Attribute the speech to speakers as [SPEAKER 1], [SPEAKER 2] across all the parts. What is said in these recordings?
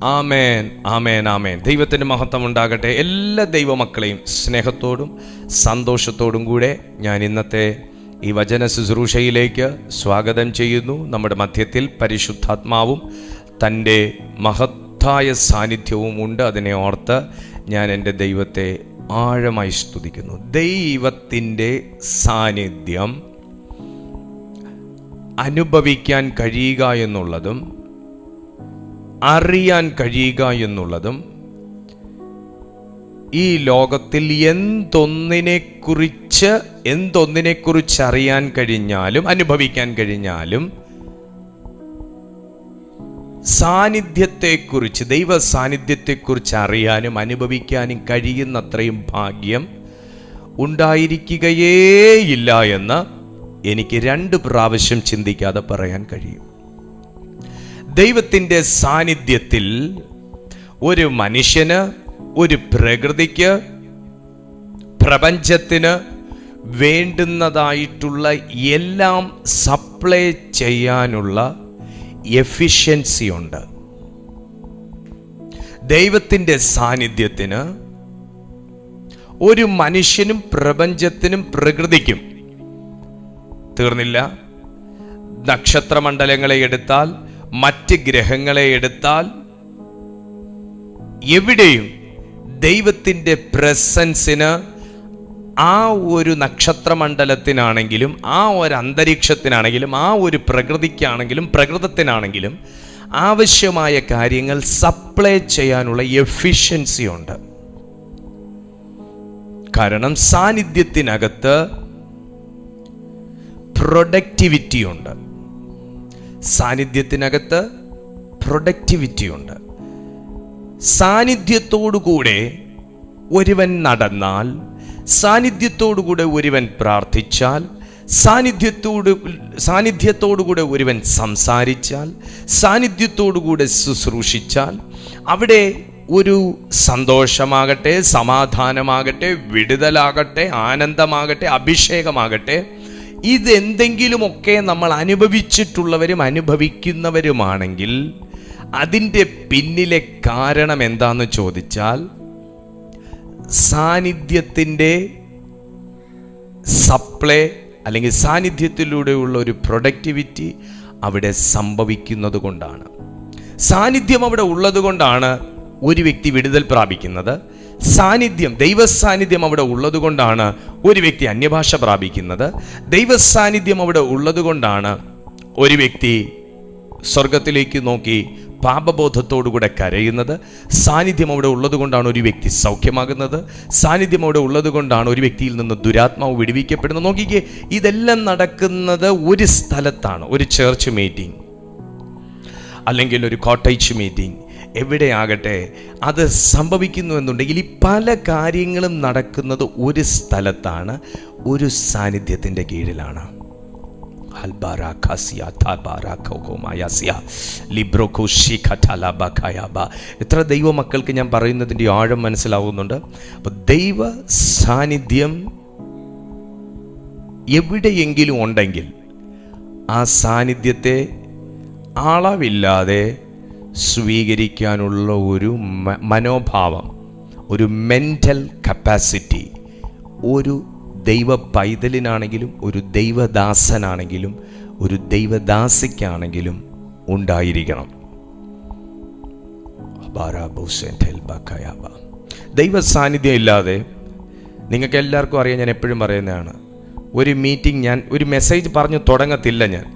[SPEAKER 1] ആമേൻ, ആമേൻ, ആമേൻ. ദൈവത്തിൻ്റെ മഹത്വം ഉണ്ടാകട്ടെ. എല്ലാ ദൈവമക്കളെയും സ്നേഹത്തോടും സന്തോഷത്തോടും കൂടെ ഞാൻ ഇന്നത്തെ ഈ വചന ശുശ്രൂഷയിലേക്ക് സ്വാഗതം ചെയ്യുന്നു. നമ്മുടെ മധ്യത്തിൽ പരിശുദ്ധാത്മാവും തൻ്റെ മഹത്തായ സാന്നിധ്യവും ഉണ്ട്. അതിനെ ഓർത്ത് ഞാൻ എൻ്റെ ദൈവത്തെ ആഴമായി സ്തുതിക്കുന്നു. ദൈവത്തിൻ്റെ സാന്നിധ്യം അനുഭവിക്കാൻ കഴിയുക എന്നുള്ളതും അറിയാൻ കഴിയുക എന്നുള്ളതും ഈ ലോകത്തിൽ എന്തൊന്നിനെക്കുറിച്ച് അറിയാൻ കഴിഞ്ഞാലും അനുഭവിക്കാൻ കഴിഞ്ഞാലും സാന്നിധ്യത്തെക്കുറിച്ച്, ദൈവ സാന്നിധ്യത്തെക്കുറിച്ച് അറിയാനും അനുഭവിക്കാനും കഴിയുന്നത്രയും ഭാഗ്യം ഉണ്ടായിരിക്കുകയേയില്ല എന്ന് എനിക്ക് 2 പ്രാവശ്യം ചിന്തിക്കാതെ പറയാൻ കഴിയും. ദൈവത്തിൻ്റെ സാന്നിധ്യത്തിൽ ഒരു മനുഷ്യന്, ഒരു പ്രകൃതിക്ക്, പ്രപഞ്ചത്തിന് വേണ്ടുന്നതായിട്ടുള്ള എല്ലാം സപ്ലൈ ചെയ്യാനുള്ള എഫിഷ്യൻസി ഉണ്ട്. ദൈവത്തിൻ്റെ സാന്നിധ്യത്തിന് ഒരു മനുഷ്യനും പ്രപഞ്ചത്തിനും പ്രകൃതിക്കും തീർന്നില്ല. നക്ഷത്രമണ്ഡലങ്ങളെ എടുത്താൽ, മറ്റ് ഗ്രഹങ്ങളെ എടുത്താൽ, എവിടെയും ദൈവത്തിൻ്റെ പ്രസൻസിന് ആ ഒരു നക്ഷത്രമണ്ഡലത്തിനാണെങ്കിലും, ആ ഒരു അന്തരീക്ഷത്തിനാണെങ്കിലും, ആ ഒരു പ്രകൃതിക്കാണെങ്കിലും, പ്രകൃതത്തിനാണെങ്കിലും ആവശ്യമായ കാര്യങ്ങൾ സപ്ലൈ ചെയ്യാനുള്ള എഫിഷ്യൻസി ഉണ്ട്. കാരണം സാന്നിധ്യത്തിനകത്ത് പ്രൊഡക്ടിവിറ്റി ഉണ്ട്. സാന്നിധ്യത്തിനകത്ത് പ്രൊഡക്ടിവിറ്റി ഉണ്ട്. സാന്നിധ്യത്തോടുകൂടെ ഒരുവൻ നടന്നാൽ, സാന്നിധ്യത്തോടുകൂടെ ഒരുവൻ പ്രാർത്ഥിച്ചാൽ, സാന്നിധ്യത്തോടുകൂടെ ഒരുവൻ സംസാരിച്ചാൽ, സാന്നിധ്യത്തോടുകൂടെ ശുശ്രൂഷിച്ചാൽ, അവിടെ ഒരു സന്തോഷമാകട്ടെ, സമാധാനമാകട്ടെ, വിടുതലാകട്ടെ, ആനന്ദമാകട്ടെ, അഭിഷേകമാകട്ടെ, ഇതെന്തെങ്കിലുമൊക്കെ നമ്മൾ അനുഭവിച്ചിട്ടുള്ളവരും അനുഭവിക്കുന്നവരുമാണെങ്കിൽ അതിൻ്റെ പിന്നിലെ കാരണം എന്താണെന്ന് ചോദിച്ചാൽ സാന്നിധ്യത്തിൻ്റെ സപ്ലൈ അല്ലെങ്കിൽ സാന്നിധ്യത്തിലൂടെയുള്ള ഒരു പ്രൊഡക്ടിവിറ്റി അവിടെ സംഭവിക്കുന്നത് കൊണ്ടാണ്. സാന്നിധ്യം അവിടെ ഉള്ളത് കൊണ്ടാണ് ഒരു വ്യക്തി വിടുതൽ പ്രാപിക്കുന്നത്. ദൈവസാന്നിധ്യം അവിടെ ഉള്ളത് കൊണ്ടാണ് ഒരു വ്യക്തി അന്യഭാഷ പ്രാപിക്കുന്നത്. ദൈവസാന്നിധ്യം അവിടെ ഉള്ളത് കൊണ്ടാണ് ഒരു വ്യക്തി സ്വർഗത്തിലേക്ക് നോക്കി പാപബോധത്തോടുകൂടെ കരയുന്നത്. സാന്നിധ്യം അവിടെ ഉള്ളത് കൊണ്ടാണ് ഒരു വ്യക്തി സൗഖ്യമാകുന്നത്. സാന്നിധ്യം അവിടെ ഉള്ളത് കൊണ്ടാണ് ഒരു വ്യക്തിയിൽ നിന്ന് ദുരാത്മാവ് വിടുവിക്കപ്പെടുന്നത്. നോക്കിക്കേ, ഇതെല്ലാം നടക്കുന്നത് ഒരു സ്ഥലത്താണ്. ഒരു ചർച്ച് മീറ്റിംഗ് അല്ലെങ്കിൽ ഒരു കോട്ടേജ് മീറ്റിംഗ്, എവിടെയാകട്ടെ അത് സംഭവിക്കുന്നു എന്നുണ്ടെങ്കിൽ ഈ പല കാര്യങ്ങളും നടക്കുന്നത് ഒരു സ്ഥലത്താണ്, ഒരു സാന്നിധ്യത്തിൻ്റെ കീഴിലാണ്. എത്ര ദൈവമക്കൾക്ക് ഞാൻ പറയുന്നതിൻ്റെ ആഴം മനസ്സിലാവുന്നുണ്ട്. അപ്പോൾ ദൈവ സാന്നിധ്യം എവിടെയെങ്കിലും ഉണ്ടെങ്കിൽ ആ സാന്നിധ്യത്തെ അളവില്ലാതെ സ്വീകരിക്കാനുള്ള ഒരു മനോഭാവം, ഒരു മെൻ്റൽ കപ്പാസിറ്റി ഒരു ദൈവ പൈതലിനാണെങ്കിലും, ഒരു ദൈവദാസനാണെങ്കിലും, ഒരു ദൈവദാസിക്കാണെങ്കിലും ഉണ്ടായിരിക്കണം. ദൈവ സാന്നിധ്യം ഇല്ലാതെ, നിങ്ങൾക്ക് എല്ലാവർക്കും അറിയാം, ഞാൻ എപ്പോഴും പറയുന്നതാണ്, ഒരു മീറ്റിംഗ് ഞാൻ ഒരു മെസ്സേജ് പറഞ്ഞു തുടങ്ങത്തില്ല. ഞാൻ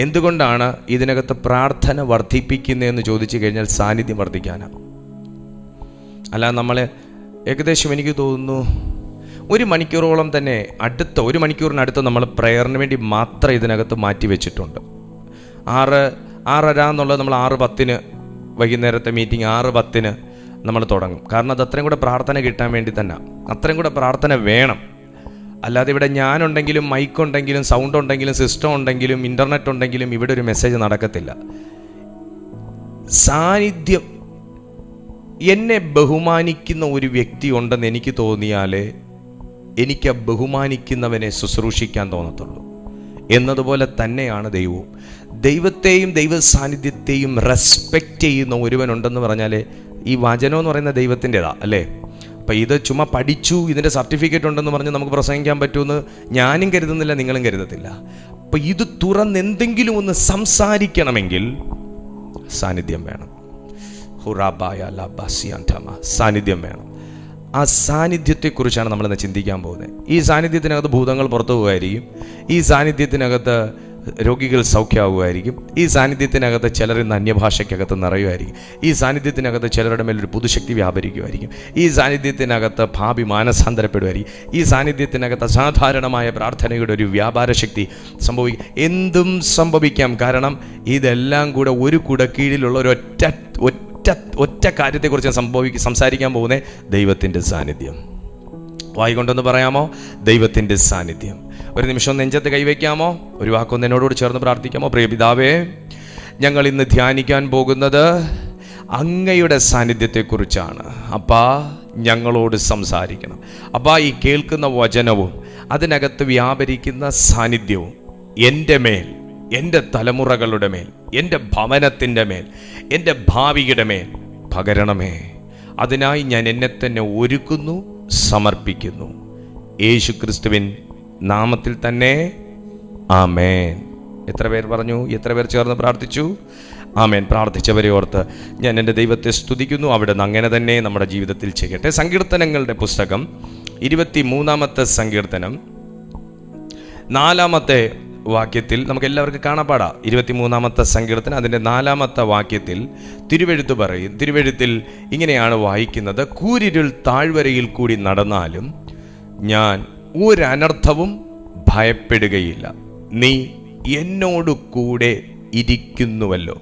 [SPEAKER 1] എന്തുകൊണ്ടാണ് ഇതിനകത്ത് പ്രാർത്ഥന വർദ്ധിപ്പിക്കുന്നതെന്ന് ചോദിച്ചു കഴിഞ്ഞാൽ സാന്നിധ്യം വർദ്ധിക്കാനാണ്. അല്ല, നമ്മൾ ഏകദേശം എനിക്ക് തോന്നുന്നു 1 മണിക്കൂറോളം തന്നെ, ഒരു മണിക്കൂറിനടുത്ത് നമ്മൾ പ്രയറിന് വേണ്ടി മാത്രം ഇതിനകത്ത് മാറ്റി വെച്ചിട്ടുണ്ട്. 6:30 എന്നുള്ളത് നമ്മൾ 6:10 വൈകുന്നേരത്തെ മീറ്റിംഗ് 6:10 നമ്മൾ തുടങ്ങും. കാരണം അത് അത്രയും കൂടെ പ്രാർത്ഥന കിട്ടാൻ വേണ്ടി തന്നെ, അത്രയും കൂടെ പ്രാർത്ഥന വേണം. അല്ലാതെ ഇവിടെ ഞാനുണ്ടെങ്കിലും, മൈക്കുണ്ടെങ്കിലും, സൗണ്ട് ഉണ്ടെങ്കിലും, സിസ്റ്റം ഉണ്ടെങ്കിലും, ഇൻ്റർനെറ്റ് ഉണ്ടെങ്കിലും ഇവിടെ ഒരു മെസ്സേജ് നടക്കത്തില്ല. സാന്നിധ്യം, എന്നെ ബഹുമാനിക്കുന്ന ഒരു വ്യക്തി ഉണ്ടെന്ന് എനിക്ക് തോന്നിയാലേ എനിക്ക് ബഹുമാനിക്കുന്നവനെ ശുശ്രൂഷിക്കാൻ തോന്നത്തുള്ളൂ. എന്നതുപോലെ തന്നെയാണ് ദൈവവും. ദൈവത്തെയും ദൈവ സാന്നിധ്യത്തെയും റെസ്പെക്റ്റ് ചെയ്യുന്ന ഒരുവനുണ്ടെന്ന് പറഞ്ഞാൽ ഈ വചനം എന്ന് പറയുന്ന ദൈവത്തിൻ്റെതാ അല്ലേ. അപ്പം ഇത് ചുമ്മാ പഠിച്ചു ഇതിൻ്റെ സർട്ടിഫിക്കറ്റ് ഉണ്ടെന്ന് പറഞ്ഞ് നമുക്ക് പ്രസംഗിക്കാൻ പറ്റുമെന്ന് ഞാനും കരുതുന്നില്ല, നിങ്ങളും കരുതത്തില്ല. അപ്പം ഇത് തുറന്ന് എന്തെങ്കിലും ഒന്ന് സംസാരിക്കണമെങ്കിൽ സാന്നിധ്യം വേണം. സാന്നിധ്യം വേണം. ആ സാന്നിധ്യത്തെക്കുറിച്ചാണ് നമ്മളിന്ന് ചിന്തിക്കാൻ പോകുന്നത്. ഈ സാന്നിധ്യത്തിനകത്ത് ഭൂതങ്ങൾ പുറത്തു പോകുമായിരിക്കും, ഈ സാന്നിധ്യത്തിനകത്ത് രോഗികൾ സൗഖ്യമാകുമായിരിക്കും, ഈ സാന്നിധ്യത്തിനകത്ത് ചിലർ ഇന്ന് അന്യഭാഷയ്ക്കകത്ത് നിറയുമായിരിക്കും, ഈ സാന്നിധ്യത്തിനകത്ത് ചിലരുടെ മേലൊരു പുതുശക്തി വ്യാപരിക്കുമായിരിക്കും, ഈ സാന്നിധ്യത്തിനകത്ത് ഭാവി മാനസാന്തരപ്പെടുമായിരിക്കും, ഈ സാന്നിധ്യത്തിനകത്ത് അസാധാരണമായ പ്രാർത്ഥനയുടെ ഒരു വ്യാപാര ശക്തി സംഭവിക്കും. എന്തും സംഭവിക്കാം. കാരണം ഇതെല്ലാം കൂടെ ഒരു കുടക്കീഴിലുള്ള ഒറ്റ കാര്യത്തെക്കുറിച്ച് സംസാരിക്കാൻ പോകുന്നത് ദൈവത്തിൻ്റെ സാന്നിധ്യം. വായിക്കൊണ്ടെന്ന് പറയാമോ? ദൈവത്തിൻ്റെ സാന്നിധ്യം. ഒരു നിമിഷം നെഞ്ചത്ത് കൈവയ്ക്കാമോ? ഒരു വാക്കൊന്ന് എന്നോട് ചേർന്ന് പ്രാർത്ഥിക്കാമോ? പ്രിയ പിതാവേ, ഞങ്ങൾ ഇന്ന് ധ്യാനിക്കാൻ പോകുന്നത് അങ്ങയുടെ സാന്നിധ്യത്തെക്കുറിച്ചാണ്. അപ്പാ, ഞങ്ങളോട് സംസാരിക്കണം. അപ്പാ, ഈ കേൾക്കുന്ന വചനവും അതിനകത്ത് വ്യാപരിക്കുന്ന സാന്നിധ്യവും എൻ്റെ മേൽ, എൻ്റെ തലമുറകളുടെ മേൽ, എൻ്റെ ഭവനത്തിൻ്റെ മേൽ, എൻ്റെ ഭാവിയുടെ മേൽ പകരണമേ. അതിനായി ഞാൻ എന്നെ തന്നെ ഒരുക്കുന്നു, സമർപ്പിക്കുന്നു. യേശു ക്രിസ്തുവിൻ നാമത്തിൽ തന്നെ ആമേൻ. എത്ര പേർ പറഞ്ഞു? എത്ര പേർ ചേർന്ന് പ്രാർത്ഥിച്ചു? ആമേൻ. പ്രാർത്ഥിച്ചവരെ ഓർത്ത് ഞാൻ എൻ്റെ ദൈവത്തെ സ്തുതിക്കുന്നു. അവിടെ നിന്ന് അങ്ങനെ തന്നെ നമ്മുടെ ജീവിതത്തിൽ ചെയ്യട്ടെ. സങ്കീർത്തനങ്ങളുടെ പുസ്തകം 23-ാമത്തെ സങ്കീർത്തനം 4-ാമത്തെ വാക്യത്തിൽ നമുക്ക് എല്ലാവർക്കും കാണാപ്പാടാ. 23-ാമത്തെ സങ്കീർത്തനം അതിൻ്റെ 4-ാമത്തെ വാക്യത്തിൽ തിരുവെഴുത്ത് പറയും. തിരുവെഴുത്തിൽ ഇങ്ങനെയാണ് വായിക്കുന്നത്: കൂരിരുൾ താഴ്വരയിൽ കൂടി നടന്നാലും ഞാൻ ഒരനർത്ഥവും ഭയപ്പെടുകയില്ല, നീ എന്നോട് കൂടെ ഇരിക്കുന്നുവല്ലോ,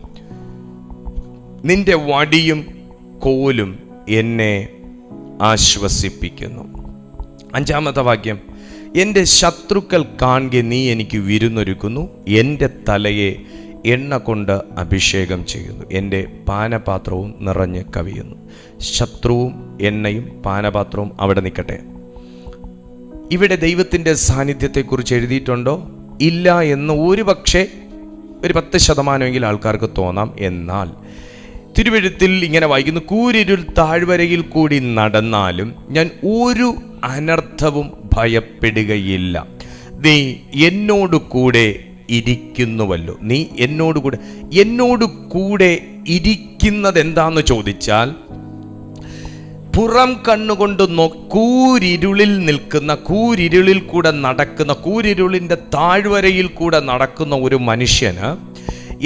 [SPEAKER 1] നിന്റെ വടിയും കോലും എന്നെ ആശ്വസിപ്പിക്കുന്നു. 5-ാമത്തെ വാക്യം: എൻ്റെ ശത്രുക്കൾ കാണെ നീ എനിക്ക് വിരുന്നൊരുക്കുന്നു, എൻ്റെ തലയെ എണ്ണ കൊണ്ട് അഭിഷേകം ചെയ്യുന്നു, എൻ്റെ പാനപാത്രവും നിറഞ്ഞ് കവിയുന്നു. ശത്രുവും എണ്ണയും പാനപാത്രവും അവിടെ നിൽക്കട്ടെ. ഇവിടെ ദൈവത്തിൻ്റെ സാന്നിധ്യത്തെക്കുറിച്ച് എഴുതിയിട്ടുണ്ടോ? ഇല്ല എന്ന് ഒരു പക്ഷേ ഒരു 10% ആൾക്കാർക്ക് തോന്നാം. എന്നാൽ തിരുവെഴുത്തിൽ ഇങ്ങനെ വായിക്കുന്നു: കൂരിരുൾ താഴ്വരയിൽ കൂടി നടന്നാലും ഞാൻ ഒരു അനർത്ഥവും ഭയപ്പെടുകയില്ല, നീ എന്നോട് കൂടെ ഇരിക്കുന്നുവല്ലോ. നീ എന്നോട് കൂടെ ഇരിക്കുന്നത് എന്താന്ന് ചോദിച്ചാൽ, പുറം കണ്ണുകൊണ്ട് കൂരിരുളിൽ നിൽക്കുന്ന, കൂരിരുളിൽ കൂടെ നടക്കുന്ന, കൂരിരുളിൻ്റെ താഴ്വരയിൽ കൂടെ നടക്കുന്ന ഒരു മനുഷ്യന്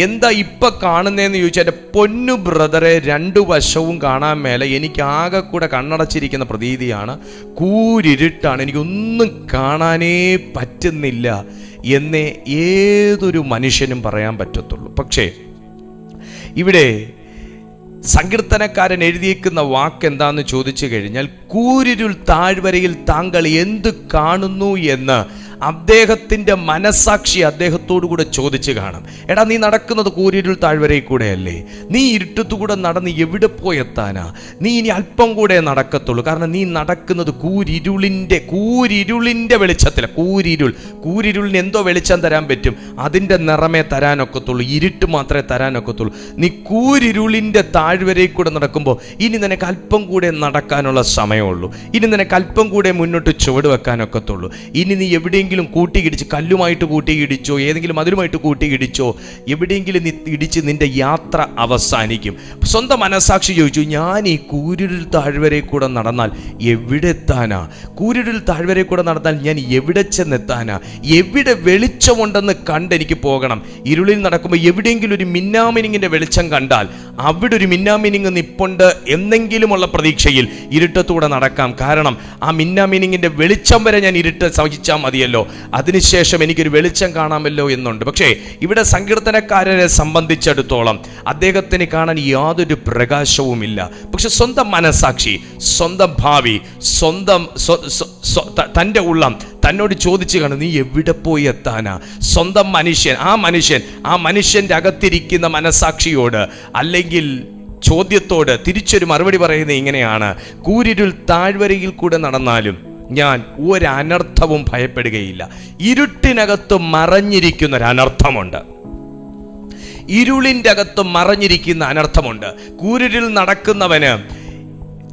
[SPEAKER 1] എന്താ ഇപ്പൊ കാണുന്നതെന്ന് ചോദിച്ചാൽ, എൻ്റെ പൊന്നു ബ്രദറെ, 2 വശവും കാണാൻ മേലെ എനിക്ക് ആകെ കൂടെ കണ്ണടച്ചിരിക്കുന്ന പ്രതീതിയാണ്, കൂരിരുട്ടാണ്, എനിക്കൊന്നും കാണാനേ പറ്റുന്നില്ല എന്നേ ഏതൊരു മനുഷ്യനും പറയാൻ പറ്റത്തുള്ളൂ. പക്ഷേ ഇവിടെ സങ്കീർത്തനക്കാരൻ എഴുതിയേക്കുന്ന വാക്ക് എന്താന്ന് ചോദിച്ചു കഴിഞ്ഞാൽ, കൂരിരുൾ താഴ്വരയിൽ താങ്കൾ എന്ത് കാണുന്നു എന്ന് അദ്ദേഹത്തിൻ്റെ മനസാക്ഷി അദ്ദേഹത്തോടു കൂടെ ചോദിച്ചു കാണും. എടാ, നീ നടക്കുന്നത് കൂരിരുൾ താഴ്വരയിൽ കൂടെയല്ലേ? നീ ഇരുട്ടത്തു കൂടെ നടന്ന് എവിടെ പോയെത്താനാ? നീ ഇനി അല്പം കൂടെ നടക്കത്തുള്ളൂ. കാരണം നീ നടക്കുന്നത് കൂരിരുളിൻ്റെ വെളിച്ചത്തില. കൂരിരുളിന് എന്തോ വെളിച്ചം തരാൻ പറ്റും? അതിൻ്റെ നിറമേ തരാനൊക്കത്തുള്ളൂ, ഇരുട്ട് മാത്രമേ തരാനൊക്കത്തുള്ളൂ. നീ കൂരിരുളിൻ്റെ താഴ്വരയിൽ കൂടെ നടക്കുമ്പോൾ ഇനി നിനക്ക് അല്പം കൂടെ നടക്കാനുള്ള സമയമുള്ളൂ. ഇനി നിനക്ക് അല്പം കൂടെ മുന്നോട്ട് ചുവട് വെക്കാനൊക്കത്തുള്ളൂ. ഇനി നീ എവിടെയെങ്കിലും കൂട്ടിയിടിച്ച്, കല്ലുമായിട്ട് കൂട്ടിയിടിച്ചോ, ഏതെങ്കിലും അതിലുമായിട്ട് കൂട്ടിയിടിച്ചോ, എവിടെയെങ്കിലും നീ ഇടിച്ച് നിന്റെ യാത്ര അവസാനിക്കും. സ്വന്തം മനസാക്ഷി ചോദിച്ചു, ഞാൻ ഈ കൂരിരുൾ താഴ്വരയിൽ കൂടെ നടന്നാൽ എവിടെ എത്താനാ? കൂരിരുൾ താഴ്വരയിൽ കൂടെ നടന്നാൽ ഞാൻ എവിടെ ചെന്നെത്താനാ? എവിടെ വെളിച്ചമുണ്ടെന്ന് കണ്ടെനിക്ക് പോകണം. ഇരുളിൽ നടക്കുമ്പോൾ എവിടെയെങ്കിലും ഒരു മിന്നാമിനിങ്ങിൻ്റെ വെളിച്ചം കണ്ടാൽ അവിടെ ഒരു മിന്നാമിനിങ് നിപ്പുണ്ട് എന്നെങ്കിലുമുള്ള പ്രതീക്ഷയിൽ ഇരുട്ടത്തൂടെ നടക്കാം. കാരണം ആ മിന്നാമിനിങ്ങിൻ്റെ വെളിച്ചം വരെ ഞാൻ ഇരുട്ട് സഹിച്ചാൽ മതിയല്ലോ, അതിനുശേഷം എനിക്കൊരു വെളിച്ചം കാണാമല്ലോ എന്നുണ്ട്. പക്ഷേ ഇവിടെ സങ്കീർത്തനക്കാരനെ സംബന്ധിച്ചിടത്തോളം അദ്ദേഹത്തിന് കാണാൻ യാതൊരു പ്രകാശവുമില്ല. പക്ഷെ സ്വന്തം മനസാക്ഷി, സ്വന്തം ഭാവി, തൻ്റെ ഉള്ളം തന്നോട് ചോദിച്ചു കാണും, നീ എവിടെ പോയി എത്താനാ? സ്വന്തം മനുഷ്യൻ, ആ മനുഷ്യൻ്റെ അകത്തിരിക്കുന്ന മനസാക്ഷിയോട് അല്ലെങ്കിൽ ചോദ്യത്തോട് തിരിച്ചൊരു മറുപടി പറയുന്നത് ഇങ്ങനെയാണ്: കൂരിരുൾ താഴ്വരയിൽ കൂടെ നടന്നാലും ഞാൻ ഒരനർത്ഥവും ഭയപ്പെടുകയില്ല. ഇരുട്ടിനകത്ത് മറഞ്ഞിരിക്കുന്ന ഒരു അനർത്ഥമുണ്ട്, ഇരുളിൻ്റെ അകത്ത് മറഞ്ഞിരിക്കുന്ന അനർത്ഥമുണ്ട്. കൂരിരുൾ നടക്കുന്നവന്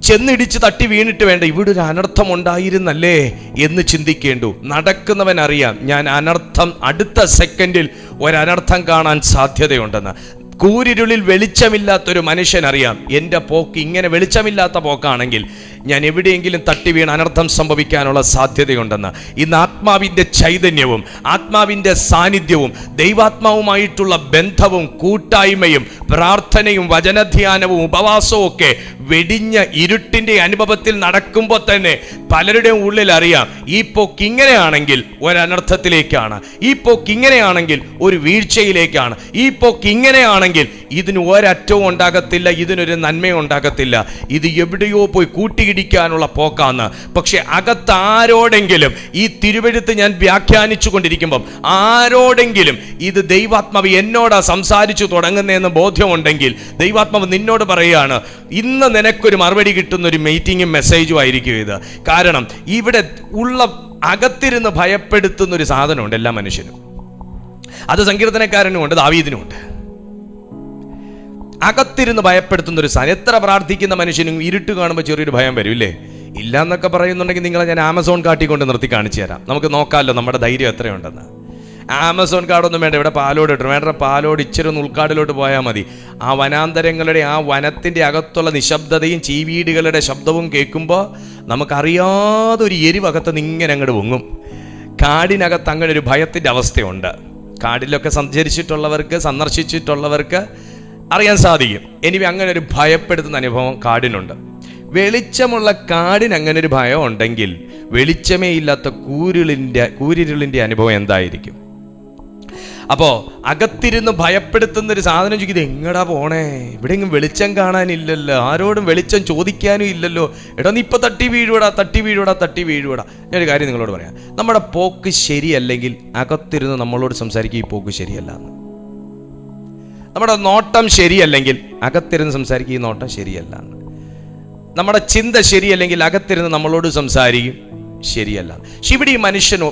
[SPEAKER 1] ചെന്നിടിച്ച് തട്ടി വീണിട്ട് വേണ്ട ഇവിടെ ഒരു അനർത്ഥം ഉണ്ടായിരുന്നല്ലേ എന്ന് ചിന്തിക്കേണ്ടു. നടക്കുന്നവൻ അറിയാം ഞാൻ അനർത്ഥം അടുത്ത സെക്കൻഡിൽ ഒരനർത്ഥം കാണാൻ സാധ്യതയുണ്ടെന്ന്. കൂരിരുളിൽ വെളിച്ചമില്ലാത്തൊരു മനുഷ്യനറിയാം എൻ്റെ പോക്ക് ഇങ്ങനെ വെളിച്ചമില്ലാത്ത പോക്കാണെങ്കിൽ ഞാൻ എവിടെയെങ്കിലും തട്ടി വീണ് അനർത്ഥം സംഭവിക്കാനുള്ള സാധ്യതയുണ്ടെന്ന്. ഇന്ന് ആത്മാവിൻ്റെ ചൈതന്യവും ആത്മാവിൻ്റെ സാന്നിധ്യവും ദൈവാത്മാവുമായിട്ടുള്ള ബന്ധവും കൂട്ടായ്മയും പ്രാർത്ഥനയും വചനധ്യാനവും ഉപവാസവും ഒക്കെ വെടിഞ്ഞ ഇരുട്ടിൻ്റെ അനുഭവത്തിൽ നടക്കുമ്പോൾ തന്നെ പലരുടെയും ഉള്ളിൽ അറിയാം ഈ പോക്ക് ഇങ്ങനെയാണെങ്കിൽ ഒരനർത്ഥത്തിലേക്കാണ്, ഈ പോക്ക് ഇങ്ങനെയാണെങ്കിൽ ഒരു വീഴ്ചയിലേക്കാണ്, ഈ പോക്ക് ഇങ്ങനെയാണെങ്കിൽ ഇതിന് ഒരറ്റവും ഉണ്ടാകത്തില്ല, ഇതിനൊരു നന്മയും ഉണ്ടാകത്തില്ല, ഇത് എവിടെയോ പോയി കൂട്ടിയിടിക്കാനുള്ള പോക്കാണ്. പക്ഷെ അകത്ത് ആരോടെങ്കിലും ഈ തിരുവെഴുത്ത് ഞാൻ വ്യാഖ്യാനിച്ചു കൊണ്ടിരിക്കുമ്പം ആരോടെങ്കിലും ഇത് ദൈവാത്മാവ് എന്നോടാ സംസാരിച്ചു തുടങ്ങുന്നതെന്ന് ബോധ്യമുണ്ടെങ്കിൽ ദൈവാത്മാവ് നിന്നോട് പറയുകയാണ് ഇന്ന് നിനക്കൊരു മറുപടി കിട്ടുന്ന ഒരു മീറ്റിങ്ങും മെസ്സേജും ആയിരിക്കും ഇത്. കാരണം ഇവിടെ ഉള്ള അകത്തിരുന്ന് ഭയപ്പെടുത്തുന്ന ഒരു സാധനമുണ്ട് എല്ലാ മനുഷ്യനും. അത് സങ്കീർത്തനക്കാരനും ഉണ്ട്, ദാവീദിനും ഉണ്ട്. അകത്തിരുന്ന് ഭയപ്പെടുത്തുന്ന ഒരു സാധനം. എത്ര പ്രാർത്ഥിക്കുന്ന മനുഷ്യനും ഇരുട്ട് കാണുമ്പോൾ ചെറിയൊരു ഭയം വരും ഇല്ലേ? ഇല്ല എന്നൊക്കെ പറയുന്നുണ്ടെങ്കിൽ നിങ്ങളെ ഞാൻ ആമസോൺ കാട്ടിക്കൊണ്ട് നിർത്തി കാണിച്ചു തരാം. നമുക്ക് നോക്കാമല്ലോ നമ്മുടെ ധൈര്യം എത്രയുണ്ടെന്ന്. ആമസോൺ കാർഡൊന്നും വേണ്ട, ഇവിടെ പാലോട് ഇട്ടു വേണ്ട, പാലോട് ഇച്ചിരി ഒന്ന് ഉൾക്കാടിലോട്ട് പോയാൽ മതി. ആ വനാന്തരങ്ങളുടെ ആ വനത്തിൻ്റെ അകത്തുള്ള നിശബ്ദതയും ചീവീടുകളുടെ ശബ്ദവും കേൾക്കുമ്പോൾ നമുക്കറിയാതെ ഒരു എരിവകത്ത് നിന്ന് ഇങ്ങനെ അങ്ങോട്ട് പൊങ്ങും. കാടിനകത്ത് അങ്ങനെ ഒരു ഭയത്തിൻ്റെ അവസ്ഥയുണ്ട്. കാടിലൊക്കെ സന്ദർശിച്ചിട്ടുള്ളവർക്ക് അറിയാൻ സാധിക്കും. എനിവേ അങ്ങനെ ഒരു ഭയപ്പെടുത്തുന്ന അനുഭവം കാടിനുണ്ട്. വെളിച്ചമുള്ള കാടിന് അങ്ങനെ ഒരു ഭയം ഉണ്ടെങ്കിൽ വെളിച്ചമേ ഇല്ലാത്ത കൂരിരുളിൻ്റെ അനുഭവം എന്തായിരിക്കും? അപ്പോൾ അകത്തിരുന്ന് ഭയപ്പെടുത്തുന്നൊരു സാധനം ചോദിക്കുന്നത് എങ്ങടാ പോണേ, ഇവിടെയെങ്കിലും വെളിച്ചം കാണാനില്ലല്ലോ, ആരോടും വെളിച്ചം ചോദിക്കാനും ഇല്ലല്ലോ, എടാ നീ ഇപ്പം തട്ടി വീഴുവടാ. ഞാനൊരു കാര്യം നിങ്ങളോട് പറയാം, നമ്മുടെ പോക്ക് ശരിയല്ലെങ്കിൽ അകത്തിരുന്ന് നമ്മളോട് സംസാരിക്കുക ഈ പോക്ക് ശരിയല്ല എന്ന്. നമ്മുടെ നോട്ടം ശരിയല്ലെങ്കിൽ അകത്തിരുന്ന് സംസാരിക്കുക ഈ നോട്ടം ശരിയല്ല എന്ന്. നമ്മുടെ ചിന്ത ശരിയല്ലെങ്കിൽ അകത്തിരുന്ന് നമ്മളോട് സംസാരിക്കും ശരിയല്ല. പക്ഷെ ഇവിടെ ഈ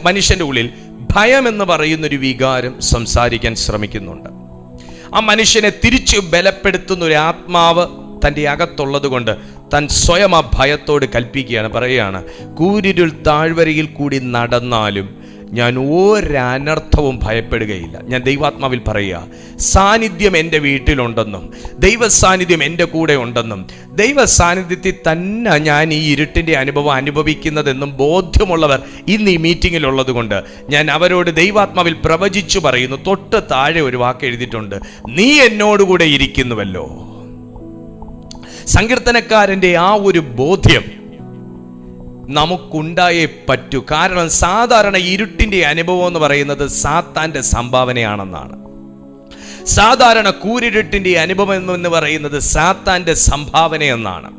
[SPEAKER 1] മനുഷ്യൻ്റെ ഉള്ളിൽ ഭയം എന്ന് പറയുന്നൊരു വികാരം സംസാരിക്കാൻ ശ്രമിക്കുന്നുണ്ട്. ആ മനുഷ്യനെ തിരിച്ചു ബലപ്പെടുത്തുന്ന ഒരു ആത്മാവ് തൻ്റെ അകത്തുള്ളത് കൊണ്ട് താൻ സ്വയം ആ ഭയത്തോട് കൽപ്പിക്കുകയാണ്, പറയുകയാണ് കൂരിരുൾ താഴ്വരയിൽ കൂടി നടന്നാലും ഞാൻ ഒരനർത്ഥവും ഭയപ്പെടുകയില്ല. ഞാൻ ദൈവാത്മാവിൽ പറയുക, സാന്നിധ്യം എൻ്റെ വീട്ടിലുണ്ടെന്നും ദൈവസാന്നിധ്യം എൻ്റെ കൂടെ ഉണ്ടെന്നും ദൈവ സാന്നിധ്യത്തിൽ തന്നെ ഞാൻ ഈ ഇരുട്ടിൻ്റെ അനുഭവം അനുഭവിക്കുന്നതെന്നും ബോധ്യമുള്ളവർ ഇന്ന് ഈ മീറ്റിങ്ങിലുള്ളത് കൊണ്ട് ഞാൻ അവരോട് ദൈവാത്മാവിൽ പ്രവചിച്ചു പറയുന്നു. തൊട്ട് താഴെ ഒരു വാക്ക് എഴുതിയിട്ടുണ്ട്, നീ എന്നോടുകൂടെ ഇരിക്കുന്നുവല്ലോ. സങ്കീർത്തനക്കാരൻ്റെ ആ ഒരു ബോധ്യം നമുക്കുണ്ടായേ പറ്റൂ. കാരണം സാധാരണ ഇരുട്ടിൻ്റെ അനുഭവം എന്ന് പറയുന്നത് സാത്താൻ്റെ സംഭാവനയാണെന്നാണ്. സാധാരണ കൂരിരുട്ടിൻ്റെ അനുഭവം എന്ന് പറയുന്നത് സാത്താൻ്റെ സംഭാവനയെന്നാണ്.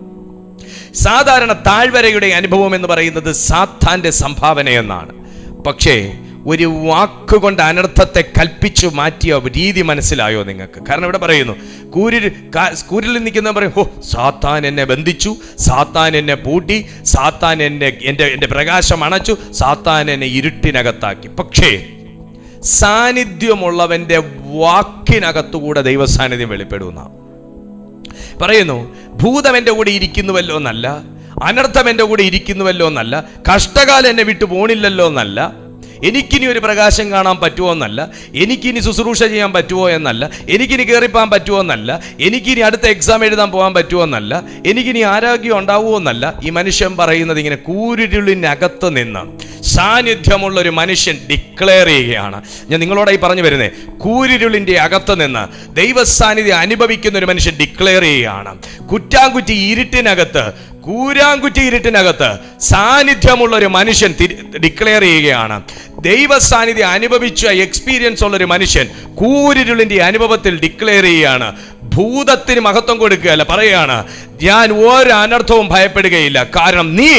[SPEAKER 1] സാധാരണ താഴ്വരയുടെ അനുഭവം എന്ന് പറയുന്നത് സാത്താൻ്റെ സംഭാവനയെന്നാണ്. പക്ഷേ ഒരു വാക്കുകൊണ്ട് അനർത്ഥത്തെ കൽപ്പിച്ചു മാറ്റിയ രീതി മനസ്സിലായോ നിങ്ങൾക്ക്? കാരണം ഇവിടെ പറയുന്നു കൂരിൽ നിൽക്കുന്ന പറയും, ഓ സാത്താൻ എന്നെ ബന്ധിച്ചു, സാത്താൻ എന്നെ പൂട്ടി, സാത്താൻ എൻ്റെ പ്രകാശം അണച്ചു, സാത്താൻ എന്നെ ഇരുട്ടിനകത്താക്കി. പക്ഷേ സാന്നിധ്യമുള്ളവൻ്റെ വാക്കിനകത്തുകൂടെ ദൈവസാന്നിധ്യം വെളിപ്പെടുന്ന പറയുന്നു. ഭൂതം എൻ്റെ കൂടെ ഇരിക്കുന്നുവല്ലോ എന്നല്ല, അനർത്ഥം എൻ്റെ കൂടെ ഇരിക്കുന്നുവല്ലോ എന്നല്ല, കഷ്ടകാലം എന്നെ വിട്ടു പോണില്ലല്ലോ എന്നല്ല, എനിക്കിനി ഒരു പ്രകാശം കാണാൻ പറ്റുമോ എന്നല്ല, എനിക്കിനി ശുശ്രൂഷ ചെയ്യാൻ പറ്റുമോ എന്നല്ല, എനിക്കിനി കയറിപ്പോകാൻ പറ്റുമോ എന്നല്ല, എനിക്കിനി അടുത്ത എക്സാം എഴുതാൻ പോകാൻ പറ്റുമോ എന്നല്ല, എനിക്കിനി ആരോഗ്യം ഉണ്ടാവുമോ എന്നല്ല. ഈ മനുഷ്യൻ പറയുന്നത് ഇങ്ങനെ കൂരിരുളിനകത്ത് നിന്ന് സാന്നിധ്യമുള്ള ഒരു മനുഷ്യൻ ഡിക്ലെയർ ചെയ്യുകയാണ്. ഞാൻ നിങ്ങളോടായി പറഞ്ഞു വരുന്നത്, കൂരിരുളിൻ്റെ അകത്ത് നിന്ന് ദൈവസാന്നിധ്യം അനുഭവിക്കുന്ന ഒരു മനുഷ്യൻ ഡിക്ലെയർ ചെയ്യുകയാണ്. കൂരാങ്കുറ്റി ഇരുട്ടിനകത്ത് സാന്നിധ്യമുള്ള ഒരു മനുഷ്യൻ ഡിക്ലെയർ ചെയ്യുകയാണ്. ദൈവ സാന്നിധ്യം അനുഭവിച്ച എക്സ്പീരിയൻസ് ഉള്ള ഒരു മനുഷ്യൻ കൂരിരുളിന്റെ അനുഭവത്തിൽ ഡിക്ലെയർ ചെയ്യുകയാണ്. ഭൂതത്തിന് മഹത്വം കൊടുക്കുകയല്ല, പറയുകയാണ് ഞാൻ ഒരു അനർത്ഥവും ഭയപ്പെടുകയില്ല, കാരണം നീ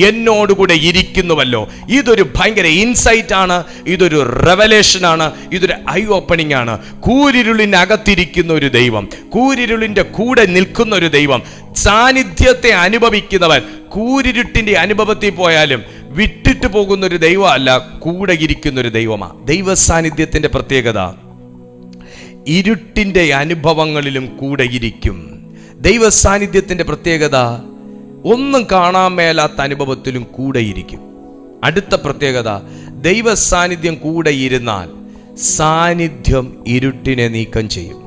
[SPEAKER 1] എന്നോടുകൂടെ ഇരിക്കുന്നുവല്ലോ. ഇതൊരു ഭയങ്കര ഇൻസൈറ്റ് ആണ്, ഇതൊരു റെവലേഷൻ ആണ്, ഇതൊരു ഐ ഓപ്പണിംഗ് ആണ്. കൂരിരുളിനകത്തിരിക്കുന്ന ഒരു ദൈവം, കൂരിരുളിന്റെ കൂടെ നിൽക്കുന്ന ഒരു ദൈവം, സാന്നിധ്യത്തെ അനുഭവിക്കുന്നവൻ കൂരിരുട്ടിന്റെ അനുഭവത്തിൽ പോയാലും വിട്ടിട്ട് പോകുന്നൊരു ദൈവമല്ല, കൂടെ ഇരിക്കുന്നൊരു ദൈവമാണ്. ദൈവ സാന്നിധ്യത്തിന്റെ പ്രത്യേകത ഇരുട്ടിന്റെ അനുഭവങ്ങളിലും കൂടെ ഇരിക്കും. ദൈവ സാന്നിധ്യത്തിന്റെ പ്രത്യേകത ഒന്നും കാണാൻ മേലാത്ത അനുഭവത്തിലും കൂടെ ഇരിക്കും. അടുത്ത പ്രത്യേകത, ദൈവ സാന്നിധ്യം കൂടെ ഇരുന്നാൽ സാന്നിധ്യം ഇരുട്ടിനെ നീക്കം ചെയ്യും.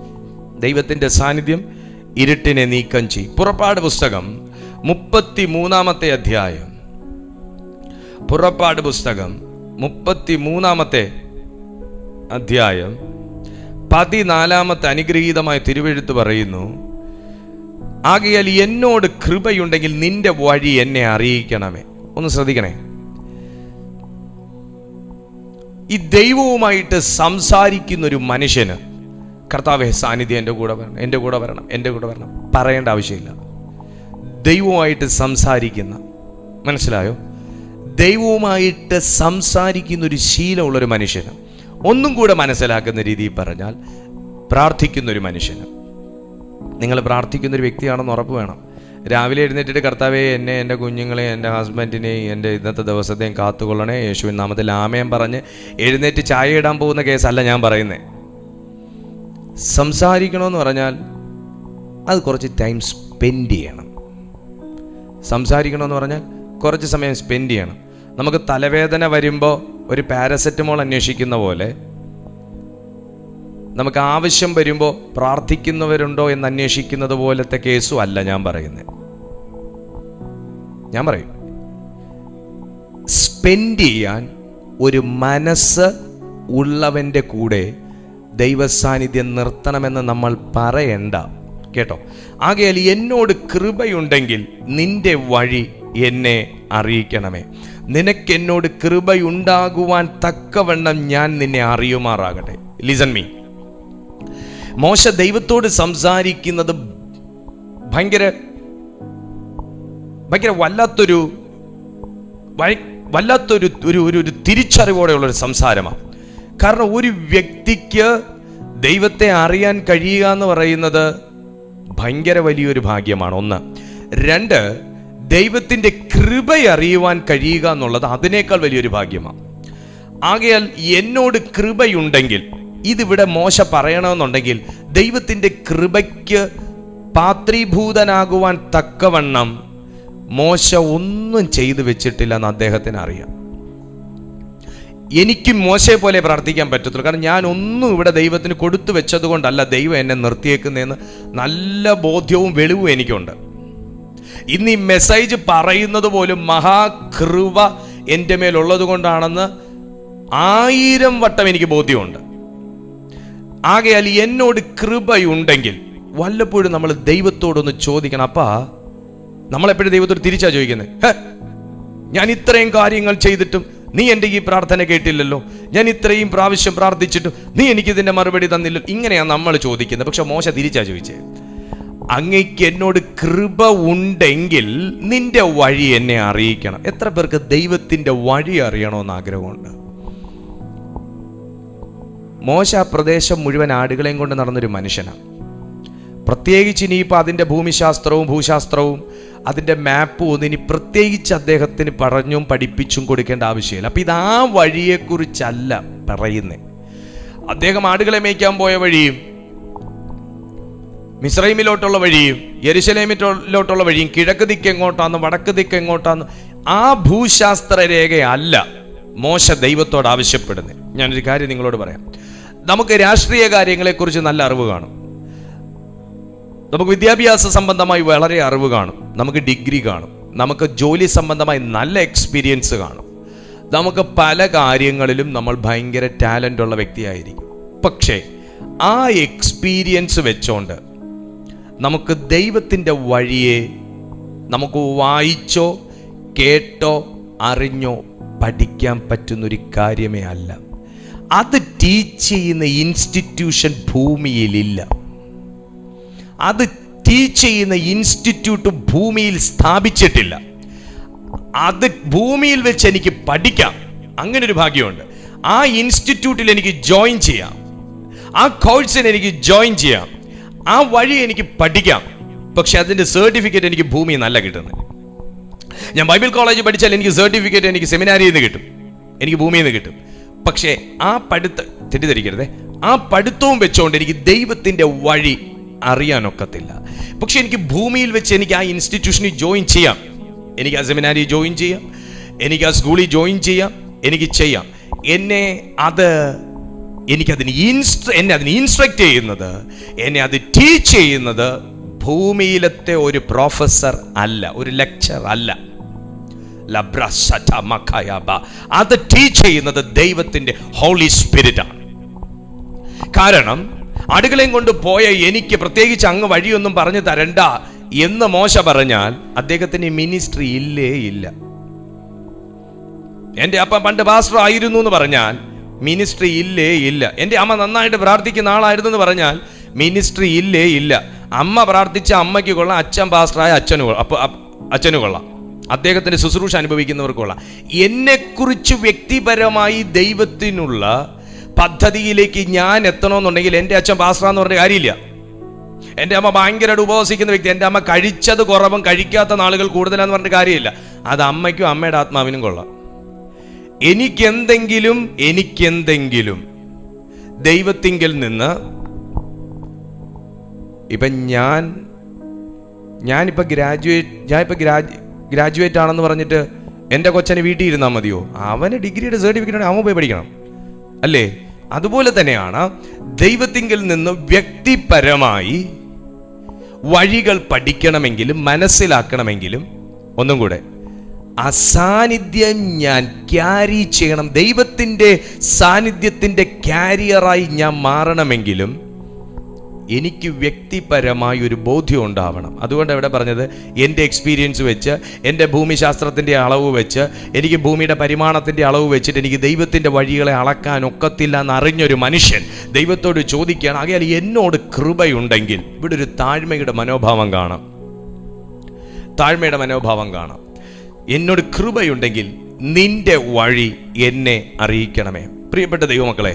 [SPEAKER 1] ദൈവത്തിന്റെ സാന്നിധ്യം ഇരുട്ടിനെ നീക്കം ചെയ്യും. പുറപ്പാട് പുസ്തകം 33 അധ്യായം, പുറപ്പാട് പുസ്തകം 33 അധ്യായം 14 അനുഗ്രഹീതമായ തിരുവെഴുത്ത് പറയുന്നു, ആകയാൽ എന്നോട് കൃപയുണ്ടെങ്കിൽ നിന്റെ വഴി എന്നെ അറിയിക്കണമേ. ഒന്ന് ശ്രദ്ധിക്കണേ, ഈ ദൈവവുമായിട്ട് സംസാരിക്കുന്ന ഒരു മനുഷ്യന് കർത്താവേ സാന്നിധ്യം എൻ്റെ കൂടെ വരണം, എൻ്റെ കൂടെ വരണം, എൻ്റെ കൂടെ വരണം പറയേണ്ട ആവശ്യമില്ല. ദൈവവുമായിട്ട് സംസാരിക്കുന്ന, മനസ്സിലായോ? ദൈവവുമായിട്ട് സംസാരിക്കുന്ന ഒരു ശീലമുള്ളൊരു മനുഷ്യന്, ഒന്നും കൂടെ മനസ്സിലാക്കുന്ന രീതിയിൽ പറഞ്ഞാൽ പ്രാർത്ഥിക്കുന്നൊരു മനുഷ്യന്. നിങ്ങൾ പ്രാർത്ഥിക്കുന്നൊരു വ്യക്തിയാണെന്ന് ഉറപ്പ് വേണം. രാവിലെ എഴുന്നേറ്റിട്ട് കർത്താവേ എന്നെ, എൻ്റെ കുഞ്ഞുങ്ങളെ, എൻ്റെ ഹസ്ബൻഡിനെയും എൻ്റെ ഇന്നത്തെ ദിവസത്തെയും കാത്തുകൊള്ളണേ യേശുവിൻ നാമത്തിൽ ആമേൻ പറഞ്ഞ് എഴുന്നേറ്റ് ചായ ഇടാൻ പോകുന്ന കേസല്ല ഞാൻ പറയുന്നത്. സംസാരിക്കണമെന്ന് പറഞ്ഞാൽ അത് കുറച്ച് ടൈം സ്പെൻഡ് ചെയ്യണം. സംസാരിക്കണമെന്ന് പറഞ്ഞാൽ കുറച്ച് സമയം സ്പെൻഡ് ചെയ്യണം. നമുക്ക് തലവേദന വരുമ്പോൾ ഒരു പാരസെറ്റമോൾ അന്വേഷിക്കുന്ന പോലെ നമുക്ക് ആവശ്യം വരുമ്പോൾ പ്രാർത്ഥിക്കുന്നവരുണ്ടോ എന്ന് അന്വേഷിക്കുന്നത് പോലത്തെ കേസും അല്ല ഞാൻ പറയുന്നത്. ഞാൻ പറയും, സ്പെൻഡ് ചെയ്യാൻ ഒരു മനസ്സ് ഉള്ളവൻ്റെ കൂടെ ദൈവസാന്നിധ്യം നിർത്തണമെന്ന് നമ്മൾ പറയണ്ട, കേട്ടോ. ആകയാൽ എന്നോട് കൃപയുണ്ടെങ്കിൽ നിന്റെ വഴി എന്നെ അറിയിക്കണമേ. നിനക്കെന്നോട് കൃപയുണ്ടാകുവാൻ തക്കവണ്ണം ഞാൻ നിന്നെ അറിയുമാറാകട്ടെ. Listen me. മോശ ദൈവത്തോട് സംസാരിക്കുന്നത് ഭയങ്കര വല്ലാത്തൊരു തിരിച്ചറിവോടെയുള്ളൊരു സംസാരമാണ്. കാരണം ഒരു വ്യക്തിക്ക് ദൈവത്തെ അറിയാൻ കഴിയുക എന്ന് പറയുന്നത് ഭയങ്കര വലിയൊരു ഭാഗ്യമാണ്. 1. 2, ദൈവത്തിൻ്റെ കൃപ അറിയുവാൻ കഴിയുക എന്നുള്ളത് അതിനേക്കാൾ വലിയൊരു ഭാഗ്യമാണ്. ആകയാൽ എന്നോട് കൃപയുണ്ടെങ്കിൽ, ഇതിവിടെ മോശ പറയണമെന്നുണ്ടെങ്കിൽ ദൈവത്തിൻ്റെ കൃപയ്ക്ക് പാത്രീഭൂതനാകുവാൻ തക്കവണ്ണം മോശ ഒന്നും ചെയ്തു വെച്ചിട്ടില്ല എന്ന് അദ്ദേഹത്തിന് അറിയാം. എനിക്ക് മോശയെ പോലെ പ്രാർത്ഥിക്കാൻ പറ്റത്തുള്ളൂ. കാരണം ഞാൻ ഒന്നും ഇവിടെ ദൈവത്തിന് കൊടുത്തു വെച്ചത് കൊണ്ടല്ല ദൈവം എന്നെ നിർത്തിയേക്കുന്നതെന്ന് നല്ല ബോധ്യവും വെളിവും എനിക്കുണ്ട്. ഇന്ന് ഈ മെസ്സേജ് പറയുന്നത് പോലും മഹാകൃപ എൻ്റെ മേലുള്ളത് കൊണ്ടാണെന്ന് 1000 വട്ടം എനിക്ക് ബോധ്യമുണ്ട്. ആകയാൽ എന്നോട് കൃപയുണ്ടെങ്കിൽ വല്ലപ്പോഴും നമ്മൾ ദൈവത്തോടൊന്ന് ചോദിക്കണം. അപ്പാ, നമ്മളെപ്പോഴും ദൈവത്തോട് തിരിച്ചാ ചോദിക്കുന്നത്, ഞാൻ ഇത്രയും കാര്യങ്ങൾ ചെയ്തിട്ടും നീ എൻ്റെ ഈ പ്രാർത്ഥന കേട്ടില്ലല്ലോ, ഞാൻ ഇത്രയും പ്രാവശ്യം പ്രാർത്ഥിച്ചിട്ടും നീ എനിക്കിതിൻ്റെ മറുപടി തന്നില്ലല്ലോ. ഇങ്ങനെയാണ് നമ്മൾ ചോദിക്കുന്നത്. പക്ഷെ മോശ തിരിച്ചാ ചോദിച്ചത്, അങ്ങയ്ക്ക് എന്നോട് കൃപ ഉണ്ടെങ്കിൽ നിന്റെ വഴി എന്നെ അറിയിക്കണം. എത്ര പേർക്ക് ദൈവത്തിൻ്റെ വഴി അറിയണമെന്ന് ആഗ്രഹമുണ്ട്? മോശ ആ പ്രദേശം മുഴുവൻ ആടുകളെയും കൊണ്ട് നടന്നൊരു മനുഷ്യനാണ്. പ്രത്യേകിച്ച് ഇനിയിപ്പോൾ അതിൻ്റെ ഭൂമിശാസ്ത്രവും ഭൂശാസ്ത്രവും അതിൻ്റെ മാപ്പും ഒന്നും ഇനി പ്രത്യേകിച്ച് അദ്ദേഹത്തിന് പറഞ്ഞും പഠിപ്പിച്ചും കൊടുക്കേണ്ട ആവശ്യമില്ല. അപ്പം ഇത് ആ വഴിയെക്കുറിച്ചല്ല പറയുന്നത്. അദ്ദേഹം ആടുകളെ മേയ്ക്കാൻ പോയ വഴിയും മിസ്രൈമിലോട്ടുള്ള വഴിയും യെരുശലേമിലോട്ടുള്ള വഴിയും കിഴക്ക് ദിക്ക് എങ്ങോട്ടാന്ന് വടക്ക് ദിക്ക് എങ്ങോട്ടാന്ന് ആ ഭൂശാസ്ത്ര രേഖയല്ല മോശ ദൈവത്തോട് ആവശ്യപ്പെടുന്നത്. ഞാനൊരു കാര്യം നിങ്ങളോട് പറയാം. നമുക്ക് രാഷ്ട്രീയ കാര്യങ്ങളെക്കുറിച്ച് നല്ല അറിവ് കാണും, നമുക്ക് വിദ്യാഭ്യാസ സംബന്ധമായി വളരെ അറിവ് കാണും, നമുക്ക് ഡിഗ്രി കാണും, നമുക്ക് ജോലി സംബന്ധമായി നല്ല എക്സ്പീരിയൻസ് കാണും, നമുക്ക് പല കാര്യങ്ങളിലും നമ്മൾ ഭയങ്കര ടാലൻ്റ് ഉള്ള വ്യക്തിയായിരിക്കും. പക്ഷേ ആ എക്സ്പീരിയൻസ് വെച്ചോണ്ട് നമുക്ക് ദൈവത്തിൻ്റെ വഴിയെ നമുക്ക് വായിച്ചോ കേട്ടോ അറിഞ്ഞോ പഠിക്കാൻ പറ്റുന്നൊരു കാര്യമേ അല്ല. അത് ടീച്ച് ചെയ്യുന്ന ഇൻസ്റ്റിറ്റ്യൂഷൻ ഭൂമിയിലില്ല. അത് ടീച്ച് ചെയ്യുന്ന ഇൻസ്റ്റിറ്റ്യൂട്ട് ഭൂമിയിൽ സ്ഥാപിച്ചിട്ടില്ല. അത് ഭൂമിയിൽ വെച്ച് എനിക്ക് പഠിക്കാം, അങ്ങനെ ഒരു ഭാഗ്യമുണ്ട്. ആ ഇൻസ്റ്റിറ്റ്യൂട്ടിൽ എനിക്ക് ജോയിൻ ചെയ്യാം, ആ കോഴ്സിന് എനിക്ക് ജോയിൻ ചെയ്യാം, ആ വഴി എനിക്ക് പഠിക്കാം. പക്ഷെ അതിൻ്റെ സർട്ടിഫിക്കറ്റ് എനിക്ക് ഭൂമിയിൽ നല്ല കിട്ടുന്നത്. ഞാൻ ബൈബിൾ കോളേജ് പഠിച്ചാൽ എനിക്ക് സർട്ടിഫിക്കറ്റ് എനിക്ക് സെമിനാരിയിൽ നിന്ന് കിട്ടും, എനിക്ക് ഭൂമിയിൽ നിന്ന് കിട്ടും. പക്ഷേ ആ തെറ്റിദ്ധരിക്കരുതേ, ആ പഠിത്തവും വെച്ചുകൊണ്ട് എനിക്ക് ദൈവത്തിൻ്റെ വഴി അറിയാനൊക്കത്തില്ല. പക്ഷെ എനിക്ക് ഭൂമിയിൽ വെച്ച് എനിക്ക് ആ ഇൻസ്റ്റിറ്റ്യൂഷനിൽ ജോയിൻ ചെയ്യാം, എനിക്ക് ആ സെമിനാരിൽ ജോയിൻ ചെയ്യാം, എനിക്ക് ആ സ്കൂളിൽ ജോയിൻ ചെയ്യാം, എനിക്ക് ചെയ്യാം. എന്നെ അതിന് ഇൻസ്ട്രക്ട് ചെയ്യുന്നത്, എന്നെ അത് ടീച്ച് ചെയ്യുന്നത് ഭൂമിയിലത്തെ ഒരു പ്രൊഫസർ അല്ല, ഒരു ലെക്ചർ അല്ല. അത് ടീച്ച് ചെയ്യുന്നത് ദൈവത്തിന്റെ ഹോളി സ്പിരിറ്റ് ആണ്. കാരണം അടുക്കളയും കൊണ്ട് പോയ എനിക്ക് പ്രത്യേകിച്ച് അങ്ങ് വഴിയൊന്നും പറഞ്ഞു തരണ്ട എന്ന് മോശ പറഞ്ഞാൽ അദ്ദേഹത്തിന് മിനിസ്ട്രി ഇല്ലേ ഇല്ല. എൻ്റെ അപ്പ പണ്ട് പാസ്റ്റർ ആയിരുന്നു എന്ന് പറഞ്ഞാൽ മിനിസ്ട്രി ഇല്ലേ ഇല്ല. എൻ്റെ അമ്മ നന്നായിട്ട് പ്രാർത്ഥിക്കുന്ന ആളായിരുന്നു എന്ന് പറഞ്ഞാൽ മിനിസ്ട്രി ഇല്ലേ ഇല്ല. അമ്മ പ്രാർത്ഥിച്ച അമ്മയ്ക്ക് കൊള്ളാം, അച്ഛൻ പാസ്റ്ററായ അച്ഛന് കൊള്ളാം, അദ്ദേഹത്തിന്റെ ശുശ്രൂഷ അനുഭവിക്കുന്നവർക്ക് കൊള്ളാം. എന്നെക്കുറിച്ച് വ്യക്തിപരമായി ദൈവത്തിനുള്ള പദ്ധതിയിലേക്ക് ഞാൻ എത്തണമെന്നുണ്ടെങ്കിൽ എൻ്റെ അച്ഛൻ പാസ്റ്ററാന്ന് പറഞ്ഞ കാര്യമില്ല. എൻ്റെ അമ്മ ഭയങ്കരമായിട്ട് ഉപവസിക്കുന്ന വ്യക്തി, എൻ്റെ അമ്മ കഴിച്ചത് കുറവും കഴിക്കാത്ത നാളുകൾ കൂടുതലാന്ന് പറഞ്ഞ കാര്യമില്ല. അത് അമ്മയ്ക്കും അമ്മയുടെ ആത്മാവിനും കൊള്ളാം. എനിക്കെന്തെങ്കിലും ദൈവത്തിങ്കിൽ നിന്ന് ഇപ്പം ഞാനിപ്പോൾ ഗ്രാജുവേറ്റ് ആണെന്ന് പറഞ്ഞിട്ട് എൻ്റെ കൊച്ചനെ വീട്ടിൽ ഇരുന്നാൽ മതിയോ? അവന് ഡിഗ്രിയുടെ സർട്ടിഫിക്കറ്റ് അവൻ പോയി പഠിക്കണം അല്ലേ? അതുപോലെ തന്നെയാണ് ദൈവത്തിങ്കിൽ നിന്ന് വ്യക്തിപരമായി വഴികൾ പഠിക്കണമെങ്കിലും മനസ്സിലാക്കണമെങ്കിലും ഒന്നും കൂടെ ആ സാന്നിധ്യം ഞാൻ ക്യാരി ചെയ്യണം. ദൈവത്തിൻ്റെ സാന്നിധ്യത്തിൻ്റെ ക്യാരിയറായി ഞാൻ മാറണമെങ്കിലും എനിക്ക് വ്യക്തിപരമായി ഒരു ബോധ്യം ഉണ്ടാവണം. അതുകൊണ്ട് ഇവിടെ പറഞ്ഞത് എൻ്റെ എക്സ്പീരിയൻസ് വെച്ച്, എൻ്റെ ഭൂമിശാസ്ത്രത്തിൻ്റെ അളവ് വെച്ച്, എനിക്ക് ഭൂമിയുടെ പരിമാണത്തിൻ്റെ അളവ് വെച്ചിട്ട് എനിക്ക് ദൈവത്തിൻ്റെ വഴികളെ അളക്കാൻ ഒക്കത്തില്ല എന്നറിഞ്ഞൊരു മനുഷ്യൻ ദൈവത്തോട് ചോദിക്കുകയാണ്. ആകയാൽ എന്നോട് കൃപയുണ്ടെങ്കിൽ, ഇവിടെ ഒരു താഴ്മയുടെ മനോഭാവം കാണാം, എന്നോട് കൃപയുണ്ടെങ്കിൽ നിന്റെ വഴി എന്നെ അറിയിക്കണമേ. പ്രിയപ്പെട്ട ദൈവമക്കളെ,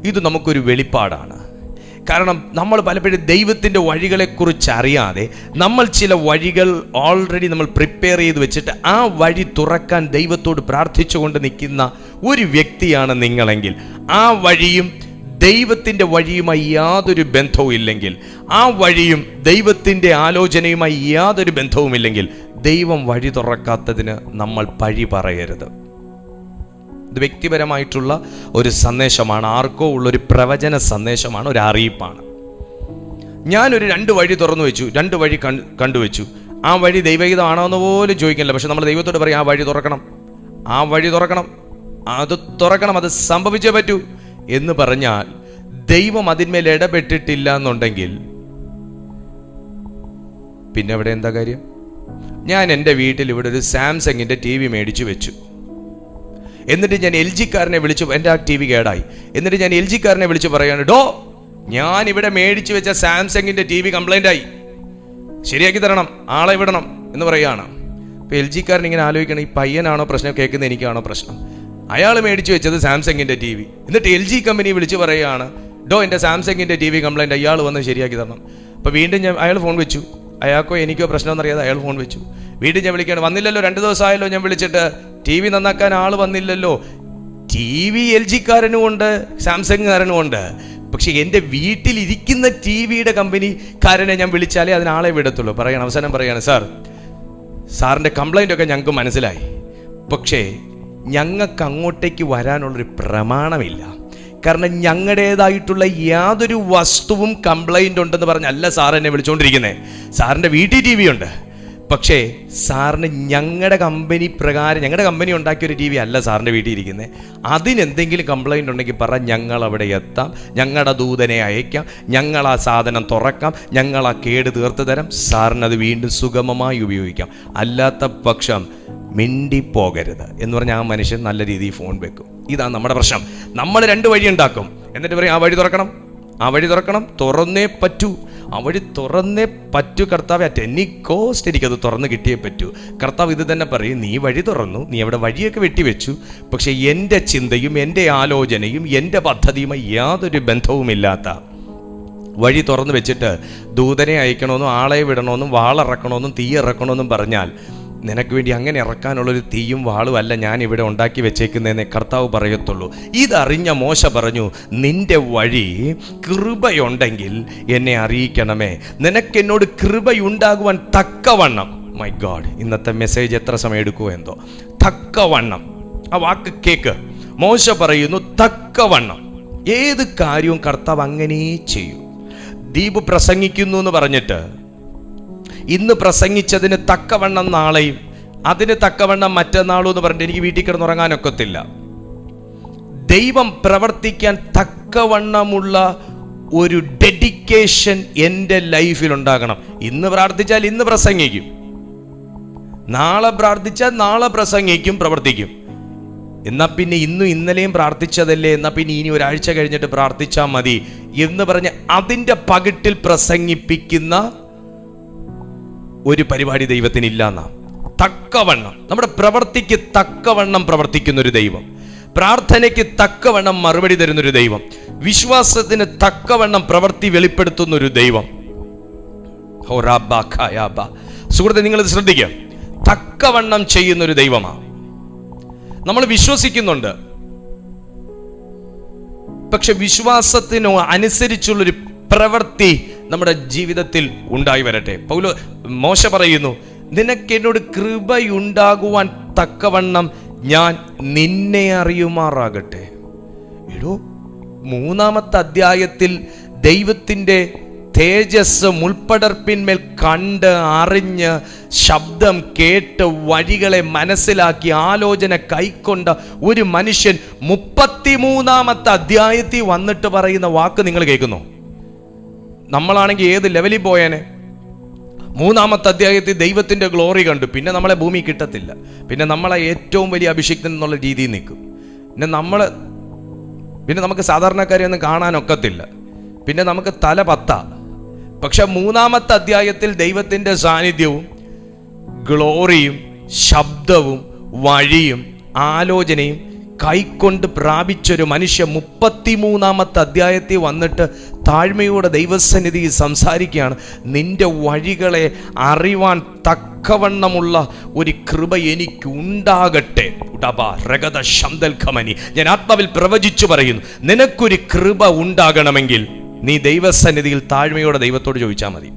[SPEAKER 1] ഇത് നമുക്കൊരു വെളിപ്പാടാണ്. കാരണം നമ്മൾ പലപ്പോഴും ദൈവത്തിൻ്റെ വഴികളെക്കുറിച്ച് അറിയാതെ നമ്മൾ ചില വഴികൾ ഓൾറെഡി നമ്മൾ പ്രിപ്പയർ ചെയ്ത് വെച്ചിട്ട് ആ വഴി തുറക്കാൻ ദൈവത്തോട് പ്രാർത്ഥിച്ചുകൊണ്ട് നിൽക്കുന്ന ഒരു വ്യക്തിയാണ് നിങ്ങളെങ്കിൽ, ആ വഴിയും ദൈവത്തിൻ്റെ വഴിയുമായി യാതൊരു ബന്ധവും ഇല്ലെങ്കിൽ, ആ വഴിയും ദൈവത്തിൻ്റെ ആലോചനയുമായി യാതൊരു ബന്ധവുമില്ലെങ്കിൽ, ദൈവം വഴി തുറക്കാത്തതിന് നമ്മൾ പഴി പറയരുത്. ഇത് വ്യക്തിപരമായിട്ടുള്ള ഒരു സന്ദേശമാണ്, ആർക്കോ ഉള്ളൊരു പ്രവചന സന്ദേശമാണ്, ഒരു അറിയിപ്പാണ്. ഞാനൊരു 2 വഴി തുറന്നു വെച്ചു, 2 വഴി കണ്ടുവച്ചു. ആ വഴി ദൈവഹിതമാണോ എന്ന് പോലും ചോദിക്കില്ല. പക്ഷെ നമ്മൾ ദൈവത്തോട് പറയും, ആ വഴി തുറക്കണം, അത് സംഭവിച്ചേ പറ്റൂ എന്ന് പറഞ്ഞാൽ ദൈവം അതിന്മേൽ ഇടപെട്ടിട്ടില്ല എന്നുണ്ടെങ്കിൽ പിന്നെ അവിടെ എന്താ കാര്യം? ഞാൻ എൻ്റെ വീട്ടിൽ ഇവിടെ ഒരു സാംസങ്ങിൻ്റെ TV മേടിച്ചു വെച്ചു. എന്നിട്ട് ഞാൻ LG-കാരനെ വിളിച്ചു, എൻ്റെ ആ TV കേടായി. എന്നിട്ട് ഞാൻ LG-കാരനെ വിളിച്ച് പറയാണ്, ഞാൻ ഇവിടെ മേടിച്ചു വെച്ച സാംസങ്ങിൻ്റെ TV കംപ്ലൈൻ്റ് ആയി, ശരിയാക്കി തരണം, ആളെ വിടണം എന്ന് പറയുകയാണ്. അപ്പോൾ LG-കാരൻ ഇങ്ങനെ ആലോചിക്കണം, ഈ പയ്യനാണോ പ്രശ്നം, കേൾക്കുന്നത് എനിക്കാണോ പ്രശ്നം? അയാൾ മേടിച്ചു വെച്ചത് സാംസങ്ങിൻ്റെ TV, എന്നിട്ട് LG കമ്പനി വിളിച്ച് പറയുകയാണ്, എൻ്റെ സാംസങ്ങിൻ്റെ TV കംപ്ലൈൻ്റ്, അയാൾ വന്ന് ശരിയാക്കി തരണം. അപ്പോൾ വീണ്ടും അയാൾ ഫോൺ വെച്ചു, അയാൾക്കോ എനിക്കോ പ്രശ്നമെന്നറിയാതെ അയാൾ ഫോൺ വെച്ചു. വീണ്ടും ഞാൻ വിളിക്കുകയാണ്, വന്നില്ലല്ലോ, 2 ദിവസമായല്ലോ ഞാൻ വിളിച്ചിട്ട്, TV നന്നാക്കാൻ ആൾ വന്നില്ലല്ലോ. TV LG-കാരനും ഉണ്ട്, സാംസങ്ങുകാരനും ഉണ്ട്. പക്ഷെ എൻ്റെ വീട്ടിലിരിക്കുന്ന TVയുടെ കമ്പനിക്കാരനെ ഞാൻ വിളിച്ചാലേ അതിനാളെ വിടത്തുള്ളൂ. അവസാനം പറയാണ്, സാറിൻ്റെ കംപ്ലൈൻ്റ് ഒക്കെ ഞങ്ങൾക്ക് മനസ്സിലായി, പക്ഷേ ഞങ്ങൾക്ക് അങ്ങോട്ടേക്ക് വരാനുള്ളൊരു പ്രമാണമില്ല. കാരണം ഞങ്ങളുടേതായിട്ടുള്ള യാതൊരു വസ്തുവും കംപ്ലൈൻ്റ് ഉണ്ടെന്ന് പറഞ്ഞല്ല സാർ എന്നെ വിളിച്ചുകൊണ്ടിരിക്കുന്നത്. സാറിൻ്റെ വീട്ടിൽ TV ഉണ്ട്, പക്ഷേ സാറിന് ഞങ്ങളുടെ കമ്പനി പ്രകാരം, ഞങ്ങളുടെ കമ്പനി ഉണ്ടാക്കിയൊരു TV അല്ല സാറിൻ്റെ വീട്ടിൽ ഇരിക്കുന്നത്. അതിനെന്തെങ്കിലും കംപ്ലൈൻ്റ് ഉണ്ടെങ്കിൽ ഞങ്ങൾ അവിടെ എത്താം, ഞങ്ങളുടെ ദൂതനെ അയക്കാം, ഞങ്ങൾ ആ സാധനം തുറക്കാം, ഞങ്ങൾ ആ കേട് തീർത്ത് തരാം, സാറിനത് വീണ്ടും സുഗമമായി ഉപയോഗിക്കാം. അല്ലാത്ത പക്ഷം മിണ്ടിപ്പോകരുത് എന്ന് പറഞ്ഞാൽ ആ മനുഷ്യൻ നല്ല രീതിയിൽ ഫോൺ വെക്കും. ഇതാണ് നമ്മുടെ പ്രശ്നം. നമ്മൾ 2 വഴി ഉണ്ടാക്കും, എന്നിട്ട് പറയും ആ വഴി തുറക്കണം, തുറന്നേ പറ്റൂ, ആ വഴി തുറന്നേ പറ്റൂ കർത്താവ്, അറ്റ് എനി കോസ്റ്റ് എനിക്കത് തുറന്ന് കിട്ടിയേ പറ്റൂ. കർത്താവ് ഇത് തന്നെ പറയും, നീ വഴി തുറന്നു, നീ അവിടെ വഴിയൊക്കെ വെട്ടിവെച്ചു, പക്ഷെ എൻ്റെ ചിന്തയും എൻ്റെ ആലോചനയും എൻ്റെ പദ്ധതിയുമായി യാതൊരു ബന്ധവുമില്ലാത്ത വഴി തുറന്നു വെച്ചിട്ട് ദൂതനെ അയക്കണമെന്നും ആളെ വിടണമെന്നും വാളിറക്കണമെന്നും തീ ഇറക്കണമെന്നും പറഞ്ഞാൽ നിനക്ക് വേണ്ടി അങ്ങനെ ഇറക്കാനുള്ളൊരു തീയും വാളും അല്ല ഞാൻ ഇവിടെ ഉണ്ടാക്കി വെച്ചേക്കുന്നതെന്നേ കർത്താവ് പറയത്തുള്ളൂ. ഇതറിഞ്ഞ മോശ പറഞ്ഞു, നിന്റെ വഴി കൃപയുണ്ടെങ്കിൽ എന്നെ അറിയിക്കണമേ, നിനക്കെന്നോട് കൃപയുണ്ടാകുവാൻ തക്കവണ്ണം. മൈ ഗോഡ്, ഇന്നത്തെ മെസ്സേജ് എത്ര സമയം എടുക്കുമോ എന്തോ. തക്കവണ്ണം, ആ വാക്ക് കേക്ക്. മോശ പറയുന്നു തക്കവണ്ണം. ഏത് കാര്യവും കർത്താവ് അങ്ങനെ ചെയ്യും. ദീപ് പ്രസംഗിക്കുന്നു എന്ന് പറഞ്ഞിട്ട് ഇന്ന് പ്രസംഗിച്ചതിന് തക്കവണ്ണം നാളെയും അതിന് തക്കവണ്ണം മറ്റന്നാളും എന്ന് പറഞ്ഞിട്ട് എനിക്ക് വീട്ടിൽ കിടന്നുറങ്ങാനൊക്കത്തില്ല. ദൈവം പ്രവർത്തിക്കാൻ തക്കവണ്ണമുള്ള ഒരു ഡെഡിക്കേഷൻ എൻ്റെ ലൈഫിൽ ഉണ്ടാകണം. ഇന്ന് പ്രാർത്ഥിച്ചാൽ ഇന്ന് പ്രസംഗിക്കും, നാളെ പ്രാർത്ഥിച്ചാൽ നാളെ പ്രസംഗിക്കും, പ്രവർത്തിക്കും. എന്നാൽ പിന്നെ ഇന്നും ഇന്നലെയും പ്രാർത്ഥിച്ചതല്ലേ, എന്നാൽ പിന്നെ ഇനി ഒരാഴ്ച കഴിഞ്ഞിട്ട് പ്രാർത്ഥിച്ചാൽ മതി എന്ന് പറഞ്ഞ് അതിൻ്റെ പകിട്ടിൽ പ്രസംഗിപ്പിക്കുന്ന ഒരു പരിപാടി ദൈവത്തിനില്ല. നാം തക്കവണ്ണം, നമ്മുടെ പ്രവൃത്തിക്ക് തക്കവണ്ണം പ്രവർത്തിക്കുന്ന ഒരു ദൈവം, പ്രാർത്ഥനയ്ക്ക് തക്കവണ്ണം മറുപടി തരുന്നൊരു ദൈവം, വിശ്വാസത്തിന് തക്കവണ്ണം പ്രവൃത്തി വെളിപ്പെടുത്തുന്ന ഒരു ദൈവം. സുഹൃത്തെ, നിങ്ങളിത് ശ്രദ്ധിക്കുക. തക്കവണ്ണം ചെയ്യുന്നൊരു ദൈവമാണ്. നമ്മൾ വിശ്വസിക്കുന്നുണ്ട്, പക്ഷെ വിശ്വാസത്തിനോ അനുസരിച്ചുള്ളൊരു പ്രവൃത്തി നമ്മുടെ ജീവിതത്തിൽ ഉണ്ടായി വരട്ടെ. മോശ പറയുന്നു, നിനക്ക് എന്നോട് കൃപയുണ്ടാകുവാൻ തക്കവണ്ണം ഞാൻ നിന്നെ അറിയുമാറാകട്ടെ. എടോ, 3-ാമത്തെ അധ്യായത്തിൽ ദൈവത്തിൻ്റെ തേജസ് മുൾപ്പടർപ്പിന്മേൽ കണ്ട് അറിഞ്ഞ് ശബ്ദം കേട്ട് വഴികളെ മനസ്സിലാക്കി ആലോചന കൈക്കൊണ്ട ഒരു മനുഷ്യൻ 33-ാമത്തെ അധ്യായത്തിൽ വന്നിട്ട് പറയുന്ന വാക്ക് നിങ്ങൾ കേൾക്കുന്നു. നമ്മളാണെങ്കിൽ ഏത് ലെവലിൽ പോയേനെ. 3-ാമത്തെ അധ്യായത്തിൽ ദൈവത്തിൻ്റെ ഗ്ലോറി കണ്ടു, പിന്നെ നമ്മളെ ഭൂമി കിട്ടത്തില്ല, പിന്നെ നമ്മളെ ഏറ്റവും വലിയ അഭിഷിക്തൻ എന്നുള്ള രീതിയിൽ നിൽക്കും. പിന്നെ നമുക്ക് സാധാരണക്കാരെ ഒന്നും കാണാനൊക്കത്തില്ല, പിന്നെ നമുക്ക് തല പത്ത. പക്ഷെ 3-ാമത്തെ അധ്യായത്തിൽ ദൈവത്തിൻ്റെ സാന്നിധ്യവും ഗ്ലോറിയും ശബ്ദവും വഴിയും ആലോചനയും കൈക്കൊണ്ട് പ്രാപിച്ചൊരു മനുഷ്യൻ 33-ാമത്തെ അധ്യായത്തിൽ വന്നിട്ട് താഴ്മയോടെ ദൈവസന്നിധിയിൽ സംസാരിക്കുകയാണ്. നിന്റെ വഴികളെ അറിവാൻ തക്കവണ്ണമുള്ള ഒരു കൃപ എനിക്കുണ്ടാകട്ടെ. ഞാൻ ആത്മാവിൽ പ്രവചിച്ചു പറയുന്നു, നിനക്കൊരു കൃപ ഉണ്ടാകണമെങ്കിൽ നീ ദൈവസന്നിധിയിൽ താഴ്മയോടെ ദൈവത്തോട് ചോദിച്ചാൽ മതി.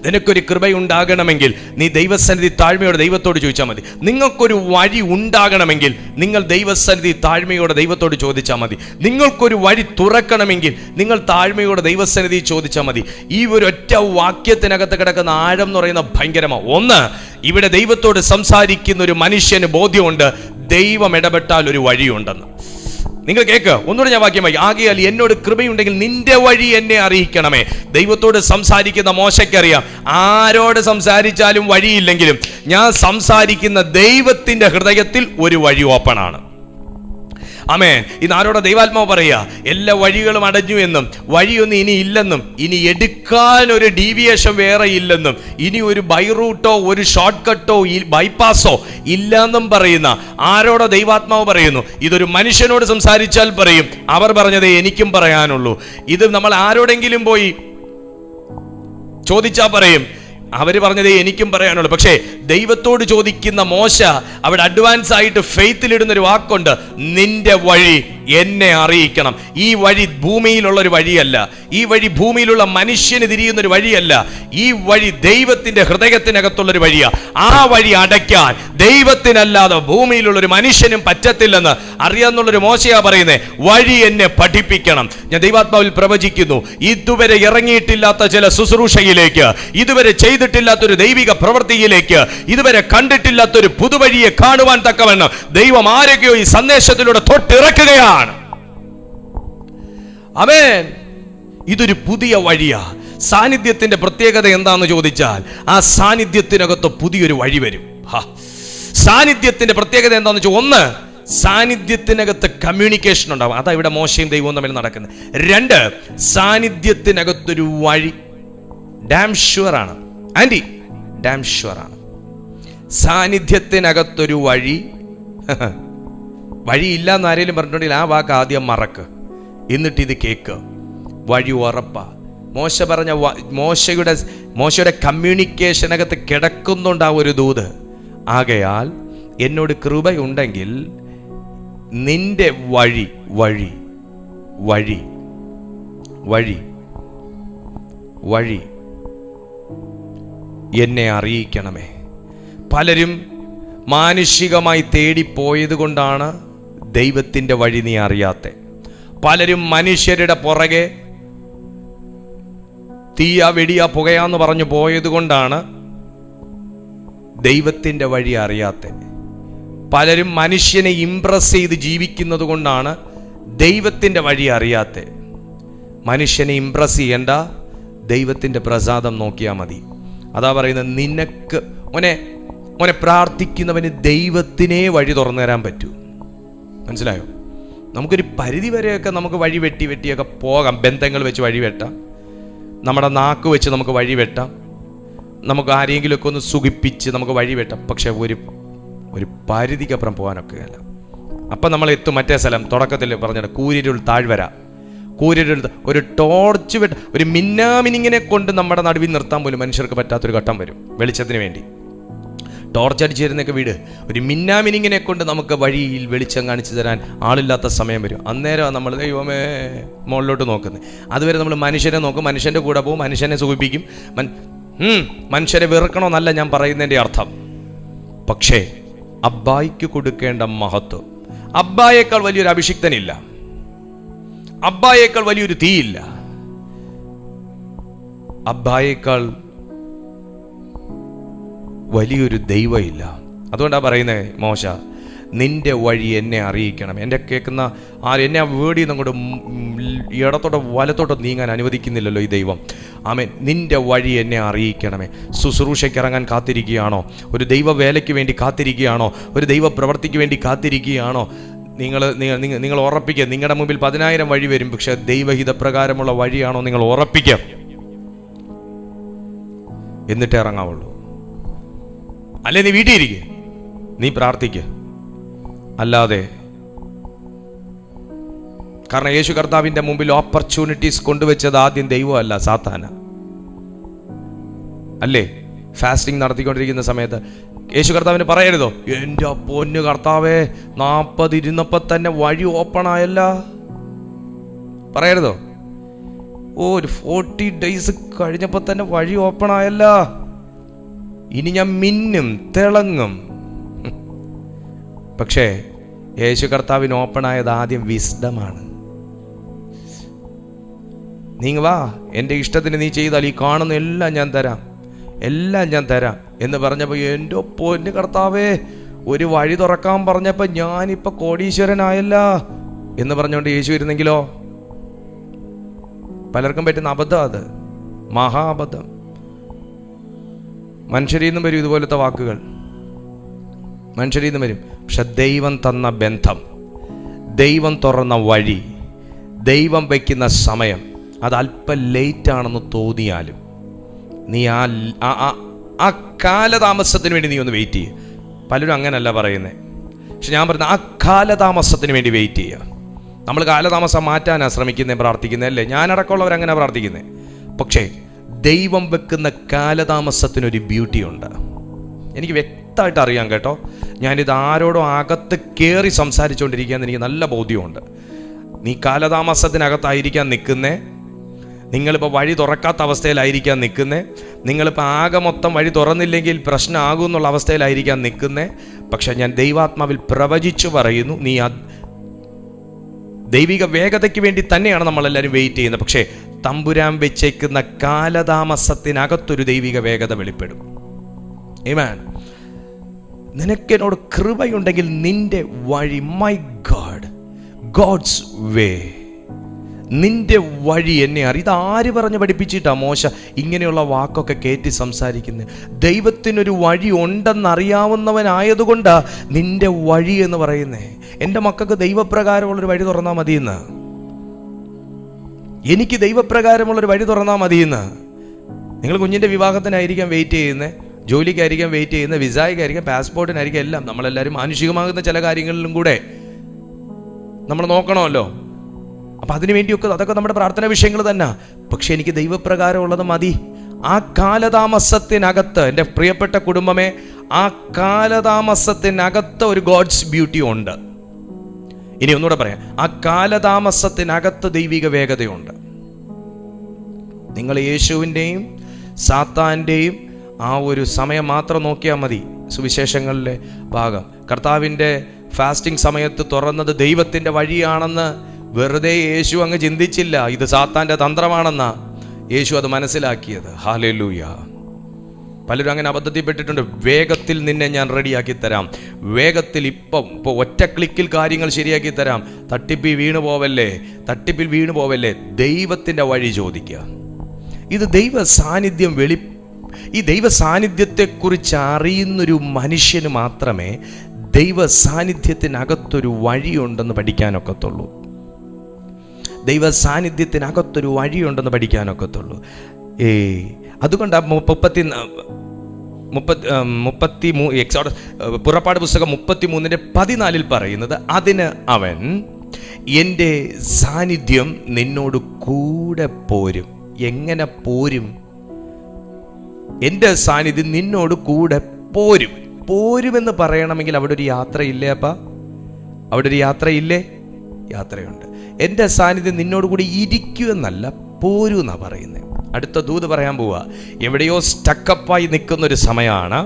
[SPEAKER 1] നിനക്കൊരു കൃപയുണ്ടാകണമെങ്കിൽ നീ ദൈവസന്നിധി താഴ്മയോടെ ദൈവത്തോട് ചോദിച്ചാൽ മതി. നിങ്ങൾക്കൊരു വഴി ഉണ്ടാകണമെങ്കിൽ നിങ്ങൾ ദൈവസന്നിധി താഴ്മയോടെ ദൈവത്തോട് ചോദിച്ചാൽ മതി. നിങ്ങൾക്കൊരു വഴി തുറക്കണമെങ്കിൽ നിങ്ങൾ താഴ്മയോടെ ദൈവസന്നിധി ചോദിച്ചാൽ മതി. ഈ ഒരു ഒറ്റ വാക്യത്തിനകത്ത് കിടക്കുന്ന ആഴം എന്ന് പറയുന്നത് ഭയങ്കരമാണ്. ഒന്ന്, ഇവിടെ ദൈവത്തോട് സംസാരിക്കുന്ന ഒരു മനുഷ്യന് ബോധ്യമുണ്ട്, ദൈവം ഇടപെട്ടാൽ ഒരു വഴിയുണ്ടെന്ന്. നിങ്ങൾ കേൾക്ക്, ഒന്നുകൂടെ ഞാൻ വാക്യം വായിക്കാം. ആകയാൽ എന്നോട് കൃപയുണ്ടെങ്കിൽ നിന്റെ വഴി എന്നെ അറിയിക്കണമേ. ദൈവത്തോട് സംസാരിക്കുന്ന മോശയ്ക്കറിയാം, ആരോട് സംസാരിച്ചാലും വഴിയില്ലെങ്കിലും ഞാൻ സംസാരിക്കുന്ന ദൈവത്തിന്റെ ഹൃദയത്തിൽ ഒരു വഴി ഓപ്പണാണ്. ആമേൻ. ഇന്ന് ആരോടെ ദൈവാത്മാവ് പറയുക, എല്ലാ വഴികളും അടഞ്ഞു എന്നും വഴിയൊന്നും ഇനി ഇല്ലെന്നും ഇനി എടുക്കാൻ ഒരു ഡീവിയേഷൻ വേറെ ഇല്ലെന്നും ഇനി ഒരു ബൈ റൂട്ടോ ഒരു ഷോർട്ട് കട്ടോ ബൈപ്പാസോ ഇല്ലെന്നും പറയുന്ന ആരോടെ ദൈവാത്മാവ് പറയുന്നു. ഇതൊരു മനുഷ്യനോട് സംസാരിച്ചാൽ പറയും, അവർ പറഞ്ഞതേ എനിക്കും പറയാനുള്ളൂ. ഇത് നമ്മൾ ആരോടെങ്കിലും പോയി ചോദിച്ചാൽ പറയും, അവര് പറഞ്ഞതേ എനിക്കും പറയാനുള്ളൂ. പക്ഷേ ദൈവത്തോട് ചോദിക്കുന്ന മോശ അവിടെ അഡ്വാൻസ് ആയിട്ട് ഫെയ്ത്തിലിടുന്നൊരു വാക്കുണ്ട്, നിന്റെ വഴി എന്നെ അറിയിക്കണം. ഈ വഴി ഭൂമിയിലുള്ളൊരു വഴിയല്ല, ഈ വഴി ഭൂമിയിലുള്ള മനുഷ്യന് തിരിയുന്നൊരു വഴിയല്ല, ഈ വഴി ദൈവത്തിന്റെ ഹൃദയത്തിനകത്തുള്ളൊരു വഴിയാ. ആ വഴി അടയ്ക്കാൻ ദൈവത്തിനല്ലാതെ ഭൂമിയിലുള്ളൊരു മനുഷ്യനും പറ്റത്തില്ലെന്ന് അറിയാന്നുള്ളൊരു മോശയാ പറയുന്നത്. വഴി എന്നെ പഠിപ്പിക്കണം. ഞാൻ ദൈവാത്മാവിൽ പ്രവചിക്കുന്നു, ഇതുവരെ ഇറങ്ങിയിട്ടില്ലാത്ത ചില ശുശ്രൂഷയിലേക്ക്, ഇതുവരെ ചെയ്തിട്ടില്ലാത്തൊരു ദൈവിക പ്രവൃത്തിയിലേക്ക്, ഇതുവരെ കണ്ടിട്ടില്ലാത്തൊരു പുതുവഴിയെ കാണുവാൻ തക്കവണ്ണം ദൈവം ആരൊക്കെയോ ഈ സന്ദേശത്തിലൂടെ തൊട്ടിറക്കുകയാണ്. ആമേൻ. ഇതൊരു പുതിയ വഴിയാ. സാന്നിധ്യത്തിന്റെ പ്രത്യേകത എന്താന്ന് ചോദിച്ചാൽ, ആ സാന്നിധ്യത്തിനകത്ത് പുതിയൊരു വഴി വരും. സാന്നിധ്യത്തിന്റെ പ്രത്യേകത എന്താന്ന് വെച്ചാൽ, ഒന്ന്, സാന്നിധ്യത്തിനകത്ത് കമ്മ്യൂണിക്കേഷൻ ഉണ്ടാവും. അതാ ഇവിടെ മോശയും ദൈവവും തമ്മിൽ നടക്കുന്നത്. രണ്ട്, സാന്നിധ്യത്തിനകത്തൊരു വഴി. ഡാം ഷുവർ ആണ് ആൻറ്റി, ഡാം ഷുവർ ആണ്. സാന്നിധ്യത്തിനകത്തൊരു വഴി. വഴിയില്ല എന്ന് ആരെങ്കിലും പറഞ്ഞിട്ടുണ്ടെങ്കിൽ ആ വാക്ക് ആദ്യം മറക്ക്, എന്നിട്ട് ഇത് കേക്ക്. വഴി ഉറപ്പാ. മോശ പറഞ്ഞ മോശയുടെ കമ്മ്യൂണിക്കേഷനകത്ത് കിടക്കുന്നുണ്ട് ആ ഒരു ദൂത്. ആകയാൽ എന്നോട് കൃപയുണ്ടെങ്കിൽ നിന്റെ വഴി വഴി വഴി വഴി വഴി എന്നെ അറിയിക്കണമേ. പലരും മാനുഷികമായി തേടിപ്പോയത് കൊണ്ടാണ് ദൈവത്തിൻ്റെ വഴി നീ അറിയാത്തെ. പലരും മനുഷ്യരുടെ പുറകെ തീയ വെടിയ പുകയാന്ന് പറഞ്ഞു പോയത് കൊണ്ടാണ് ദൈവത്തിൻ്റെ വഴി അറിയാത്തെ. പലരും മനുഷ്യനെ ഇംപ്രസ് ചെയ്ത് ജീവിക്കുന്നത് കൊണ്ടാണ് ദൈവത്തിൻ്റെ വഴി അറിയാത്തെ. മനുഷ്യനെ ഇംപ്രസ് ചെയ്യണ്ട, ദൈവത്തിൻ്റെ പ്രസാദം നോക്കിയാൽ മതി. അതാ പറയുന്നത്, നിനക്ക് മോനെ പ്രാർത്ഥിക്കുന്നവന് ദൈവത്തിനെ വഴി തുറന്നു തരാൻ പറ്റൂ. മനസ്സിലായോ? നമുക്കൊരു പരിധി വരെയൊക്കെ നമുക്ക് വഴി വെട്ടിയൊക്കെ പോകാം. ബന്ധങ്ങൾ വെച്ച് വഴി വെട്ടാം, നമ്മുടെ നാക്ക് വെച്ച് നമുക്ക് വഴി വെട്ടാം, നമുക്ക് ആരെങ്കിലുമൊക്കെ ഒന്ന് സുഖിപ്പിച്ച് നമുക്ക് വഴി വെട്ടാം. പക്ഷെ ഒരു പരിധിക്കപ്പുറം പോകാനൊക്കെയല്ല. അപ്പം നമ്മൾ എത്തും മറ്റേ സ്ഥലം. തുടക്കത്തിൽ പറഞ്ഞിട്ട് കൂരിരുൾ താഴ്വര, കൂരിരുൾ, ഒരു ടോർച്ച് ഒരു മിന്നാമിനിങ്ങിനെ കൊണ്ട് നമ്മുടെ നടുവിൽ നിർത്താൻ പോലും മനുഷ്യർക്ക് പറ്റാത്തൊരു ഘട്ടം വരും. വെളിച്ചത്തിന് വേണ്ടി ടോർച്ച് അടിച്ചിരുന്നൊക്കെ വീട്, ഒരു മിന്നാമിനിങ്ങിനെ കൊണ്ട് നമുക്ക് വഴിയിൽ വെളിച്ചം കാണിച്ചു തരാൻ ആളില്ലാത്ത സമയം വരും. അന്നേരം നമ്മൾ ദൈവമേ മുകളിലോട്ട് നോക്കുന്നത്. അതുവരെ നമ്മൾ മനുഷ്യനെ നോക്കും, മനുഷ്യൻ്റെ കൂടെ പോകും, മനുഷ്യനെ സുഖിപ്പിക്കും. മനുഷ്യരെ വെറുക്കണമെന്നല്ല ഞാൻ പറയുന്നതിൻ്റെ അർത്ഥം. പക്ഷേ അബ്ബായിക്ക് കൊടുക്കേണ്ട മഹത്വം, അബ്ബായേക്കാൾ വലിയൊരു അഭിഷിക്തനില്ല, അബ്ബായേക്കാൾ വലിയൊരു തീയില്ല, അബ്ബായേക്കാൾ വലിയൊരു ദൈവമില്ല. അതുകൊണ്ടാണ് പറയുന്നത്, മോശ നിന്റെ വഴി എന്നെ അറിയിക്കണം. എൻ്റെ കേൾക്കുന്ന എന്നെ ആ വീടിൽ നിന്ന് അങ്ങോട്ട് ഇടത്തോട്ടോ വലത്തോട്ടോ നീങ്ങാൻ അനുവദിക്കുന്നില്ലല്ലോ ഈ ദൈവം. ആമേൻ. നിന്റെ വഴി എന്നെ അറിയിക്കണമേ. ശുശ്രൂഷയ്ക്ക് ഇറങ്ങാൻ കാത്തിരിക്കുകയാണോ? ഒരു ദൈവ വേലയ്ക്ക് വേണ്ടി കാത്തിരിക്കുകയാണോ? ഒരു ദൈവ പ്രവൃത്തിക്ക് വേണ്ടി കാത്തിരിക്കുകയാണോ? നിങ്ങൾ ഉറപ്പിക്കുക. നിങ്ങളുടെ മുമ്പിൽ 10,000 വഴി വരും, പക്ഷെ ദൈവഹിതപ്രകാരമുള്ള വഴിയാണോ നിങ്ങൾ ഉറപ്പിക്കുക. എന്നിട്ടേ ഇറങ്ങാവുള്ളൂ. അല്ലേ നീ വീട്ടിൽ ഇരിക്കുക, നീ പ്രാർത്ഥിക്കുക. അല്ലാതെ, കാരണം യേശു കർത്താവിൻ്റെ മുമ്പിൽ ഓപ്പർച്യൂണിറ്റീസ് കൊണ്ടുവച്ചത് ആദ്യം ദൈവമല്ല, സാത്താന അല്ലേ? ഫാസ്റ്റിംഗ് നടത്തിക്കൊണ്ടിരിക്കുന്ന സമയത്ത് യേശു കർത്താവിന് പറയരുതോ, എൻ്റെ പൊന്നു കർത്താവേ 40 ഇരുന്നപ്പോൾ തന്നെ വഴി ഓപ്പൺ ആയല്ല? പറയരുതോ? ഒരു 40 ഡേയ്സ് കഴിഞ്ഞപ്പോൾ തന്നെ വഴി ഓപ്പൺ ആയല്ല, ഇനി ഞാൻ മിന്നും തിളങ്ങും. പക്ഷേ യേശു കർത്താവിന് ഓപ്പൺ ആയത് ആദ്യം വിസ്ഡമാണ്. നീ വാ, എൻ്റെ ഇഷ്ടത്തിന് നീ ചെയ്താൽ ഈ കാണുന്ന എല്ലാം ഞാൻ തരാം, എല്ലാം ഞാൻ തരാം എന്ന് പറഞ്ഞപ്പോൾ, എൻ്റെ പൊന്നു കർത്താവേ ഒരു വഴി തുറക്കാൻ പറഞ്ഞപ്പോൾ ഞാനിപ്പോൾ കോടീശ്വരനായല്ല എന്ന് പറഞ്ഞുകൊണ്ട് യേശു ഇരുന്നെങ്കിലോ? പലർക്കും പറ്റുന്ന അബദ്ധം അത്, മഹാ അബദ്ധം. മനുഷ്യരിൽ നിന്നും വരും ഇതുപോലത്തെ വാക്കുകൾ, മനുഷ്യരിൽ നിന്നും വരും. പക്ഷെ ദൈവം തന്ന ബന്ധം, ദൈവം തുറന്ന വഴി, ദൈവം വയ്ക്കുന്ന സമയം, അത് അല്പം ലേറ്റാണെന്ന് തോന്നിയാലും നീ ആ കാലതാമസത്തിന് വേണ്ടി നീ ഒന്ന് വെയിറ്റ് ചെയ്യുക. പലരും അങ്ങനല്ല പറയുന്നത്. പക്ഷെ ഞാൻ പറയുന്നത്, ആ കാലതാമസത്തിന് വേണ്ടി വെയിറ്റ് ചെയ്യുക. നമ്മൾ കാലതാമസം മാറ്റാനാണ് ശ്രമിക്കുന്നത്, പ്രാർത്ഥിക്കുന്നത് അല്ലേ? ഞാനടക്കമുള്ളവരങ്ങനെ പ്രാർത്ഥിക്കുന്നത്. പക്ഷേ ദൈവം വെക്കുന്ന കാലതാമസത്തിനൊരു ബ്യൂട്ടിയുണ്ട്. എനിക്ക് വ്യക്തമായിട്ട് അറിയാം കേട്ടോ. ഞാനിത് ആരോടും അകത്ത് കയറി സംസാരിച്ചുകൊണ്ടിരിക്കുകയെന്ന് എനിക്ക് നല്ല ബോധ്യമുണ്ട്. നീ കാലതാമസത്തിനകത്തായിരിക്കാൻ നിൽക്കുന്നേ, നിങ്ങളിപ്പോൾ വഴി തുറക്കാത്ത അവസ്ഥയിലായിരിക്കാൻ നിൽക്കുന്നേ, നിങ്ങളിപ്പോൾ ആകെ മൊത്തം വഴി തുറന്നില്ലെങ്കിൽ പ്രശ്നമാകും എന്നുള്ള അവസ്ഥയിലായിരിക്കാൻ നിൽക്കുന്നേ. പക്ഷെ ഞാൻ ദൈവാത്മാവിൽ പ്രവചിച്ചു പറയുന്നു, നീ ദൈവിക വേഗതയ്ക്ക് വേണ്ടി തന്നെയാണ് നമ്മളെല്ലാവരും വെയിറ്റ് ചെയ്യുന്നത്. പക്ഷേ തമ്പുരാൻ വെച്ചേക്കുന്ന കാലതാമസത്തിനകത്തൊരു ദൈവിക വേഗത വെളിപ്പെടും. ആമേൻ. നിനക്കെന്നോട് കൃപയുണ്ടെങ്കിൽ നിന്റെ വഴി, മൈ ഗോഡ്, ഗോഡ്സ് വേ, നിന്റെ വഴി എന്നെ അറിയും. ഇതാര് പറഞ്ഞ് പഠിപ്പിച്ചിട്ടാ മോശ ഇങ്ങനെയുള്ള വാക്കൊക്കെ കയറ്റി സംസാരിക്കുന്നത്? ദൈവത്തിനൊരു വഴി ഉണ്ടെന്നറിയാവുന്നവനായതുകൊണ്ടാ നിന്റെ വഴി എന്ന് പറയുന്നേ. എൻ്റെ മക്കൾക്ക് ദൈവപ്രകാരമുള്ളൊരു വഴി തുറന്നാൽ മതിയെന്ന്, എനിക്ക് ദൈവപ്രകാരമുള്ളൊരു വഴി തുറന്നാൽ മതിയെന്ന്. നിങ്ങൾ കുഞ്ഞിൻ്റെ വിവാഹത്തിനായിരിക്കാം വെയിറ്റ് ചെയ്യുന്നത്, ജോലിക്കായിരിക്കാം വെയിറ്റ് ചെയ്യുന്നത്, വിസയ്ക്കായിരിക്കാം, പാസ്പോർട്ടിനായിരിക്കാം, എല്ലാം. നമ്മളെല്ലാവരും മാനുഷികമാകുന്ന ചില കാര്യങ്ങളിലും കൂടെ നമ്മൾ നോക്കണമല്ലോ. അപ്പം അതിനു വേണ്ടിയൊക്കെ അതൊക്കെ നമ്മുടെ പ്രാർത്ഥന വിഷയങ്ങൾ തന്നെ. പക്ഷെ എനിക്ക് ദൈവപ്രകാരമുള്ളത് മതി. ആ കാലതാമസത്തിനകത്ത് എൻ്റെ പ്രിയപ്പെട്ട കുടുംബമേ, ആ കാലതാമസത്തിനകത്ത് ഒരു ഗോഡ്സ് ബ്യൂട്ടി ഉണ്ട്. ഇനി ഒന്നുകൂടെ പറയാം, ആ കാലതാമസത്തിനകത്ത് ദൈവിക വേഗതയുണ്ട്. നിങ്ങൾ യേശുവിൻ്റെയും സാത്താൻ്റെയും ആ ഒരു സമയം മാത്രം നോക്കിയാൽ മതി. സുവിശേഷങ്ങളിലെ ഭാഗം, കർത്താവിൻ്റെ ഫാസ്റ്റിംഗ് സമയത്ത് തുറന്നത് ദൈവത്തിൻ്റെ വഴിയാണെന്ന് വെറുതെ യേശു അങ്ങ് ചിന്തിച്ചില്ല. ഇത് സാത്താൻ്റെ തന്ത്രമാണെന്നാ യേശു അത് മനസ്സിലാക്കിയത്. ഹല്ലേലൂയ. പലരും അങ്ങനെ അബദ്ധത്തിൽപ്പെട്ടിട്ടുണ്ട്. വേഗത്തിൽ നിന്നെ ഞാൻ റെഡിയാക്കി തരാം, വേഗത്തിൽ ഇപ്പോൾ ഒറ്റ ക്ലിക്കിൽ കാര്യങ്ങൾ ശരിയാക്കി തരാം. തട്ടിപ്പിൽ വീണു പോവല്ലേ. ദൈവത്തിൻ്റെ വഴി ചോദിക്കുക. ഇത് ദൈവ സാന്നിധ്യം ഈ ദൈവ സാന്നിധ്യത്തെക്കുറിച്ച് അറിയുന്നൊരു മനുഷ്യന് മാത്രമേ ദൈവ സാന്നിധ്യത്തിനകത്തൊരു വഴിയുണ്ടെന്ന് പഠിക്കാനൊക്കത്തുള്ളൂ. ദൈവ സാന്നിധ്യത്തിനകത്തൊരു വഴിയുണ്ടെന്ന് പഠിക്കാനൊക്കത്തുള്ളൂ. അതുകൊണ്ടാണ് പുറപ്പാട് പുസ്തകം 33:14 പറയുന്നത്, അതിന് അവൻ എൻ്റെ സാന്നിധ്യം നിന്നോട് കൂടെ പോരും. എങ്ങനെ പോരും? എൻ്റെ സാന്നിധ്യം നിന്നോട് കൂടെ പോരുമെന്ന് പറയണമെങ്കിൽ അവിടെ ഒരു യാത്രയില്ലേ? അവിടെ ഒരു യാത്രയുണ്ട്. എൻ്റെ സാന്നിധ്യം നിന്നോട് കൂടി ഇരിക്കുമെന്നല്ല, പോരൂ എന്നാ പറയുന്നത്. അടുത്ത ദൂത് പറയാൻ പോവുക. എവിടെയോ സ്റ്റക്കപ്പായി നിൽക്കുന്നൊരു സമയമാണ്.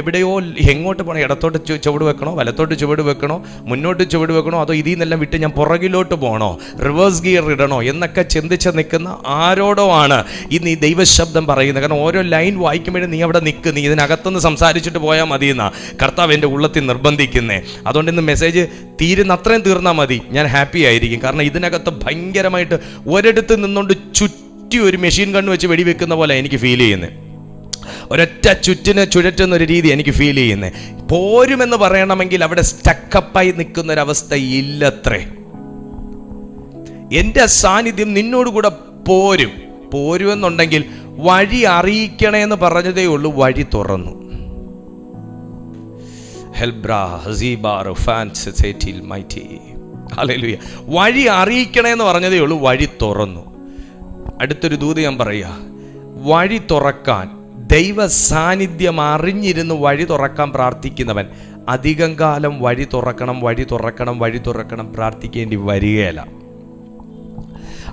[SPEAKER 1] എവിടെയോ എങ്ങോട്ട് പോകണം? ഇടത്തോട്ട് ചുവട് വെക്കണോ, വലത്തോട്ട് ചുവട് വെക്കണോ, മുന്നോട്ട് ചുവട് വെക്കണോ, അതോ ഇതിൽ നിന്നെല്ലാം വിട്ട് ഞാൻ പുറകിലോട്ട് പോകണോ, റിവേഴ്സ് ഗിയർ ഇടണോ എന്നൊക്കെ ചിന്തിച്ച് നിൽക്കുന്ന ആരോടോ ആണ് ഇന്ന് ഈ ദൈവശബ്ദം പറയുന്നത്. കാരണം ഓരോ ലൈൻ വായിക്കുമ്പോഴും നീ അവിടെ നിൽക്ക്, നീ ഇതിനകത്തുനിന്ന് സംസാരിച്ചിട്ട് പോയാൽ മതി എന്നാ കർത്താവ് എൻ്റെ ഉള്ളത്തിൽ നിർബന്ധിക്കുന്നേ. അതുകൊണ്ട് ഇന്ന് മെസ്സേജ് അത്രയും തീർന്നാൽ മതി, ഞാൻ ഹാപ്പി ആയിരിക്കും. കാരണം ഇതിനകത്ത് ഭയങ്കരമായിട്ട് ഒരിടത്ത് നിന്നുകൊണ്ട് ഒരു മെഷീൻ ഗണ്ണ് വെച്ച് വെടിവെക്കുന്ന പോലെ എനിക്ക് ഫീൽ ചെയ്യുന്നത്. ഒരൊറ്റ ചുഴറ്റുന്നൊരു രീതി എനിക്ക് ഫീൽ ചെയ്യുന്നത്. പോരുമെന്ന് പറയണമെങ്കിൽ അവിടെ സ്റ്റക്കപ്പായി നിൽക്കുന്നൊരവസ്ഥ ഇല്ലത്രേ. എൻ്റെ സാന്നിധ്യം നിന്നോടുകൂടെ പോരുമെന്നുണ്ടെങ്കിൽ വഴി അറിയിക്കണേന്ന് പറഞ്ഞതേ ഉള്ളൂ, വഴി തുറന്നു. വഴി അറിയിക്കണേന്ന് പറഞ്ഞതേ ഉള്ളൂ, വഴി തുറന്നു. അടുത്തൊരു ദൂത് ഞാൻ പറയുക. വഴി തുറക്കാൻ, ദൈവ സാന്നിധ്യം അറിഞ്ഞിരുന്ന് വഴി തുറക്കാൻ പ്രാർത്ഥിക്കുന്നവൻ അധികം കാലം വഴി തുറക്കണം പ്രാർത്ഥിക്കേണ്ടി വരികയില്ല.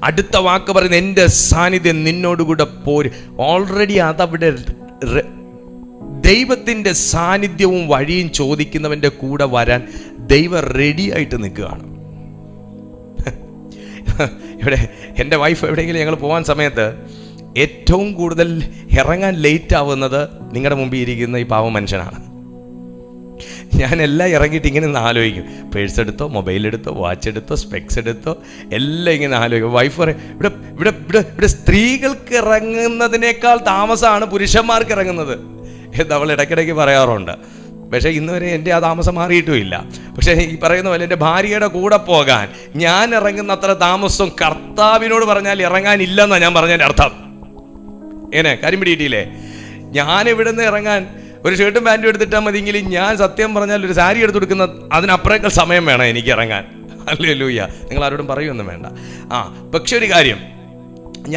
[SPEAKER 1] അടുത്ത വാക്ക് പറയുന്നത്, എൻ്റെ സാന്നിധ്യം നിന്നോടുകൂടെ പോരും. ഓൾറെഡി അതവിടെ ദൈവത്തിൻ്റെ സാന്നിധ്യവും വഴിയും ചോദിക്കുന്നവൻ്റെ കൂടെ വരാൻ ദൈവം റെഡി ആയിട്ട് നിൽക്കുകയാണ്. ഇവിടെ എൻ്റെ വൈഫ് എവിടെയെങ്കിലും ഞങ്ങൾ പോകാൻ സമയത്ത് ഏറ്റവും കൂടുതൽ ഇറങ്ങാൻ ലേറ്റ് ആവുന്നത് നിങ്ങളുടെ മുമ്പിൽ ഇരിക്കുന്ന ഈ പാവ മനുഷ്യനാണ്. ഞാനെല്ലാം ഇറങ്ങിയിട്ട് ഇങ്ങനെ ഒന്ന് ആലോചിക്കും. പേഴ്സ് എടുത്തോ, മൊബൈൽ എടുത്തോ, വാച്ച് എടുത്തോ, സ്പെക്സ് എടുത്തോ, എല്ലാം ഇങ്ങനെ ആലോചിക്കും. വൈഫ് പറയും, ഇവിടെ സ്ത്രീകൾക്ക് ഇറങ്ങുന്നതിനേക്കാൾ താമസമാണ് പുരുഷന്മാർക്ക് ഇറങ്ങുന്നത് എന്ന് അവൾ ഇടയ്ക്കിടയ്ക്ക് പറയാറുണ്ട്. പക്ഷേ ഇന്ന് വരെ എൻ്റെ ആ താമസം മാറിയിട്ടുമില്ല. പക്ഷേ ഈ പറയുന്ന പോലെ എൻ്റെ ഭാര്യയുടെ കൂടെ പോകാൻ ഞാൻ ഇറങ്ങുന്ന അത്ര താമസം കർത്താവിനോട് പറഞ്ഞാൽ ഇറങ്ങാനില്ലെന്നാണ് ഞാൻ പറഞ്ഞതിൻ്റെ അർത്ഥം. എങ്ങനെ കാര്യം പിടിയിട്ടില്ലേ? ഞാൻ ഇവിടെ നിന്ന് ഇറങ്ങാൻ ഒരു ഷർട്ടും പാൻറ്റും എടുത്തിട്ടാൽ മതിയെങ്കിലും ഞാൻ സത്യം പറഞ്ഞാൽ ഒരു സാരി എടുത്ത് കൊടുക്കുന്ന അതിനപ്പുറേക്കാൾ സമയം വേണം എനിക്ക് ഇറങ്ങാൻ. ഹല്ലേലൂയ. നിങ്ങൾ ആരോടും പറയുമൊന്നും വേണ്ട. പക്ഷെ ഒരു കാര്യം,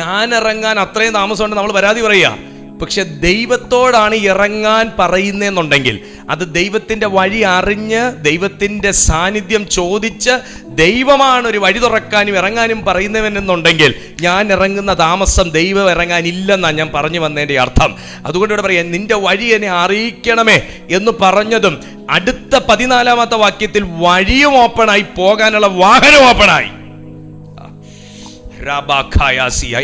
[SPEAKER 1] ഞാൻ ഇറങ്ങാൻ അത്രയും താമസമുണ്ട് നമ്മൾ പരാതി പറയുക. പക്ഷെ ദൈവത്തോടാണ് ഇറങ്ങാൻ പറയുന്നതെന്നുണ്ടെങ്കിൽ, അത് ദൈവത്തിൻ്റെ വഴി അറിഞ്ഞ് ദൈവത്തിൻ്റെ സാന്നിധ്യം ചോദിച്ച് ദൈവമാണ് ഒരു വഴി തുറക്കാനും ഇറങ്ങാനും പറയുന്നവനെന്നുണ്ടെങ്കിൽ ഞാൻ ഇറങ്ങുന്ന താമസം ദൈവം ഇറങ്ങാനില്ലെന്നാണ് ഞാൻ പറഞ്ഞു വന്നതിൻ്റെ അർത്ഥം. അതുകൊണ്ട് ഇവിടെ പറയാം, നിന്റെ വഴി എന്നെ അറിയിക്കണമേ എന്ന് പറഞ്ഞതും അടുത്ത 14-ാമത്തെ വാക്യത്തിൽ വഴിയും ഓപ്പണായി, പോകാനുള്ള വാഹനം ഓപ്പണായി.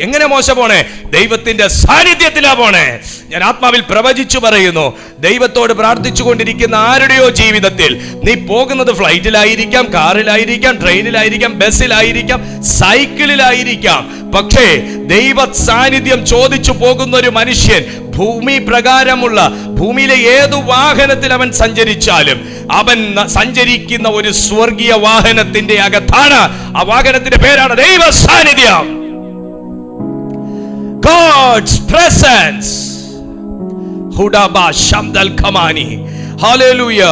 [SPEAKER 1] എങ്ങനെ മോശ പോണേ? ദൈവത്തിന്റെ സാന്നിധ്യത്തിലാ പോണേ. ഞാൻ ആത്മാവിൽ പ്രവചിച്ചു പറയുന്നു, ദൈവത്തോട് പ്രാർത്ഥിച്ചു കൊണ്ടിരിക്കുന്ന ആരുടെയോ ജീവിതത്തിൽ നീ പോകുന്നത് ഫ്ലൈറ്റിലായിരിക്കാം, കാറിലായിരിക്കാം, ട്രെയിനിലായിരിക്കാം, ബസ്സിലായിരിക്കാം, സൈക്കിളിലായിരിക്കാം. പക്ഷേ ദൈവ സാന്നിധ്യം ചോദിച്ചു പോകുന്ന ഒരു മനുഷ്യൻ ഭൂമി പ്രകാരമുള്ള ഭൂമിയിലെ ഏതു വാഹനത്തിൽ അവൻ സഞ്ചരിച്ചാലും അവൻ സഞ്ചരിക്കുന്ന ഒരു സ്വർഗീയ വാഹനത്തിന്റെ അകത്താണ്. ആ വാഹനത്തിന്റെ പേരാണ് ദൈവ സാന്നിധ്യം. God's presence. ഹുഡബ ശംദൽ ഖമാനി. ഹല്ലേലൂയ.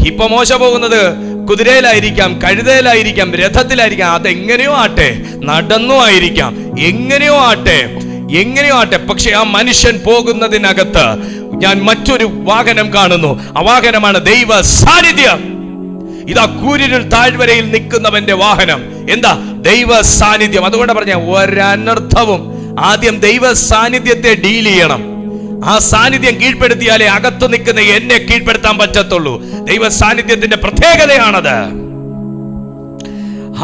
[SPEAKER 1] ഇപ്പൊ മോശ പോകുന്നത് കുതിരയിലായിരിക്കാം, കഴുതയിലായിരിക്കാം, രഥത്തിലായിരിക്കാം, അതെങ്ങനെയോ ആട്ടെ, നടന്നു ആയിരിക്കാം, എങ്ങനെയോ ആട്ടെ. പക്ഷെ ആ മനുഷ്യൻ പോകുന്നതിനകത്ത് ഞാൻ മറ്റൊരു വാഹനം കാണുന്നു. ആ വാഹനമാണ് ദൈവ സാന്നിധ്യം. ഇതാ കൂരിരുൾ താഴ്വരയിൽ നിൽക്കുന്നവന്റെ വാഹനം. എന്താ? ദൈവ സാന്നിധ്യം. അതുകൊണ്ട് പറഞ്ഞ ഒരനർത്ഥവും ആദ്യം ദൈവ സാന്നിധ്യത്തെ ഡീൽ ചെയ്യണം. ആ സാന്നിധ്യം കീഴ്പ്പെടുത്തിയാലേ അകത്തു നിൽക്കുന്ന എന്നെ കീഴ്പ്പെടുത്താൻ പറ്റത്തുള്ളൂ. ദൈവ സാന്നിധ്യത്തിന്റെ പ്രത്യേകതയാണത്.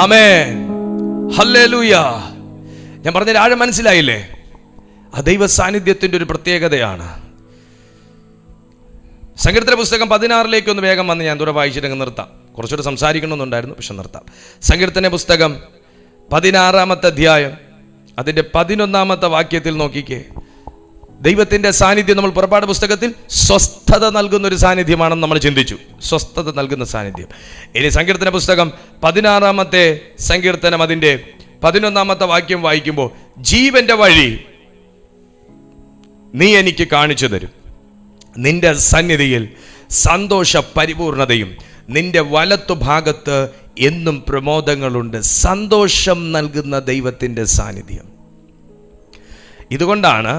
[SPEAKER 1] ആമേൻ, ഹല്ലേലൂയ. ഞാൻ പറഞ്ഞതിൽ ആഴം മനസ്സിലായില്ലേ? ആ ദൈവ സാന്നിധ്യത്തിന്റെ ഒരു പ്രത്യേകതയാണ്. സങ്കീർത്തന പുസ്തകം 16 ഒന്ന് വേഗം വന്ന് ഞാൻ ദൂരെ വായിച്ചിട്ട് നിർത്താം. കുറച്ചുകൂടെ സംസാരിക്കണമെന്നുണ്ടായിരുന്നു, പക്ഷെ നിർത്താം. സങ്കീർത്തന പുസ്തകം 16 അധ്യായം അതിന്റെ 11 വാക്യത്തിൽ നോക്കിക്കേ. ദൈവത്തിന്റെ സാന്നിധ്യം നമ്മൾ പുറപ്പാട് പുസ്തകത്തിൽ സ്വസ്ഥത നൽകുന്ന ഒരു സാന്നിധ്യമാണെന്ന് നമ്മൾ ചിന്തിച്ചു. സ്വസ്ഥത നൽകുന്ന സാന്നിധ്യം. ഇനി സങ്കീർത്തന പുസ്തകം 16 സങ്കീർത്തനം അതിന്റെ 11 വാക്യം വായിക്കുമ്പോൾ, ജീവന്റെ വഴി നീ എനിക്ക് കാണിച്ചു തരും, നിന്റെ സന്നിധിയിൽ സന്തോഷ പരിപൂർണതയും നിന്റെ വലത്തു ഭാഗത്ത് എന്നും പ്രമോദങ്ങളുണ്ട്. സന്തോഷം നൽകുന്ന ദൈവത്തിന്റെ സാന്നിധ്യം. ഇതുകൊണ്ടാണ്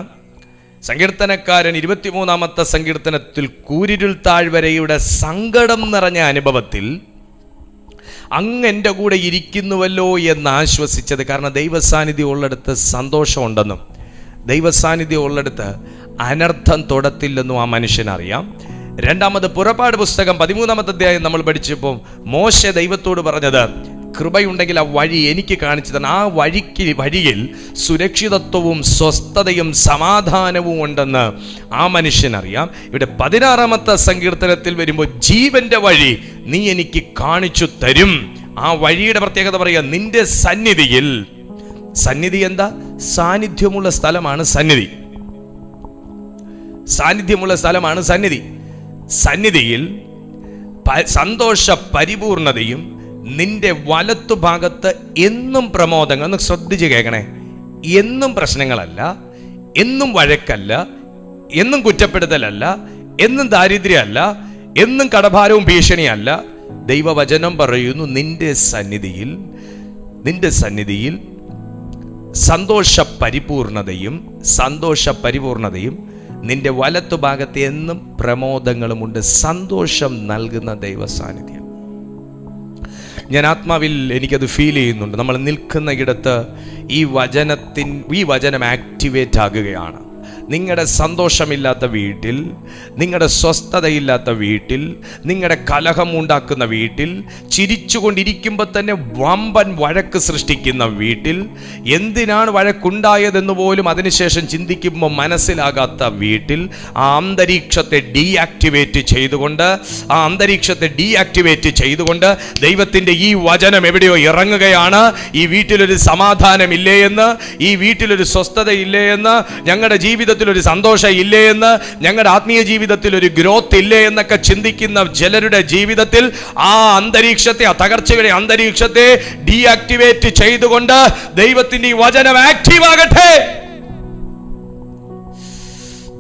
[SPEAKER 1] സങ്കീർത്തനക്കാരൻ 23 സങ്കീർത്തനത്തിൽ കൂരിരുൾ താഴ്വരയുടെ സങ്കടം നിറഞ്ഞ അനുഭവത്തിൽ അങ്ങ് എൻ്റെ കൂടെ ഇരിക്കുന്നുവല്ലോ എന്ന് ആശ്വസിച്ചത്. കാരണം ദൈവസാന്നിധ്യം ഉള്ളിടത്ത് സന്തോഷമുണ്ടെന്നും ദൈവസാന്നിധ്യം ഉള്ളിടത്ത് അനർത്ഥം തൊടത്തില്ലെന്നും ആ മനുഷ്യനറിയാം. രണ്ടാമത് പുറപ്പാട് പുസ്തകം 13 അധ്യായം നമ്മൾ പഠിച്ചപ്പോൾ മോശെ ദൈവത്തോട് പറഞ്ഞത്, കൃപയുണ്ടെങ്കിൽ ആ വഴി എനിക്ക് കാണിച്ചു തന്നെ. ആ വഴിയിൽ സുരക്ഷിതത്വവും സ്വസ്ഥതയും സമാധാനവും ഉണ്ടെന്ന് ആ മനുഷ്യനറിയാം. ഇവിടെ 16 സങ്കീർത്തനത്തിൽ വരുമ്പോൾ ജീവന്റെ വഴി നീ എനിക്ക് കാണിച്ചു തരും. ആ വഴിയുടെ പ്രത്യേകത പറയുക, നിന്റെ സന്നിധിയിൽ. സന്നിധി എന്താ? സാന്നിധ്യമുള്ള സ്ഥലമാണ് സന്നിധി. സാന്നിധ്യമുള്ള സ്ഥലമാണ് സന്നിധി. സന്നിധിയിൽ സന്തോഷ പരിപൂർണതയും നിന്റെ വലത്തു ഭാഗത്ത് എന്നും പ്രമോദങ്ങൾ. ഒന്ന് ശ്രദ്ധിച്ച് കേൾക്കണേ. എന്നും പ്രശ്നങ്ങളല്ല, എന്നും വഴക്കല്ല, എന്നും കുറ്റപ്പെടുത്തലല്ല, എന്നും ദാരിദ്ര്യമല്ല, എന്നും കടഭാരവും ഭീഷണിയല്ല. ദൈവവചനം പറയുന്നു, നിന്റെ സന്നിധിയിൽ സന്തോഷ പരിപൂർണതയും നിന്റെ വലത്തു ഭാഗത്ത് എന്നും പ്രമോദങ്ങളുമുണ്ട്. സന്തോഷം നൽകുന്ന ദൈവ സാന്നിധ്യം. ഞാൻ ആത്മാവിൽ എനിക്കത് ഫീൽ ചെയ്യുന്നുണ്ട്. നമ്മൾ നിൽക്കുന്ന ഇടത്ത് ഈ വചനം ആക്ടിവേറ്റ് ആകുകയാണ്. നിങ്ങളുടെ സന്തോഷമില്ലാത്ത വീട്ടിൽ, നിങ്ങളുടെ സ്വസ്ഥതയില്ലാത്ത വീട്ടിൽ, നിങ്ങളുടെ കലഹം ഉണ്ടാക്കുന്ന വീട്ടിൽ, ചിരിച്ചുകൊണ്ടിരിക്കുമ്പോൾ തന്നെ വമ്പൻ വഴക്ക് സൃഷ്ടിക്കുന്ന വീട്ടിൽ, എന്തിനാണ് വഴക്കുണ്ടായതെന്ന് പോലും അതിനുശേഷം ചിന്തിക്കുമ്പോൾ മനസ്സിലാകാത്ത വീട്ടിൽ, ആ അന്തരീക്ഷത്തെ ഡീആക്ടിവേറ്റ് ചെയ്തുകൊണ്ട് ദൈവത്തിൻ്റെ ഈ വചനം എവിടെയോ ഇറങ്ങുകയാണ്. ഈ വീട്ടിലൊരു സമാധാനമില്ലേ എന്ന്, ഈ വീട്ടിലൊരു സ്വസ്ഥതയില്ലേ എന്ന്, ഞങ്ങളുടെ ജീവിതത്തിൽ ഒരു സന്തോഷം ഇല്ലേ എന്ന്, ഞങ്ങളുടെ ആത്മീയ ജീവിതത്തിൽ ഒരു ഗ്രോത്ത് ഇല്ലേ എന്നൊക്കെ ചിന്തിക്കുന്ന ചിലരുടെ ജീവിതത്തിൽ ആ അന്തരീക്ഷത്തെ, ആ തകർച്ചയുടെ അന്തരീക്ഷത്തെ ഡീആക്ടിവേറ്റ് ചെയ്തുകൊണ്ട് ദൈവത്തിന്റെ ഈ വചനം ആക്റ്റീവ് ആകട്ടെ.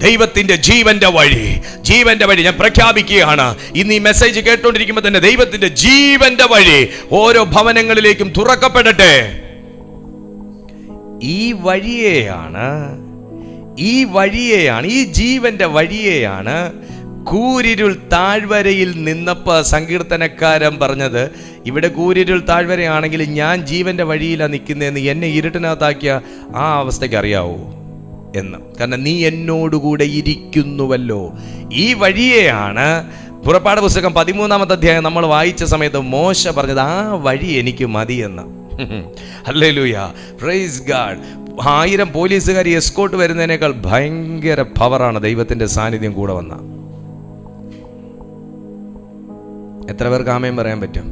[SPEAKER 1] ദൈവത്തിന്റെ ജീവന്റെ വഴി ഞാൻ പ്രഖ്യാപിക്കുകയാണ്. ഇന്ന് ഈ മെസ്സേജ് കേട്ടുകൊണ്ടിരിക്കുമ്പോൾ തന്നെ ദൈവത്തിന്റെ ജീവന്റെ വഴി ഓരോ ഭവനങ്ങളിലേക്കും തുറക്കപ്പെടട്ടെ. ഈ ജീവന്റെ വഴിയെയാണ് കൂരിരുൾ താഴ്വരയിൽ നിന്നപ്പോൾ സങ്കീർത്തനക്കാരൻ പറഞ്ഞത്, ഇവിടെ കൂരിരുൾ താഴ്വരയാണെങ്കിൽ ഞാൻ ജീവന്റെ വഴിയിലാണ് നിൽക്കുന്നതെന്ന് എന്നെ ഇരുട്ടിനകത്താക്കിയ ആ അവസ്ഥയ്ക്ക് അറിയാവോ എന്ന്. കാരണം നീ എന്നോടുകൂടെ ഇരിക്കുന്നുവല്ലോ. ഈ വഴിയെയാണ് പുറപ്പാട് പുസ്തകം 13 അധ്യായം നമ്മൾ വായിച്ച സമയത്ത് മോശ പറഞ്ഞത്, ആ വഴി എനിക്ക് മതിയെന്ന്. Hallelujah, praise God. 1000 പോലീസുകാർ എസ്കോട്ട് വരുന്നതിനേക്കാൾ ഭയങ്കര പവറാണ് ദൈവത്തിന്റെ സാന്നിധ്യം കൂടെ വന്ന. എത്ര പേർക്ക് ആമേൻ പറയാൻ പറ്റും?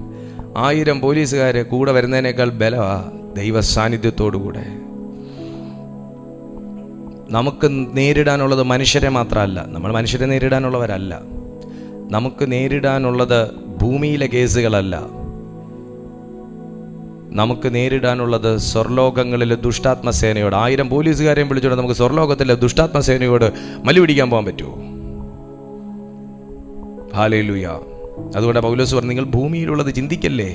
[SPEAKER 1] 1000 പോലീസുകാര് കൂടെ വരുന്നതിനേക്കാൾ ബലമാ ദൈവ സാന്നിധ്യത്തോടുകൂടെ. നമുക്ക് നേരിടാനുള്ളത് മനുഷ്യരെ മാത്രമല്ല, നമ്മൾ മനുഷ്യരെ നേരിടാനുള്ളവരല്ല. നമുക്ക് നേരിടാനുള്ളത് ഭൂമിയിലെ കേസുകളല്ല, നമുക്ക് നേരിടാനുള്ളത് സ്വർലോകങ്ങളിലെ ദുഷ്ടാത്മസേനയോട്. 1000 പോലീസുകാരെയും വിളിച്ചോണ്ട് നമുക്ക് സ്വർലോകത്തിലെ ദുഷ്ടാത്മസേനയോട് മല്ലു പിടിക്കാൻ പോകാൻ പറ്റുമോ? ഹല്ലേലൂയ. അതുകൊണ്ട് പൗലോസ് പറഞ്ഞു, നിങ്ങൾ ഭൂമിയിലുള്ളത് ചിന്തിക്കല്ലേ,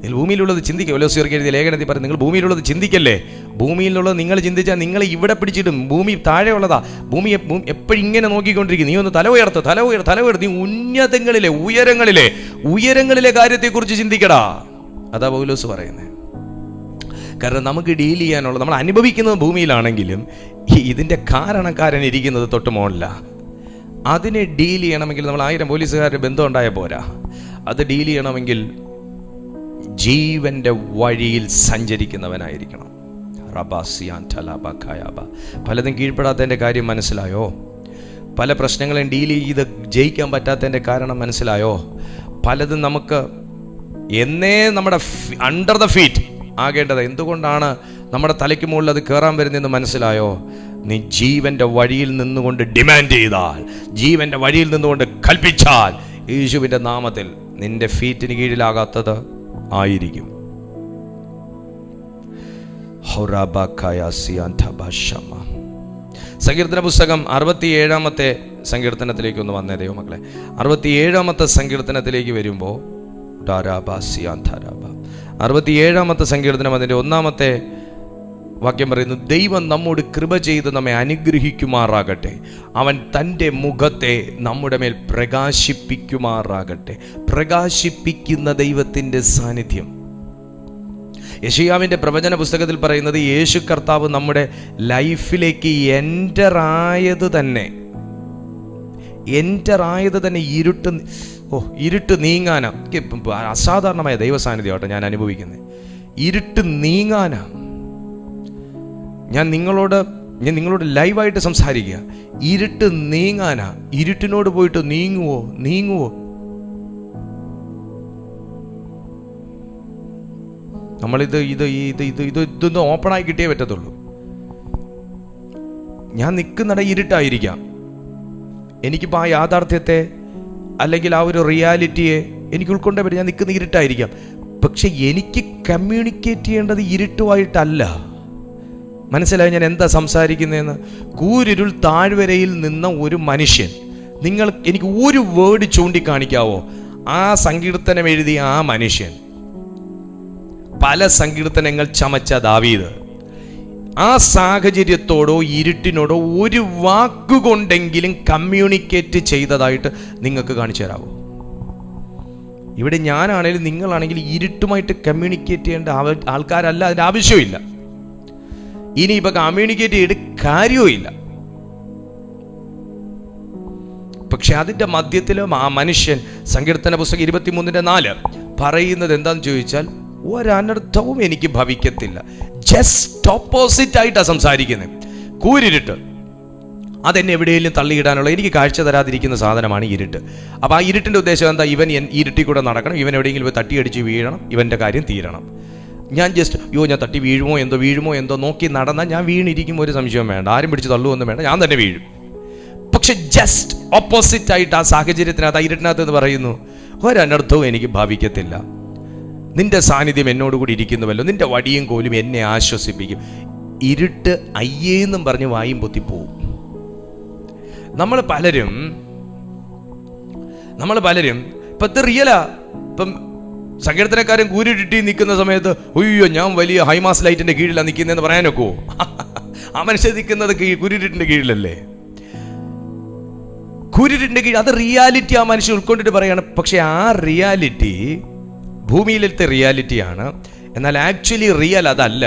[SPEAKER 1] നിങ്ങൾ ഭൂമിയിലുള്ളത് ചിന്തിക്കുക. പൗലോസ്യർക്ക് എഴുതിയ ലേഖനത്തിൽ പറഞ്ഞു, നിങ്ങൾ ഭൂമിയിലുള്ളത് ചിന്തിക്കല്ലേ. ഭൂമിയിലുള്ളത് നിങ്ങൾ ചിന്തിച്ചാൽ നിങ്ങളെ ഇവിടെ പിടിച്ചിടും. ഭൂമി താഴെയുള്ളതാ. ഭൂമി എപ്പോഴും ഇങ്ങനെ നോക്കിക്കൊണ്ടിരിക്കും. നീ ഒന്ന് തല ഉയർത്ത്. നീ ഉന്നതങ്ങളിലെ ഉയരങ്ങളിലെ കാര്യത്തെക്കുറിച്ച് ചിന്തിക്കടാ. അതാ പൗലോസ് പറയുന്നത്. കാരണം നമുക്ക് ഡീൽ ചെയ്യാനുള്ളത്, നമ്മൾ അനുഭവിക്കുന്നത് ഭൂമിയിലാണെങ്കിലും ഇതിൻ്റെ കാരണക്കാരൻ ഇരിക്കുന്നത് തൊട്ട് മുകളില. അതിനെ ഡീൽ ചെയ്യണമെങ്കിൽ നമ്മൾ 1000 പോലീസുകാരുടെ ബന്ധം ഉണ്ടായ പോരാ. അത് ഡീൽ ചെയ്യണമെങ്കിൽ ജീവന്റെ വഴിയിൽ സഞ്ചരിക്കുന്നവനായിരിക്കണം. പലതും കീഴ്പ്പെടാത്തതിൻ്റെ കാര്യം മനസ്സിലായോ? പല പ്രശ്നങ്ങളെയും ഡീൽ ചെയ്ത് ജയിക്കാൻ പറ്റാത്തതിൻ്റെ കാരണം മനസ്സിലായോ? പലതും നമുക്ക് എന്നേ നമ്മുടെ അണ്ടർ ദ ഫീറ്റ് ആകേണ്ടത്. എന്തുകൊണ്ടാണ് നമ്മുടെ തലയ്ക്ക് മുകളിൽ അത് കയറാൻ വരുന്നതെന്ന് മനസ്സിലായോ? നീ ജീവന്റെ വഴിയിൽ നിന്നുകൊണ്ട് ഡിമാൻഡ് ചെയ്താൽ, ജീവന്റെ വഴിയിൽ നിന്നുകൊണ്ട് കൽപ്പിച്ചാൽ, യേശുവിൻ്റെ നാമത്തിൽ നിന്റെ ഫീറ്റിന് കീഴിലാകാത്തത് ആയിരിക്കും. സങ്കീർത്തന പുസ്തകം 67-ാമത്തെ സങ്കീർത്തനത്തിലേക്ക് ഒന്ന് വന്നേ ദൈവമക്കളെ. 67-ാമത്തെ സങ്കീർത്തനത്തിലേക്ക് വരുമ്പോൾ 67-ാമത്തെ സങ്കീർത്തനം അതിൻ്റെ 1-ാമത്തെ വാക്യം പറയുന്നു, ദൈവം നമ്മോട് കൃപ ചെയ്ത് നമ്മെ അനുഗ്രഹിക്കുമാറാകട്ടെ. അവൻ തൻ്റെ മുഖത്തെ നമ്മുടെ മേൽ പ്രകാശിപ്പിക്കുമാറാകട്ടെ. പ്രകാശിപ്പിക്കുന്ന ദൈവത്തിൻ്റെ സാന്നിധ്യം. യെശയ്യാവിൻ്റെ പ്രവചന പുസ്തകത്തിൽ പറയുന്നത്, യേശു കർത്താവ് നമ്മുടെ ലൈഫിലേക്ക് എൻ്റർ ആയത് തന്നെ ഇരുട്ട് നീങ്ങാനാ. അസാധാരണമായ ദൈവ സാന്നിധ്യമാട്ടോ ഞാൻ അനുഭവിക്കുന്നത്. ഇരുട്ട് നീങ്ങാനാ. ഞാൻ നിങ്ങളോട് ലൈവായിട്ട് സംസാരിക്കുക. ഇരുട്ട് നീങ്ങാനാ. ഇരുട്ടിനോട് പോയിട്ട് നീങ്ങുവോ? ഇതൊന്നും ഓപ്പണായി കിട്ടിയേ പറ്റത്തുള്ളൂ. ഞാൻ നിൽക്കുന്നിട ഇരുട്ടായിരിക്കാം. എനിക്കിപ്പോൾ ആ യാഥാർത്ഥ്യത്തെ അല്ലെങ്കിൽ ആ ഒരു റിയാലിറ്റിയെ എനിക്ക് ഉൾക്കൊണ്ടേ പറ്റും. ഞാൻ നിൽക്കുന്ന ഇരുട്ടായിരിക്കാം. പക്ഷെ എനിക്ക് കമ്മ്യൂണിക്കേറ്റ് ചെയ്യേണ്ടത് ഇരുട്ടുമായിട്ടല്ല. മനസ്സിലായി ഞാൻ എന്താ സംസാരിക്കുന്നതെന്ന്? കൂരിരുൾ താഴ്വരയിൽ നിന്ന ഒരു മനുഷ്യൻ, എനിക്ക് ഒരു വേർഡ് ചൂണ്ടിക്കാണിക്കാവോ? ആ സങ്കീർത്തനം എഴുതിയ ആ മനുഷ്യൻ, പല സങ്കീർത്തനങ്ങൾ ചമച്ച ദാവീദ്, ആ സാഹചര്യത്തോടോ ഇരുട്ടിനോടോ ഒരു വാക്കുകൊണ്ടെങ്കിലും കമ്മ്യൂണിക്കേറ്റ് ചെയ്തതായിട്ട് നിങ്ങൾക്ക് കാണിച്ചു തരാമോ? ഇവിടെ ഞാനാണെങ്കിലും നിങ്ങളാണെങ്കിലും ഇരുട്ടുമായിട്ട് കമ്മ്യൂണിക്കേറ്റ് ചെയ്യേണ്ട ആൾക്കാരല്ല. അതിൻ്റെ ആവശ്യമില്ല. ഇനിയിപ്പോൾ കമ്മ്യൂണിക്കേറ്റ് ചെയ്തിട്ട് കാര്യവുമില്ല. പക്ഷെ അതിൻ്റെ മധ്യത്തിലും ആ മനുഷ്യൻ, സങ്കീർത്തന പുസ്തകം 23:4 പറയുന്നത് എന്താണെന്ന് ചോദിച്ചാൽ, ഒരനർത്ഥവും എനിക്ക് ഭവിക്കത്തില്ല. ജസ്റ്റ് ഓപ്പോസിറ്റ് ആയിട്ടാണ് സംസാരിക്കുന്നത്. കൂരിരുട്ട് അതെന്നെ എവിടെയെങ്കിലും തള്ളിയിടാനുള്ള, എനിക്ക് കാഴ്ച തരാതിരിക്കുന്ന സാധനമാണ് ഇരുട്ട്. അപ്പോൾ ആ ഇരുട്ടിൻ്റെ ഉദ്ദേശം എന്താ? ഇവൻ ഇരുട്ടിൽ കൂടെ നടക്കണം, ഇവൻ എവിടെയെങ്കിലും പോയി തട്ടിയടിച്ച് വീഴണം, ഇവൻ്റെ കാര്യം തീരണം. ഞാൻ ജസ്റ്റ് ഞാൻ തട്ടി വീഴുമോ എന്തോ നോക്കി നടന്നാൽ ഞാൻ വീണിരിക്കും, ഒരു സംശയവും വേണ്ട. ആരും പിടിച്ച് തള്ളുവൊന്നും വേണ്ട, ഞാൻ തന്നെ വീഴും. പക്ഷെ ജസ്റ്റ് ഓപ്പോസിറ്റ് ആയിട്ട് ആ സാഹചര്യത്തിനകത്ത്, ആ ഇരുട്ടിനകത്ത് എന്ന് പറയുന്നു, ഒരനർത്ഥവും എനിക്ക് ഭാവിക്കത്തില്ല. നിന്റെ സാന്നിധ്യം എന്നോടുകൂടി ഇരിക്കുന്നുവല്ലോ, നിന്റെ വടിയും കോലും എന്നെ ആശ്വസിപ്പിക്കും. ഇരുട്ട് അയ്യേന്നും പറഞ്ഞ് വായും പൊത്തിപ്പോവും. നമ്മൾ പലരും ഇപ്പം ഇത് റിയലാ. ഇപ്പം സങ്കീർത്തനക്കാരൻ കൂരിരുട്ടി നിൽക്കുന്ന സമയത്ത്, അയ്യോ ഞാൻ വലിയ ഹൈമാസ് ലൈറ്റിന്റെ കീഴിലാണ് നിൽക്കുന്നതെന്ന് പറയാനൊക്കോ? ആ മനുഷ്യൻ നിൽക്കുന്നത് കൂരിരുട്ടിന്റെ കീഴിലല്ലേ? കൂരിരുട്ടിന്റെ കീഴിൽ, അത് റിയാലിറ്റി ആ മനുഷ്യൻ ഉൾക്കൊണ്ടിട്ട് പറയാണ്. പക്ഷെ ആ റിയാലിറ്റി ഭൂമിയിലത്തെ റിയാലിറ്റിയാണ്. എന്നാൽ ആക്ച്വലി റിയൽ അതല്ല.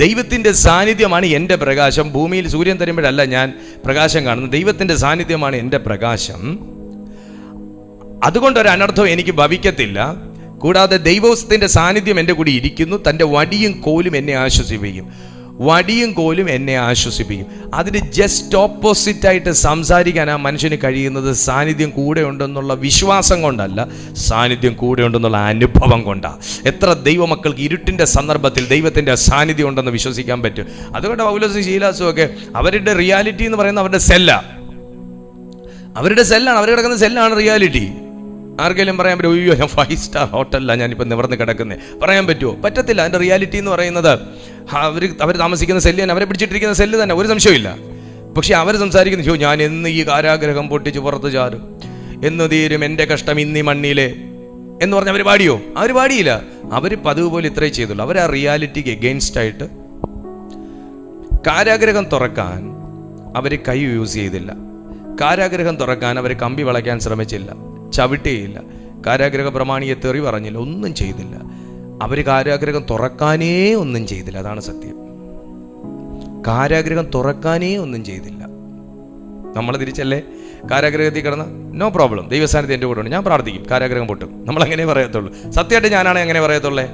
[SPEAKER 1] ദൈവത്തിൻ്റെ സാന്നിധ്യമാണ് എൻ്റെ പ്രകാശം. ഭൂമിയിൽ സൂര്യൻ തരുമ്പോഴല്ല ഞാൻ പ്രകാശം കാണുന്നത്, ദൈവത്തിൻ്റെ സാന്നിധ്യമാണ് എൻ്റെ പ്രകാശം. അതുകൊണ്ടൊരു അനർത്ഥം എനിക്ക് ഭവിക്കത്തില്ല. കൂടാതെ ദൈവത്തിൻ്റെ സാന്നിധ്യം എൻ്റെ കൂടി ഇരിക്കുന്നു. തൻ്റെ വടിയും കോലും എന്നെ ആശ്വസിപ്പിക്കും. അതിന് ജസ്റ്റ് ഓപ്പോസിറ്റ് ആയിട്ട് സംസാരിക്കാൻ ആ മനുഷ്യന് കഴിയുന്നത് സാന്നിധ്യം കൂടെ ഉണ്ടെന്നുള്ള വിശ്വാസം കൊണ്ടല്ല, സാന്നിധ്യം കൂടെ ഉണ്ടെന്നുള്ള അനുഭവം കൊണ്ടാണ്. എത്ര ദൈവമക്കൾക്ക് ഇരുട്ടിൻ്റെ സന്ദർഭത്തിൽ ദൈവത്തിൻ്റെ സാന്നിധ്യം ഉണ്ടെന്ന് വിശ്വസിക്കാൻ പറ്റും. അതുകൊണ്ട് പൗലോസും ശീലാസും ഒക്കെ അവരുടെ റിയാലിറ്റി എന്ന് പറയുന്നത് അവരുടെ സെല്ലാണ്. അവർ കിടക്കുന്ന സെല്ലാണ് റിയാലിറ്റി. ആർക്കെങ്കിലും പറയാൻ പറ്റുമോ? അയ്യോ ഞാൻ 5 സ്റ്റാർ ഹോട്ടലിലാണ് ഞാനിപ്പോൾ നിവർന്ന് കിടക്കുന്നത്, പറയാൻ പറ്റുമോ? പറ്റത്തില്ല. അതിൻ്റെ റിയാലിറ്റി എന്ന് പറയുന്നത് അവർ താമസിക്കുന്ന സെല്ല് തന്നെ, അവരെ പിടിച്ചിട്ടിരിക്കുന്ന സെല്ല് തന്നെ, ഒരു സംശയമില്ല. പക്ഷെ അവർ സംസാരിക്കുന്നു, ഞാൻ എന്ന് ഈ കാരാഗ്രഹം പൊട്ടിച്ച് പുറത്ത് ചാടും, എന്ന് തീരും എൻ്റെ കഷ്ടം ഇന്നീ മണ്ണിലെ എന്ന് പറഞ്ഞ് അവർ പാടിയോ? അവർ പാടിയില്ല. അവർ പതിവ് പോലെ ഇത്രേ ചെയ്തുള്ളൂ. അവർ ആ റിയാലിറ്റിക്ക് എഗെയിൻസ്റ്റ് ആയിട്ട് കാരാഗ്രഹം തുറക്കാൻ അവർ കൈ യൂസ് ചെയ്തില്ല. കാരാഗ്രഹം തുറക്കാൻ അവർ കമ്പി വളയ്ക്കാൻ ശ്രമിച്ചില്ല, ചവിട്ടിയില്ല. കാരാഗ്രഹ പ്രമാണിയെ തെറി പറഞ്ഞില്ല, ഒന്നും ചെയ്തില്ല. അവർ കാരാഗ്രഹം തുറക്കാനേ ഒന്നും ചെയ്തില്ല. അതാണ് സത്യം. കാരാഗ്രഹം തുറക്കാനേ ഒന്നും ചെയ്തില്ല. നമ്മൾ തിരിച്ചല്ലേ കാരാഗ്രഹത്തിൽ കിടന്ന നോ പ്രോബ്ലം, ദൈവസാന്നിധ്യം എൻ്റെ കൂടെ ഉണ്ട്, ഞാൻ പ്രാർത്ഥിക്കും, കാരാഗ്രഹം പൊട്ടും. നമ്മൾ അങ്ങനെ പറയത്തുള്ളൂ. സത്യമായിട്ട് ഞാനാണ് അങ്ങനെ പറയത്തുള്ളേ.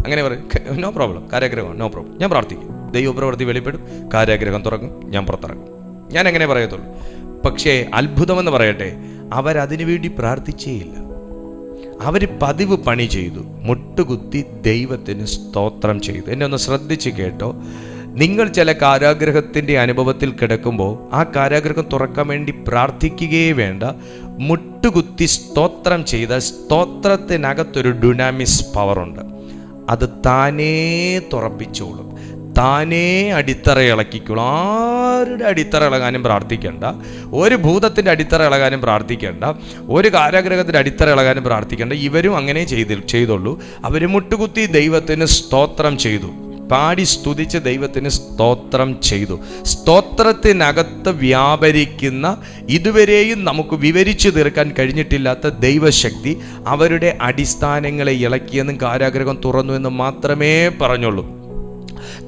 [SPEAKER 1] അങ്ങനെ പറയും, നോ പ്രോബ്ലം, കാരാഗ്രഹം നോ പ്രോബ്ലം, ഞാൻ പ്രാർത്ഥിക്കും, ദൈവപ്രവൃത്തി വെളിപ്പെടും, കാരാഗ്രഹം തുറക്കും, ഞാൻ പുറത്തിറങ്ങും. ഞാൻ അങ്ങനെ പറയത്തുള്ളൂ. പക്ഷേ അത്ഭുതമെന്ന് പറയട്ടെ, അവരതിനു വേണ്ടി പ്രാർത്ഥിച്ചേയില്ല. അവർ പതിവ് പണി ചെയ്തു, മുട്ടുകുത്തി ദൈവത്തിന് സ്തോത്രം ചെയ്തു. എന്നെ ഒന്ന് ശ്രദ്ധിച്ച് കേട്ടോ. നിങ്ങൾ ചില കാരാഗ്രഹത്തിൻ്റെ അനുഭവത്തിൽ കിടക്കുമ്പോൾ ആ കാരാഗ്രഹം തുറക്കാൻ വേണ്ടി പ്രാർത്ഥിക്കുകയേ വേണ്ട. മുട്ടുകുത്തി സ്തോത്രം ചെയ്ത സ്തോത്രത്തിനകത്തൊരു ഡുനാമിസ് പവറുണ്ട്. അത് താനേ തുറപ്പിച്ചോളും, താനേ അടിത്തറ ഇളക്കിക്കോളും. ആരുടെ അടിത്തറ ഇളകാനും പ്രാർത്ഥിക്കേണ്ട, ഒരു ഭൂതത്തിൻ്റെ അടിത്തറ ഇളകാനും പ്രാർത്ഥിക്കേണ്ട, ഒരു കാരാഗ്രഹത്തിൻ്റെ അടിത്തറ ഇളകാനും പ്രാർത്ഥിക്കേണ്ട. ഇവരും അങ്ങനെ ചെയ്തോളൂ. അവർ മുട്ടുകുത്തി ദൈവത്തിന് സ്തോത്രം ചെയ്തു, പാടി സ്തുതിച്ച് ദൈവത്തിന് സ്തോത്രം ചെയ്തു. സ്തോത്രത്തിനകത്ത് വ്യാപരിക്കുന്ന, ഇതുവരെയും നമുക്ക് വിവരിച്ചു തീർക്കാൻ കഴിഞ്ഞിട്ടില്ലാത്ത ദൈവശക്തി അവരുടെ അടിസ്ഥാനങ്ങളെ ഇളക്കിയെന്നും കാരാഗ്രഹം തുറന്നു എന്നും മാത്രമേ പറഞ്ഞുള്ളൂ.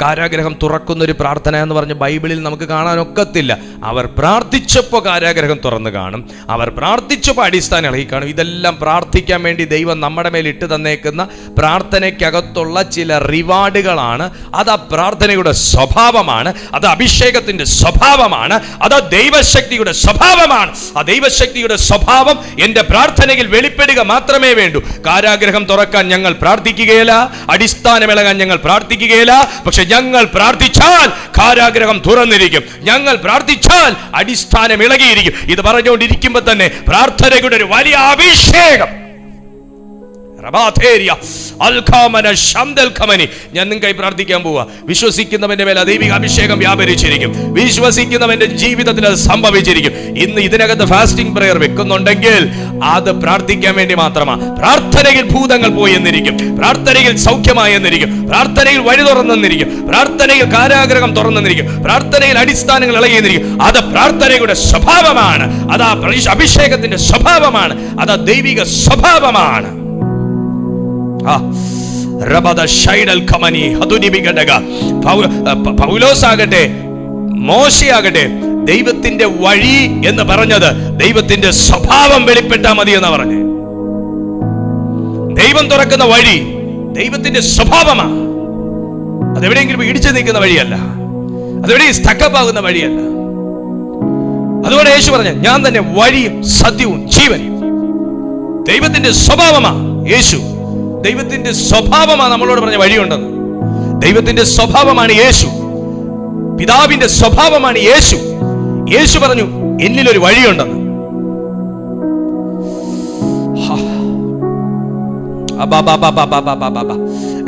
[SPEAKER 1] കാരാഗ്രഹം തുറക്കുന്നൊരു പ്രാർത്ഥന എന്ന് പറഞ്ഞ് ബൈബിളിൽ നമുക്ക് കാണാനൊക്കത്തില്ല. അവർ പ്രാർത്ഥിച്ചപ്പോൾ കാരാഗ്രഹം തുറന്നു കാണും, അവർ പ്രാർത്ഥിച്ചപ്പോൾ അടിസ്ഥാനം ഇളകി കാണും. ഇതെല്ലാം പ്രാർത്ഥിക്കാൻ വേണ്ടി ദൈവം നമ്മുടെ മേൽ ഇട്ട് തന്നേക്കുന്ന പ്രാർത്ഥനയ്ക്കകത്തുള്ള ചില റിവാർഡുകളാണ്. അത് ആ പ്രാർത്ഥനയുടെ സ്വഭാവമാണ്, അത് അഭിഷേകത്തിന്റെ സ്വഭാവമാണ്, അത് ദൈവശക്തിയുടെ സ്വഭാവമാണ്. ആ ദൈവശക്തിയുടെ സ്വഭാവം എൻ്റെ പ്രാർത്ഥനയിൽ വെളിപ്പെടുക മാത്രമേ വേണ്ടൂ. കാരാഗ്രഹം തുറക്കാൻ ഞങ്ങൾ പ്രാർത്ഥിക്കുകയില്ല, അടിസ്ഥാനം ഇളകാൻ ഞങ്ങൾ പ്രാർത്ഥിക്കുകയില്ല. പക്ഷെ ഞങ്ങൾ പ്രാർത്ഥിച്ചാൽ കാരാഗ്രഹം തുറന്നിരിക്കും, ഞങ്ങൾ പ്രാർത്ഥിച്ചാൽ അടിസ്ഥാനം ഇളകിയിരിക്കും. ഇത് പറഞ്ഞുകൊണ്ടിരിക്കുമ്പോൾ തന്നെ പ്രാർത്ഥനയുടെ ഒരു വലിയ അഭിഷേകം, ഞാൻ നിങ്ങൾക്കായി പ്രാർത്ഥിക്കാൻ പോവാ. വിശ്വസിക്കുന്നവന്റെ മേൽ ദൈവിക അഭിഷേകം വ്യാപരിച്ചിരിക്കും. വിശ്വസിക്കുന്നവന്റെ ജീവിതത്തിൽ അത് സംഭവിച്ചിരിക്കും. ഇന്ന് ഇതിനകത്ത് ഫാസ്റ്റിംഗ് പ്രയർ വെക്കുന്നുണ്ടെങ്കിൽ അത് പ്രാർത്ഥിക്കാൻ വേണ്ടി മാത്രമാണ്. പ്രാർത്ഥനയിൽ ഭൂതങ്ങൾ പോയി എന്നിരിക്കും, പ്രാർത്ഥനയിൽ സൗഖ്യമായി എന്നിരിക്കും, പ്രാർത്ഥനയിൽ വഴി തുറന്നെന്നിരിക്കും, പ്രാർത്ഥനയിൽ കാരാഗ്രഹം തുറന്നെന്നിരിക്കും, പ്രാർത്ഥനയിൽ അടിസ്ഥാനങ്ങൾ ഇളകിയെന്നിരിക്കും. അത് പ്രാർത്ഥനയുടെ സ്വഭാവമാണ്, അത് അഭിഷേകത്തിന്റെ സ്വഭാവമാണ്, അത് ദൈവിക സ്വഭാവമാണ്. പൗലോസാകട്ടെ മോശയാകട്ടെ ദൈവത്തിന്റെ വഴി എന്ന് പറഞ്ഞത് ദൈവത്തിന്റെ സ്വഭാവം വെളിപ്പെട്ടാ മതി എന്ന് പറഞ്ഞു. ദൈവം തുറക്കുന്ന വഴി ദൈവത്തിന്റെ സ്വഭാവമാണ്. അതെവിടെയെങ്കിലും ഇടിച്ചു നിൽക്കുന്ന വഴിയല്ല, അതെവിടെയും സ്റ്റക്കപ്പാകുന്ന വഴിയല്ല. അതുകൊണ്ട് യേശു പറഞ്ഞു, ഞാൻ തന്നെ വഴിയും സത്യവും ജീവനും. ദൈവത്തിന്റെ സ്വഭാവമാണ് യേശു. ദൈവത്തിന്റെ സ്വഭാവമാണ് നമ്മളോട് പറഞ്ഞ വഴിയുണ്ടെന്ന്. ദൈവത്തിന്റെ സ്വഭാവമാണ് യേശു, പിതാവിന്റെ സ്വഭാവമാണ് യേശു. യേശു പറഞ്ഞു, എന്നിലൊരു വഴിയുണ്ടെന്ന്.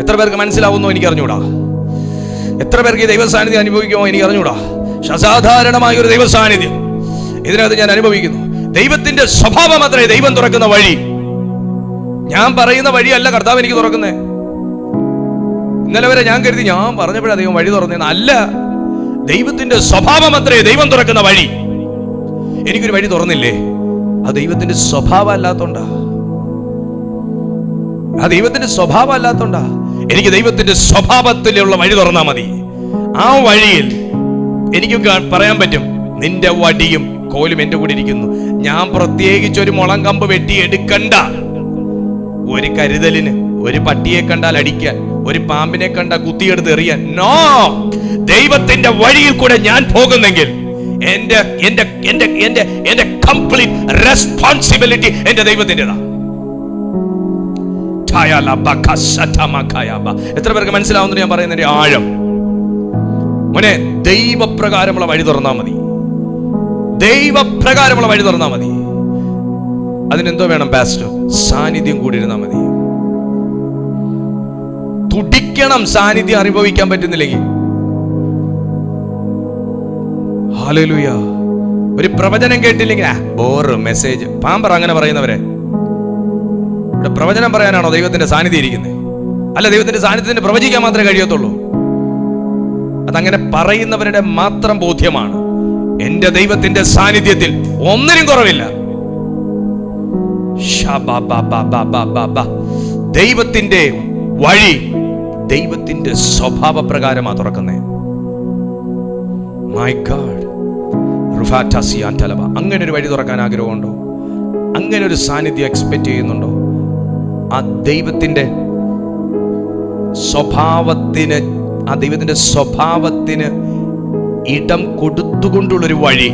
[SPEAKER 1] എത്ര പേർക്ക് മനസ്സിലാവുന്നോ എനിക്ക് അറിഞ്ഞൂടാ. എത്ര പേർക്ക് ഈ ദൈവസാന്നിധ്യം അനുഭവിക്കുമോ എനിക്ക് അറിഞ്ഞൂടാ. അസാധാരണമായ ഒരു ദൈവസാന്നിധ്യം ഇതിനകത്ത് ഞാൻ അനുഭവിക്കുന്നു. ദൈവത്തിന്റെ സ്വഭാവം അത്രേ ദൈവം തുറക്കുന്ന വഴി. ഞാൻ പറയുന്ന വഴിയല്ല കർത്താവ് എനിക്ക് തുറക്കുന്നേ. ഇന്നലെ വരെ ഞാൻ കരുതി ഞാൻ പറഞ്ഞപ്പോഴാണ് ദൈവം വഴി തുറന്നേന്ന്. അല്ല, ദൈവത്തിന്റെ സ്വഭാവം അത്രേ ദൈവം തുറക്കുന്ന വഴി. എനിക്കൊരു വഴി തുറന്നില്ലേ, അത് ദൈവത്തിന്റെ സ്വഭാവം അല്ലാത്തോണ്ടാ. ആ ദൈവത്തിന്റെ സ്വഭാവം അല്ലാത്തോണ്ടാ. എനിക്ക് ദൈവത്തിന്റെ സ്വഭാവത്തിലുള്ള വഴി തുറന്നാ മതി. ആ വഴിയിൽ എനിക്ക് പറയാൻ പറ്റും, നിന്റെ വടിയും കോലും എന്റെ കൂടെ ഇരിക്കുന്നു. ഞാൻ പ്രത്യേകിച്ച് ഒരു മുളം കമ്പ് വെട്ടി എടുക്കണ്ട. ഒരു കരുതലിന്, ഒരു പട്ടിയെ കണ്ടാൽ അടിക്കാൻ, ഒരു പാമ്പിനെ കണ്ടാൽ കുത്തിയെടുത്ത് എറിയാൻ. നോ, ദൈവത്തിന്റെ വഴിയിൽ കൂടെ ഞാൻ പോകുന്നെങ്കിൽ എന്റെ കംപ്ലീറ്റ് റെസ്പോൺസിബിലിറ്റി എന്റെ ദൈവത്തിൻ്റെതാ. എത്ര പേർക്ക് മനസ്സിലാവുന്നു ഞാൻ പറയുന്നതിന്റെ ആഴം? മോനെ, ദൈവപ്രകാരമുള്ള വഴി തുറന്നാ മതി, ദൈവപ്രകാരമുള്ള വഴി തുറന്നാ മതി. അതിനെന്തോ വേണം പാസ്റ്റർ? സാന്നിധ്യം കൂടി ഇരുന്നാ മതി. തുടിക്കണം സാന്നിധ്യം അനുഭവിക്കാൻ പറ്റുന്നില്ലെങ്കിൽ. ഹല്ലേലൂയ. ഒരു പ്രവചനം കേട്ടില്ലെങ്കിൽ ബോറ് മെസ്സേജ് പാമ്പർ അങ്ങനെ പറയുന്നവരെ. ഇവിടെ പ്രവചനം പറയാനാണോ ദൈവത്തിന്റെ സാന്നിധ്യം ഇരിക്കുന്നത്? അല്ല, ദൈവത്തിന്റെ സാന്നിധ്യത്തിന് പ്രവചിക്കാൻ മാത്രമേ കഴിയത്തുള്ളൂ. അതങ്ങനെ പറയുന്നവരുടെ മാത്രം ബോധ്യമാണ്. എന്റെ ദൈവത്തിന്റെ സാന്നിധ്യത്തിൽ ഒന്നിനും കുറവില്ല. ദൈവത്തിന്റെ വഴി ദൈവത്തിന്റെ സ്വഭാവ പ്രകാരമാ തുറക്കുന്നേ. മൈ ഗാഡ്, അങ്ങനെ ഒരു വഴി തുറക്കാൻ ആഗ്രഹമുണ്ടോ? അങ്ങനെ ഒരു സാന്നിധ്യം എക്സ്പെക്ട് ചെയ്യുന്നുണ്ടോ? ആ ദൈവത്തിന്റെ സ്വഭാവത്തിന് ഇടം കൊടുത്തുകൊണ്ടുള്ളൊരു വഴി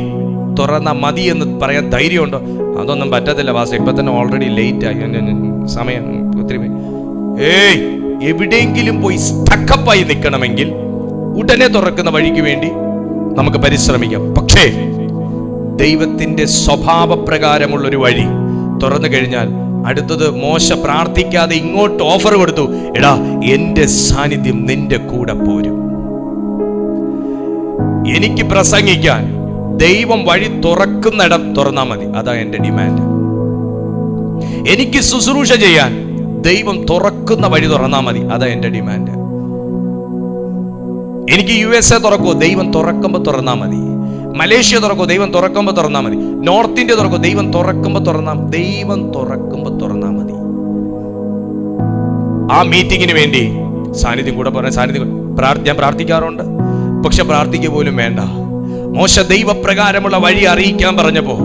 [SPEAKER 1] തുറന്ന മതി എന്ന് പറയാൻ ധൈര്യമുണ്ടോ? അതൊന്നും പറ്റത്തില്ല വാസ, ഇപ്പൊ തന്നെ ഓൾറെഡി ലേറ്റ് ആയി, സമയം ഒത്തിരി. എവിടെയെങ്കിലും പോയി സ്റ്റക്കപ്പായി നിൽക്കണമെങ്കിൽ ഉടനെ തുറക്കുന്ന വഴിക്ക് വേണ്ടി നമുക്ക് പരിശ്രമിക്കാം. പക്ഷേ ദൈവത്തിന്റെ സ്വഭാവപ്രകാരമുള്ളൊരു വഴി തുറന്നു കഴിഞ്ഞാൽ അടുത്തത് മോശ പ്രാർത്ഥിക്കാതെ ഇങ്ങോട്ട് ഓഫർ കൊടുത്തു, എടാ എന്റെ സാന്നിധ്യം നിന്റെ കൂടെ പോരും. എനിക്ക് പ്രസംഗിക്കാൻ ദൈവം വഴി തുറക്കുന്നിടം തുറന്നാൽ മതി, അതാ എന്റെ ഡിമാൻഡ്. എനിക്ക് ശുശ്രൂഷ ചെയ്യാൻ ദൈവം തുറക്കുന്ന വഴി തുറന്നാൽ മതി, അതാ എന്റെ ഡിമാൻഡ്. എനിക്ക് USA തുറക്കോ, ദൈവം തുറക്കുമ്പോ തുറന്നാൽ മതി. മലേഷ്യ തുറക്കോ, ദൈവം തുറക്കുമ്പോ തുറന്നാൽ മതി. നോർത്ത് ഇന്ത്യ തുറക്കോ, ദൈവം തുറക്കുമ്പോ തുറന്നാൽ മതി. ആ മീറ്റിങ്ങിന് വേണ്ടി സാന്നിധ്യം കൂടെ പറഞ്ഞ സാന്നിധ്യം ഞാൻ പ്രാർത്ഥിക്കാറുണ്ട്. പക്ഷെ പ്രാർത്ഥിക്കുക പോലും വേണ്ട. മോശ ദൈവപ്രകാരമുള്ള വഴി അറിയിക്കാൻ പറഞ്ഞപ്പോ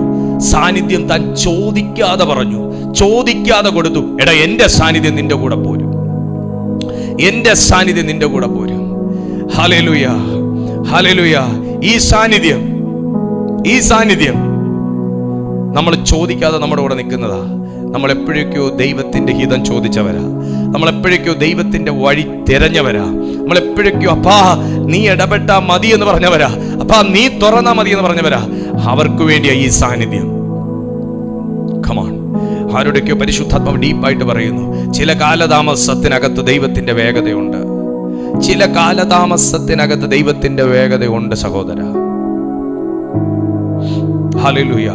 [SPEAKER 1] സാന്നിധ്യം താൻ ചോദിക്കാതെ പറഞ്ഞു, ചോദിക്കാതെ കൊടുത്തു. എടാ എന്റെ സാന്നിധ്യം നിന്റെ കൂടെ പോരും, എന്റെ സാന്നിധ്യം നിന്റെ കൂടെ പോരും. Hallelujah, hallelujah. ഈ സാന്നിധ്യം നമ്മൾ ചോദിക്കാതെ നമ്മുടെ കൂടെ നിൽക്കുന്നതാ. നമ്മൾ എപ്പോഴേക്കോ ദൈവത്തിന്റെ ഹിതം ചോദിച്ചവരാ, നമ്മൾ എപ്പോഴേക്കോ ദൈവത്തിന്റെ വഴി തിരഞ്ഞവരാ, നമ്മൾ എപ്പോഴേക്കോ അപ്പാ നീ ഇടപെട്ടാ മതി എന്ന് പറഞ്ഞവരാ, അപ്പാ നീ തുറന്നാ മതി എന്ന് പറഞ്ഞവരാ. അവർക്ക് വേണ്ടിയാ ഈ സാന്നിധ്യം. കമോൺ, ആരുടെയൊക്കെയോ പരിശുദ്ധാത്മാവ് ഡീപ്പായിട്ട് പറയുന്നു, ചില കാലതാമസത്തിനകത്ത് ദൈവത്തിന്റെ വേഗതയുണ്ട്. ചില കാലതാമസത്തിനകത്ത് ദൈവത്തിന്റെ വേഗതയുണ്ട് സഹോദര. ഹല്ലേലൂയ.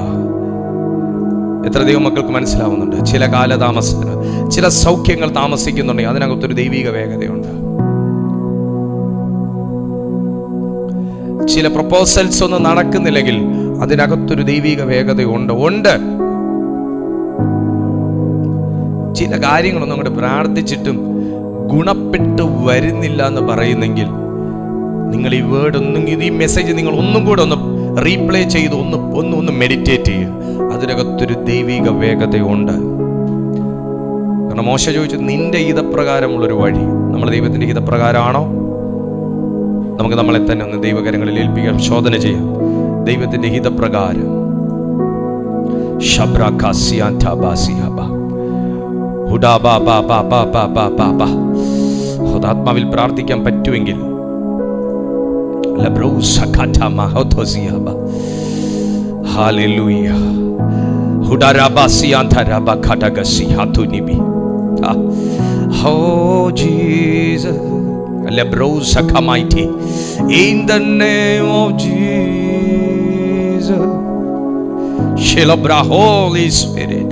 [SPEAKER 1] എത്ര ദൈവമക്കൾക്ക് മനസ്സിലാവുന്നുണ്ട്? ചില കാലതാമസത്തിന്, ചില സൗഖ്യങ്ങൾ താമസിക്കുന്നുണ്ടെങ്കിൽ അതിനകത്തൊരു ദൈവിക വേഗതയുണ്ട്. ചില പ്രപ്പോസൽസ് ഒന്നും നടക്കുന്നില്ലെങ്കിൽ അതിനകത്തൊരു ദൈവിക വേഗതയുണ്ട്. ചില കാര്യങ്ങളൊന്നും അങ്ങോട്ട് പ്രാർത്ഥിച്ചിട്ടും ഗുണപ്പെട്ടു വരുന്നില്ല എന്ന് പറയുന്നെങ്കിൽ നിങ്ങൾ ഈ വേർഡ് ഈ മെസ്സേജ് നിങ്ങൾ ഒന്നും കൂടെ ഒന്ന് റീപ്ലേ ചെയ്ത് ഒന്ന് മെഡിറ്റേറ്റ് ചെയ്യുക. അതിനകത്തൊരു ദൈവിക വേഗതയുണ്ട്. കാരണം മോശ ചോദിച്ചത് നിന്റെ ഹിതപ്രകാരമുള്ളൊരു വഴി. നമ്മൾ ദൈവത്തിന്റെ ഹിതപ്രകാരമാണോ? നമുക്ക് നമ്മളെ തന്നെ ഒന്ന് ദൈവകരങ്ങളിൽ ഏൽപ്പിക്കാൻ ശോധന ചെയ്യാം. ദൈവത്തിന്റെ ഹിതപ്രകാരം ആത്മാവിൽ പ്രാർത്ഥിക്കാൻ പറ്റുമെങ്കിൽ hallelujah. Oh Jesus, in the name of Jesus, Holy Spirit.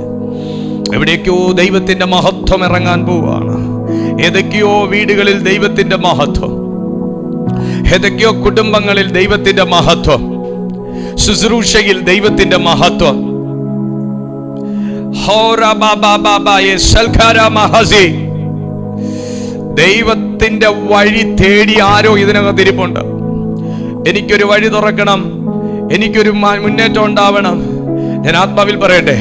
[SPEAKER 1] എവിടേക്കോ ദൈവത്തിന്റെ മഹത്വം ഇറങ്ങാൻ പോവാണ്. ഏതൊക്കെയോ വീടുകളിൽ ദൈവത്തിന്റെ മഹത്വം, ഏതൊക്കെയോ കുടുംബങ്ങളിൽ ദൈവത്തിന്റെ മഹത്വം, ശുശ്രൂഷയിൽ ദൈവത്തിന്റെ മഹത്വം. ദൈവത്തിന്റെ വഴി തേടി ആരോ ഇതിനകത്ത് ഇരിപ്പുണ്ട്. എനിക്കൊരു വഴി തുറക്കണം, എനിക്കൊരു മുന്നേറ്റം ഉണ്ടാവണം. ഞാൻ ആത്മാവിൽ പറയട്ടെ,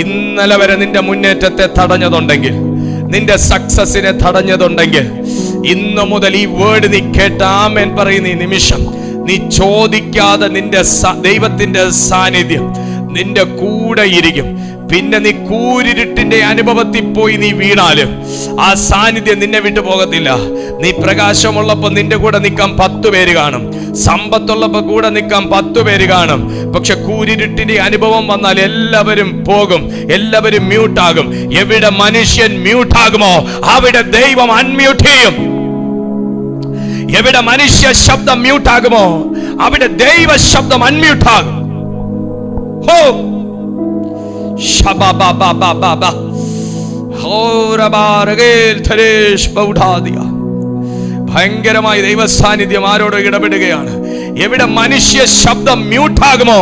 [SPEAKER 1] ഇന്നലെ വരെ നിന്റെ മുന്നേറ്റത്തെ തടഞ്ഞതുണ്ടെങ്കിൽ, നിന്റെ സക്സസിനെ തടഞ്ഞതുണ്ടെങ്കിൽ, ഇന്നു മുതൽ ഈ വേർഡ് നീ കേട്ട ആമേൻ പറയുന്ന ഈ നിമിഷം നീ ചോദിക്കാതെ നിന്റെ ദൈവത്തിന്റെ സാന്നിധ്യം നിന്റെ കൂടെ ഇരിക്കും. പിന്നെ നീ കൂരിരുട്ടിന്റെ അനുഭവത്തിൽ പോയി നീ വീണാലും ആ സാന്നിധ്യം നിന്നെ വിട്ടു പോകത്തില്ല. നീ പ്രകാശമുള്ളപ്പോ നിന്റെ കൂടെ നിൽക്കാൻ 10 പേര് കാണും, സമ്പത്തുള്ളപ്പോ കൂടെ നിൽക്കാൻ 10 പേര് കാണും. പക്ഷെ കൂരിരുട്ടിന്റെ അനുഭവം വന്നാൽ എല്ലാവരും പോകും, എല്ലാവരും മ്യൂട്ടാകും. എവിടെ മനുഷ്യൻ മ്യൂട്ടാകുമോ അവിടെ ദൈവം അൺമ്യൂട്ട് ചെയ്യും. എവിടെ മനുഷ്യ ശബ്ദം മ്യൂട്ടാകുമോ അവിടെ ദൈവ ശബ്ദം അൺമ്യൂട്ടാകും. ഹോ ശബബബബബബ ഹോരബാരഗേൽ തരേഷ് ബൗഢാദിയ. ഭയങ്കരമായ ദൈവ സാന്നിധ്യം ആരോട് ഇടപെടുകയാണ്. എവിടെ മനുഷ്യ ശബ്ദം മ്യൂട്ടാകുമോ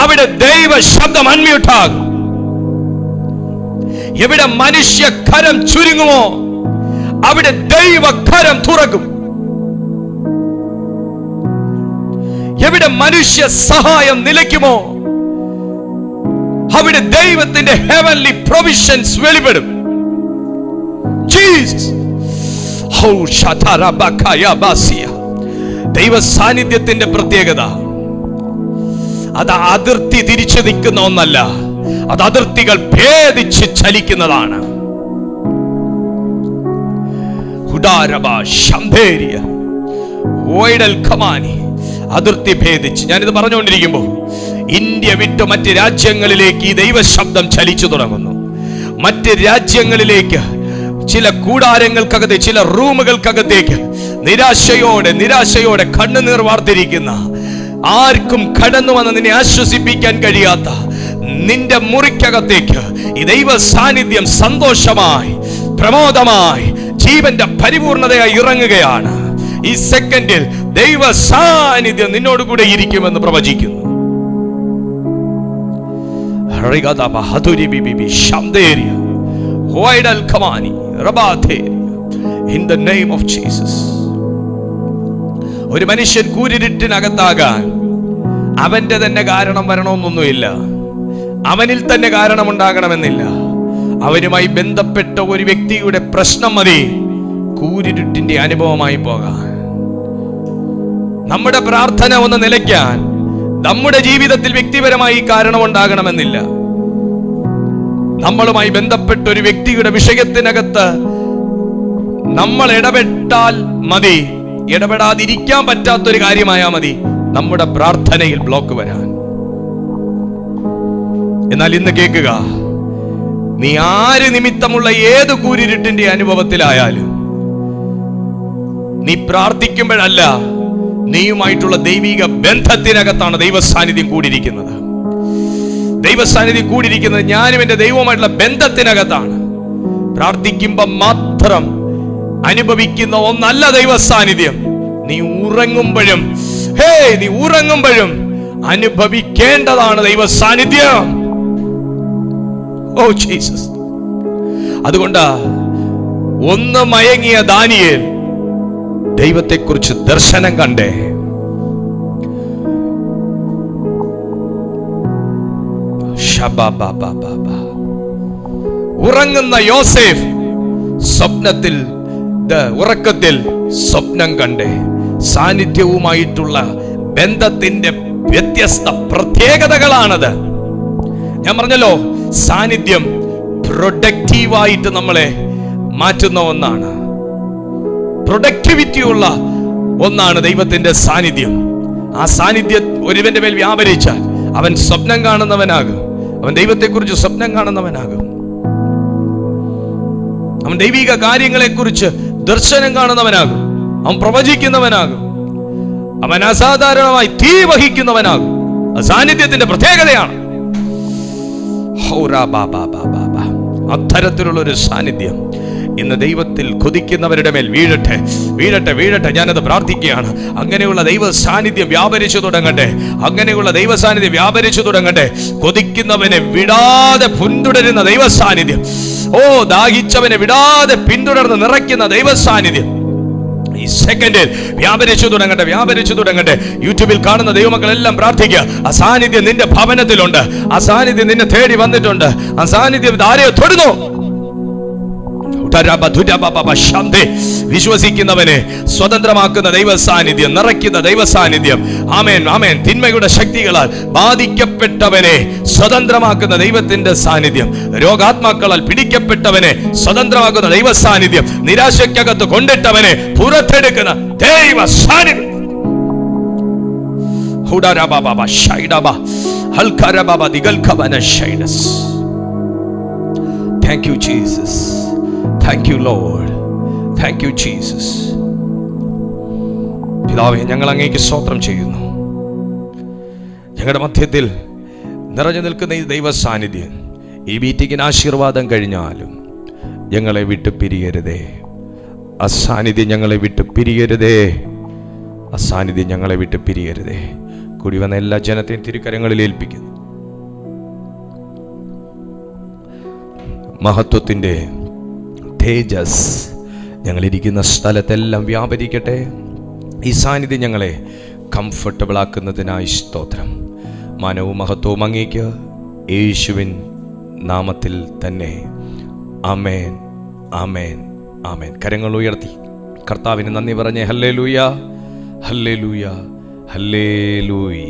[SPEAKER 1] അവിടെ ദൈവ ശബ്ദം അൺമ്യൂട്ടാകും. എവിടെ മനുഷ്യ കരം ചുരുങ്ങുമോ അവിടെ ദൈവ കരം തുറക്കും. എവിടെ മനുഷ്യ സഹായം നിലയ്ക്കുമോ അവിടെ ദൈവത്തിന്റെ ഹെവൻലി പ്രൊവിഷൻസ് വെളിപ്പെടും. ജീസസ്. ദൈവ സാന്നിധ്യത്തിന്റെ പ്രത്യേകത അത് അതിർത്തി തിരിച്ചു നിൽക്കുന്ന ഒന്നല്ല, അത് അതിർത്തികൾ ഭേദിച്ച് ചലിക്കുന്നതാണ്. അതിർത്തി ഭേദിച്ച്. ഞാനിത് പറഞ്ഞുകൊണ്ടിരിക്കുമ്പോ ഇന്ത്യ വിട്ട് മറ്റ് രാജ്യങ്ങളിലേക്ക് ഈ ദൈവശബ്ദം ചലിച്ചു തുടങ്ങുന്നു. മറ്റ് രാജ്യങ്ങളിലേക്ക്, ചില കൂടാരങ്ങൾക്കകത്ത്, ചില റൂമുകൾക്കകത്തേക്ക് നിരാശയോടെ കണ്ണുനീർ വാർത്തിരിക്കുന്ന, ആർക്കും കടന്നു വന്ന് നിന്നെ ആശ്വസിപ്പിക്കാൻ കഴിയാത്ത നിന്റെ മുറിക്കകത്തേക്ക് ഈ ദൈവ സാന്നിധ്യം സന്തോഷമായി, പ്രമോദമായി, ജീവന്റെ പരിപൂർണതയായി ഇറങ്ങുകയാണ്. ഈ സെക്കൻഡിൽ ദൈവ സാന്നിധ്യം നിന്നോടുകൂടെ ഇരിക്കുമെന്ന് പ്രവചിക്കുന്നു. In the name of Jesus. ഒരു മനുഷ്യൻ കൂരിരുട്ടിനകത്താകാൻ അവന്റെ തന്നെ കാരണം വരണമെന്നൊന്നുമില്ല, അവനിൽ തന്നെ കാരണമുണ്ടാകണമെന്നില്ല. അവനുമായി ബന്ധപ്പെട്ട ഒരു വ്യക്തിയുടെ പ്രശ്നം മതി കൂരിരുട്ടിന്റെ അനുഭവമായി പോകാൻ. നമ്മുടെ പ്രാർത്ഥന ഒന്ന് നിലയ്ക്കാൻ നമ്മുടെ ജീവിതത്തിൽ വ്യക്തിപരമായി കാരണമുണ്ടാകണമെന്നില്ല. നമ്മളുമായി ബന്ധപ്പെട്ട ഒരു വ്യക്തിയുടെ വിഷയത്തിനകത്ത് നമ്മൾ ഇടപെട്ടാൽ മതി, ഇടപെടാതിരിക്കാൻ പറ്റാത്തൊരു കാര്യമായാൽ മതി നമ്മുടെ പ്രാർത്ഥനയിൽ ബ്ലോക്ക് വരാൻ. എന്നാൽ ഇന്ന് കേൾക്കുക, നീ ആര് നിമിത്തമുള്ള ഏത് കൂരിരുട്ടിന്റെ അനുഭവത്തിലായാലും നീ പ്രാർത്ഥിക്കുമ്പോഴല്ല, നീയുമായിട്ടുള്ള ദൈവിക ബന്ധത്തിനകത്താണ് ദൈവ സാന്നിധ്യം കൂടിയിരിക്കുന്നത്. ദൈവ സാന്നിധ്യം കൂടിയിരിക്കുന്നത് ഞാനും എന്റെ ദൈവവുമായിട്ടുള്ള ബന്ധത്തിനകത്താണ്. പ്രാർത്ഥിക്കുമ്പോൾ മാത്രം അനുഭവിക്കുന്ന ഒന്നല്ല ദൈവ സാന്നിധ്യം. നീ ഉറങ്ങുമ്പോഴും അനുഭവിക്കേണ്ടതാണ് ദൈവ സാന്നിധ്യം. Oh Jesus. അതുകൊണ്ട് ഒന്ന് മയങ്ങിയ ദാനിയേൽ ദൈവത്തെക്കുറിച്ച് ദർശനം കണ്ടേ. ഉറങ്ങുന്ന യോസേഫ് ഉറക്കത്തിൽ സ്വപ്നം കണ്ടേ. സാന്നിധ്യവുമായിട്ടുള്ള ബന്ധത്തിന്റെ വ്യത്യസ്ത പ്രത്യേകതകളാണത്. ഞാൻ പറഞ്ഞല്ലോ, സാന്നിധ്യം പ്രൊഡക്റ്റീവായിട്ട് നമ്മളെ മാറ്റുന്ന ഒന്നാണ്. പ്രൊഡക്ടിവിറ്റി ഉള്ള ഒന്നാണ് ദൈവത്തിന്റെ സാന്നിധ്യം. ആ സാന്നിധ്യം ഒരുവന്റെ മേൽ വ്യാപരിച്ചാൽ അവൻ സ്വപ്നം കാണുന്നവനാകും. അവൻ ദൈവത്തെക്കുറിച്ച് സ്വപ്നം കാണുന്നവനാകും. അവൻ ദൈവിക കാര്യങ്ങളെക്കുറിച്ച് ദർശനം കാണുന്നവനാകും. അവൻ പ്രവചിക്കുന്നവനാകും. അവൻ അസാധാരണമായി തീ വഹിക്കുന്നവനാകും. സാന്നിധ്യത്തിന്റെ പ്രത്യേകതയാണ്. അത്തരത്തിലുള്ള ഒരു സാന്നിധ്യം ഇന്ന് ദൈവത്തിൽ കൊതിക്കുന്നവരുടെ മേൽ വീഴട്ടെ, വീഴട്ടെ, വീഴട്ടെ. ഞാനത് പ്രാർത്ഥിക്കുകയാണ്. അങ്ങനെയുള്ള ദൈവ സാന്നിധ്യം വ്യാപരിച്ചു തുടങ്ങട്ടെ. അങ്ങനെയുള്ള ദൈവ സാന്നിധ്യം വ്യാപരിച്ചു തുടങ്ങട്ടെ. കൊതിക്കുന്നവനെ വിടാതെ പിന്തുടരുന്ന ദൈവ സാന്നിധ്യം, ദാഹിച്ചവനെ വിടാതെ പിന്തുടർന്ന് നിറയ്ക്കുന്ന ദൈവ സാന്നിധ്യം ഈ സെക്കൻഡിൽ വ്യാപരിച്ചു തുടങ്ങട്ടെ, വ്യാപരിച്ചു തുടങ്ങട്ടെ. യൂട്യൂബിൽ കാണുന്ന ദൈവമക്കളെല്ലാം പ്രാർത്ഥിക്കുക. ആ സാന്നിധ്യം നിന്റെ ഭവനത്തിലുണ്ട്. ആ സാന്നിധ്യം നിന്നെ തേടി വന്നിട്ടുണ്ട്. ആ സാന്നിധ്യം ആരെയോ തൊടുന്നു. വിശ്വസിക്കുന്നവനെ സ്വതന്ത്രമാക്കുന്ന ദൈവ സാന്നിധ്യം, നിറയ്ക്കുന്ന ദൈവ സാന്നിധ്യം. ആമേൻ, ആമേൻ. തിന്മയുടെ ശക്തികളാൽ ബാധിക്കപ്പെട്ടവനെ സ്വതന്ത്രമാക്കുന്ന ദൈവത്തിന്റെ സാന്നിധ്യം, രോഗാത്മാക്കളാൽ പിടിക്കപ്പെട്ടവനെ സ്വതന്ത്രമാക്കുന്ന ദൈവ സാന്നിധ്യം, നിരാശയ്ക്കകത്ത് കൊണ്ടിട്ടവനെ പുറത്തെടുക്കുന്ന ദൈവ സാന്നിധ്യം. Thank you, Jesus. Thank you, Lord. Thank you, Jesus. പിതാവേ, ഞങ്ങൾ അങ്ങേക്ക് സ്തോത്രം ചെയ്യുന്നു. ഞങ്ങളുടെ മധ്യത്തിൽ നിറഞ്ഞു നിൽക്കുന്ന ഈ ദൈവ സാന്നിധ്യം ഈ മീറ്റിങ്ങിന് ആശീർവാദം കഴിഞ്ഞാലും ഞങ്ങളെ വിട്ട് പിരിയരുതേ. അസാന്നിധ്യം ഞങ്ങളെ വിട്ട് പിരിയരുതേ. അസാന്നിധ്യം ഞങ്ങളെ വിട്ട് പിരിയരുതേ. കൂടി വന്ന എല്ലാ ജനത്തെയും തിരുക്കരങ്ങളിൽ ഏൽപ്പിക്കുന്നു. മഹത്വത്തിൻ്റെ തേജസ് ഞങ്ങളിരിക്കുന്ന സ്ഥലത്തെല്ലാം വ്യാപരിക്കട്ടെ. ഈ സാന്നിധ്യം ഞങ്ങളെ കംഫർട്ടബിൾ ആക്കുന്നതിനായി സ്തോത്രം. മാനവും മഹത്വവും അങ്ങേക്ക്, യേശുവിൻ നാമത്തിൽ തന്നെ. ആമേൻ, ആമേൻ, ആമേൻ. കരങ്ങൾ ഉയർത്തി കർത്താവിന് നന്ദി പറഞ്ഞേ. Hallelujah, hallelujah, hallelujah.